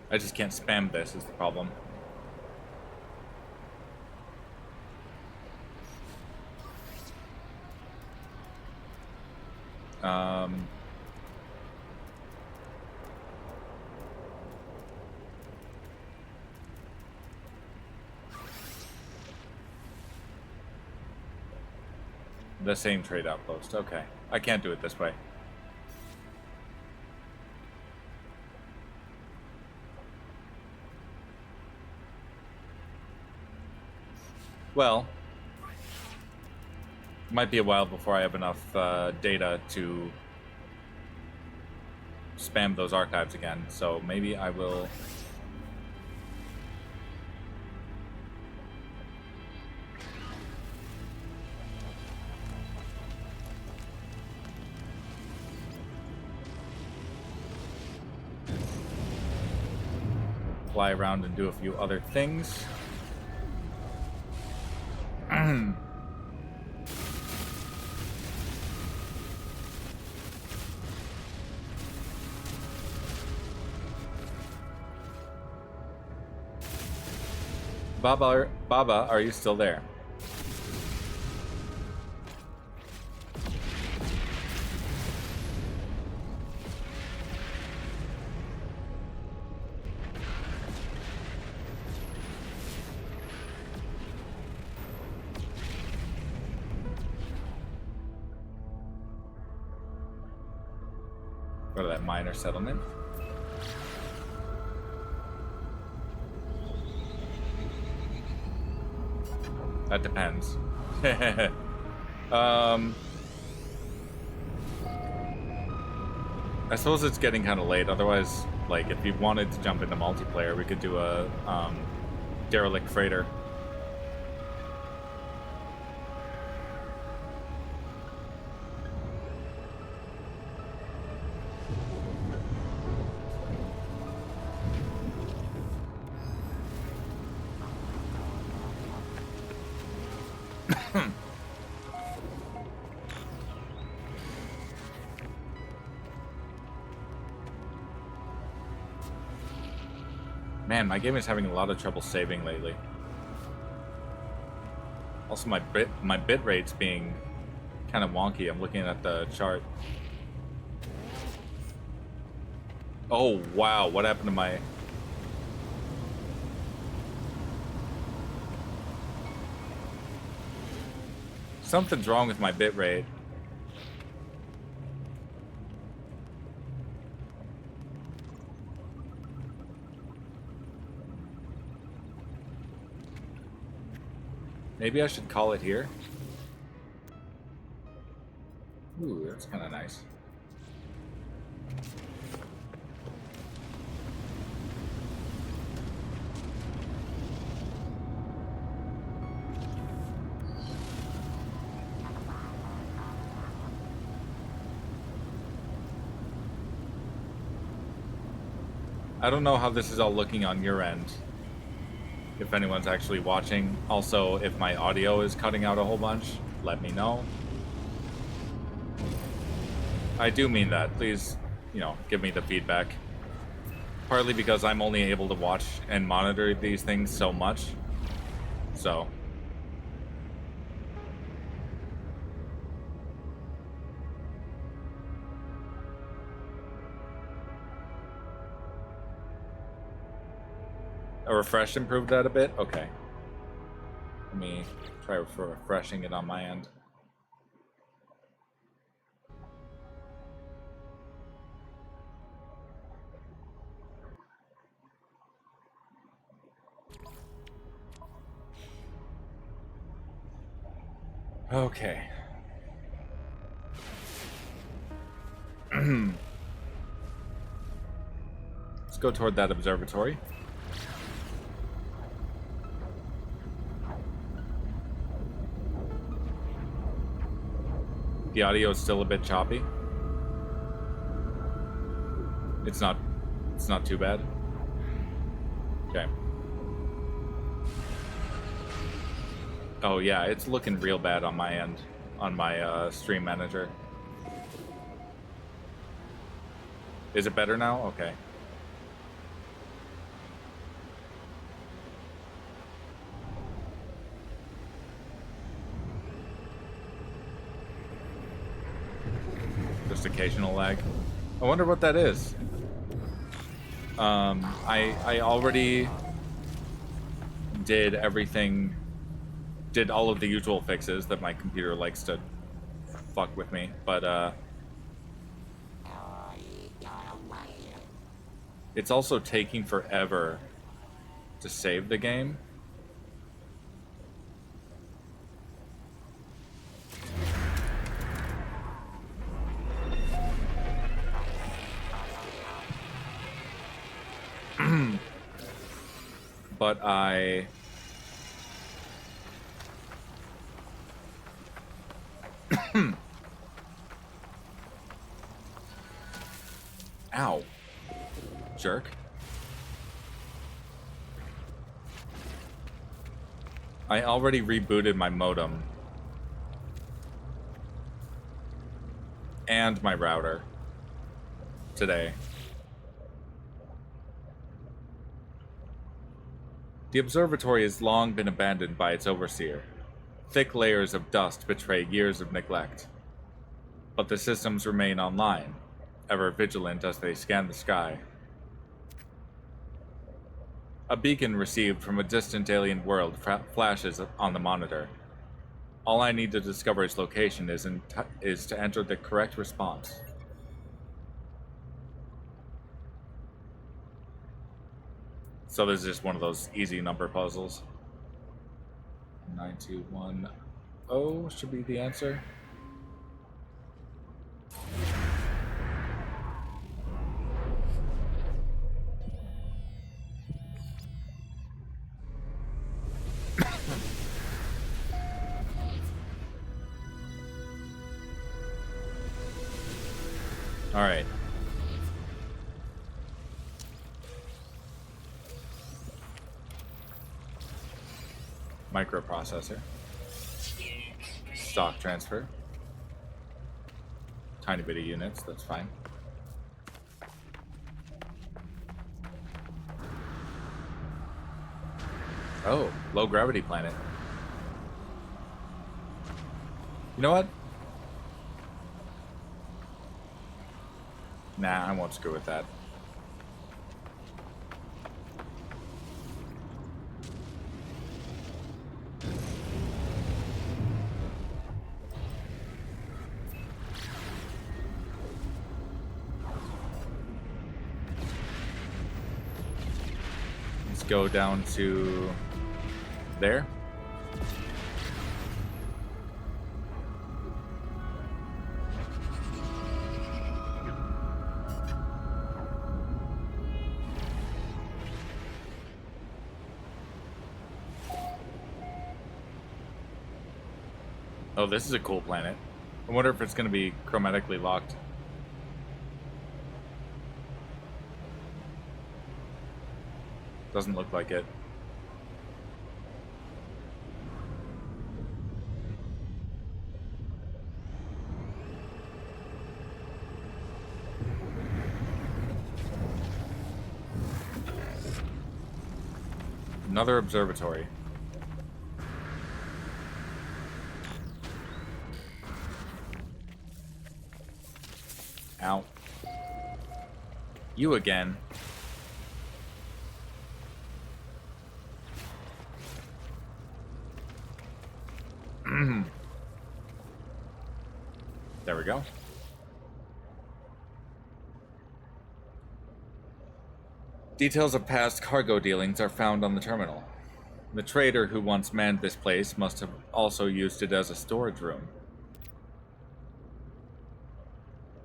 I just can't spam this is the problem. The same trade outpost. Okay. I can't do it this way. Well, might be a while before I have enough data to spam those archives again, so maybe I will... fly around and do a few other things. Baba, are you still there? Go to that minor settlement. That depends. I suppose it's getting kind of late. Otherwise, like, if you wanted to jump into multiplayer, we could do a derelict freighter. Man, my game is having a lot of trouble saving lately. Also, my bit rate's being kind of wonky. I'm looking at the chart. Oh wow, what happened to my... Something's wrong with my bit rate. Maybe I should call it here. Ooh, that's kind of nice. I don't know how this is all looking on your end, if anyone's actually watching. Also, if my audio is cutting out a whole bunch, let me know. I do mean that. Please, you know, give me the feedback. Partly because I'm only able to watch and monitor these things so much. So... A refresh improved that a bit? Okay. Let me try refreshing it on my end. Okay. Let's go toward that observatory. The audio is still a bit choppy. It's not too bad. Okay. Oh yeah, it's looking real bad on my end, on my stream manager. Is it better now? Okay. Just occasional lag. I wonder what that is. I already did everything, did all of the usual fixes that my computer likes to fuck with me, but it's also taking forever to save the game. but I... Ow. Jerk. I already rebooted my modem. And my router. Today. The observatory has long been abandoned by its overseer. Thick layers of dust betray years of neglect. But the systems remain online, ever vigilant as they scan the sky. A beacon received from a distant alien world flashes on the monitor. All I need to discover its location is to enter the correct response. So this is just one of those easy number puzzles. 9210 should be the answer. All right. Microprocessor. Stock transfer. Tiny bit of units, that's fine. Oh, low gravity planet. You know what? Nah, I won't screw with that. Let's go down to there. Oh, this is a cool planet. I wonder if it's going to be chromatically locked. Doesn't look like it. Another observatory. Ow. You again. There we go. Details of past cargo dealings are found on the terminal. The trader who once manned this place must have also used it as a storage room.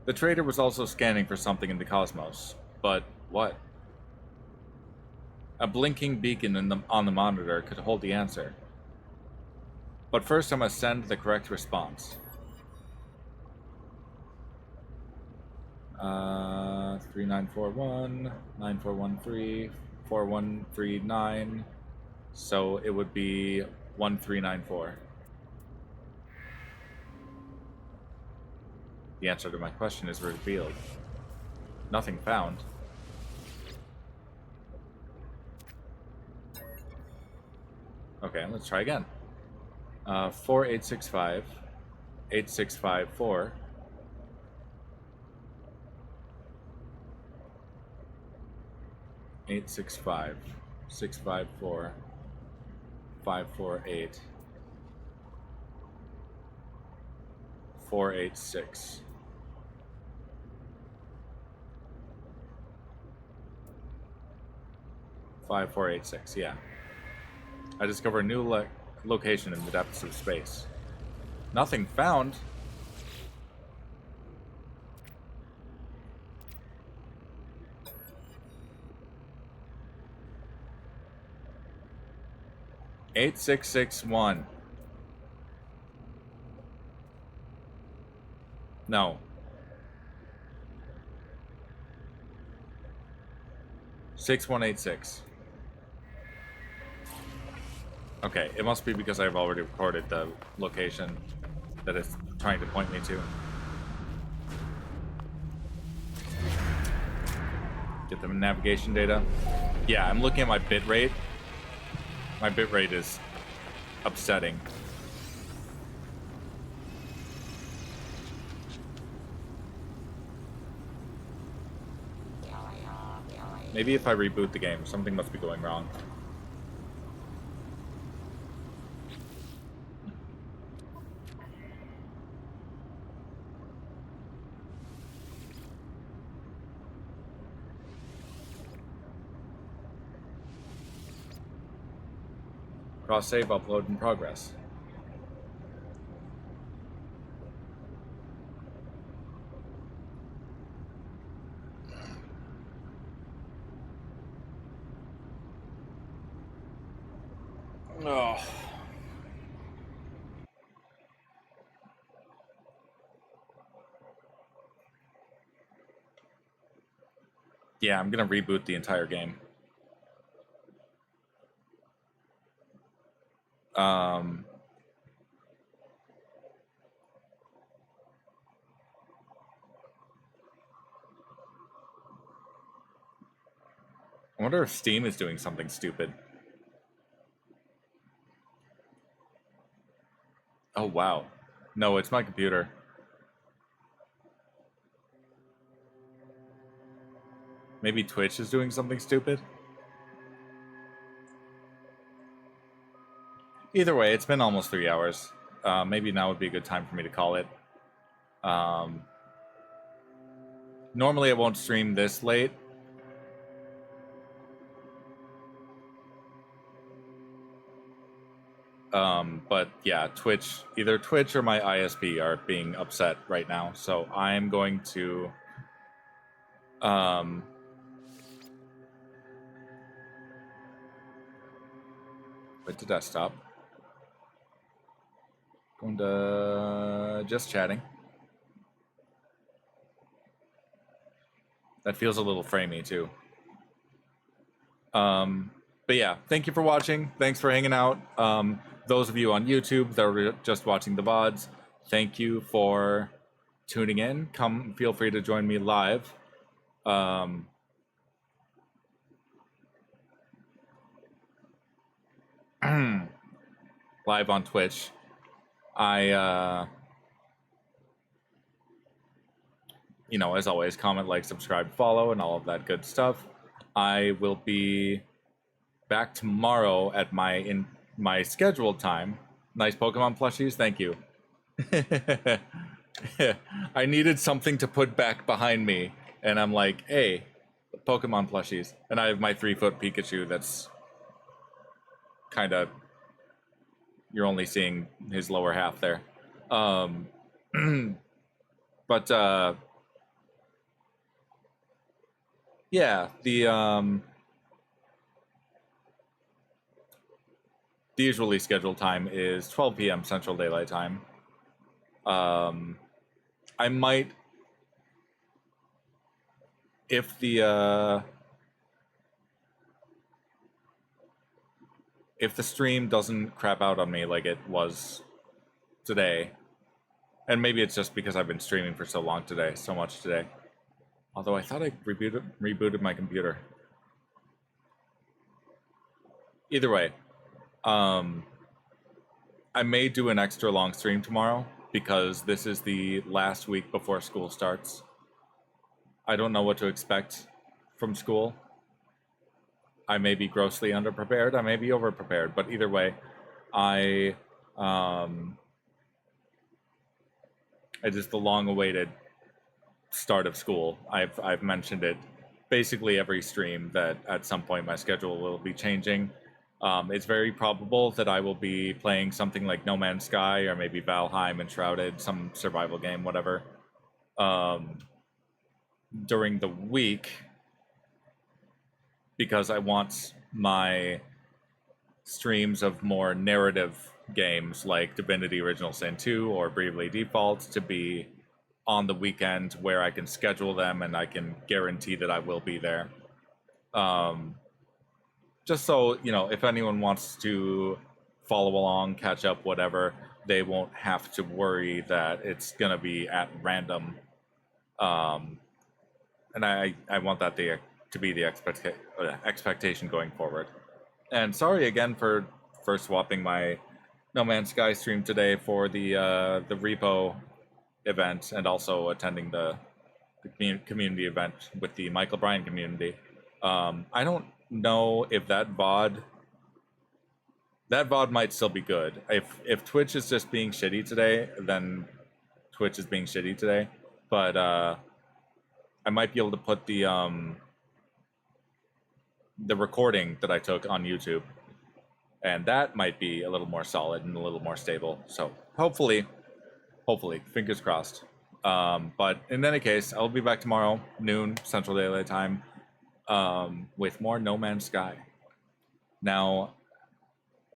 The trader was also scanning for something in the cosmos, but what? A blinking beacon on the monitor could hold the answer. But first I must send the correct response. 3941, 9413, 4139. So it would be 1394. The answer to my question is revealed. Nothing found. Okay, let's try again. 4865, 8654. 865, 654, 548, 486. Five, 486, yeah. I discover a new location in the depths of space. Nothing found. 8661. No. 6186. Okay, it must be because I've already recorded the location that it's trying to point me to. Get the navigation data. Yeah, I'm looking at my bit rate. My bit rate is upsetting. Maybe if I reboot the game, something must be going wrong. Cross save, upload in progress. Oh. Yeah, I'm gonna reboot the entire game. I wonder if Steam is doing something stupid. Oh, wow. No, it's my computer. Maybe Twitch is doing something stupid? Either way, it's been almost 3 hours. Maybe now would be a good time for me to call it. Normally I won't stream this late. But yeah, Twitch, either Twitch or my ISP are being upset right now. So I'm going to quit the desktop. Going to just chatting. That feels a little framey too. But yeah, thank you for watching. Thanks for hanging out. Those of you on YouTube that are just watching the VODs, thank you for tuning in. Come, feel free to join me live. Live on Twitch. You know, as always, comment, like, subscribe, follow, and all of that good stuff. I will be back tomorrow at my scheduled time. Nice Pokemon plushies, thank you. I needed something to put back behind me, and I'm like, hey, Pokemon plushies. And I have my 3-foot Pikachu that's kind of, you're only seeing his lower half there. But yeah, the usually scheduled time is 12 p.m. Central Daylight Time. I might, if the stream doesn't crap out on me like it was today, and maybe it's just because I've been streaming for so long today, so much today. Although I thought I rebooted my computer. Either way, I may do an extra long stream tomorrow because this is the last week before school starts. I don't know what to expect from school. I may be grossly underprepared, I may be overprepared, but either way, it is the long-awaited start of school. I've mentioned it basically every stream that at some point my schedule will be changing. It's very probable that I will be playing something like No Man's Sky or maybe Valheim Enshrouded, some survival game, whatever, during the week, because I want my streams of more narrative games like Divinity Original Sin 2 or Bravely Default to be on the weekend where I can schedule them and I can guarantee that I will be there. Just so, if anyone wants to follow along, catch up, whatever, they won't have to worry that it's going to be at random. And I want that to be the expectation going forward. And sorry again for swapping my No Man's Sky stream today for the repo event and also attending the community event with the Michael Bryan community. I don't know if that VOD might still be good. If Twitch is just being shitty today, then Twitch is being shitty today. But I might be able to put the recording that I took on YouTube, and that might be a little more solid and a little more stable. So hopefully, fingers crossed. But in any case, I'll be back tomorrow, noon Central Daylight Time, with more No Man's Sky. Now,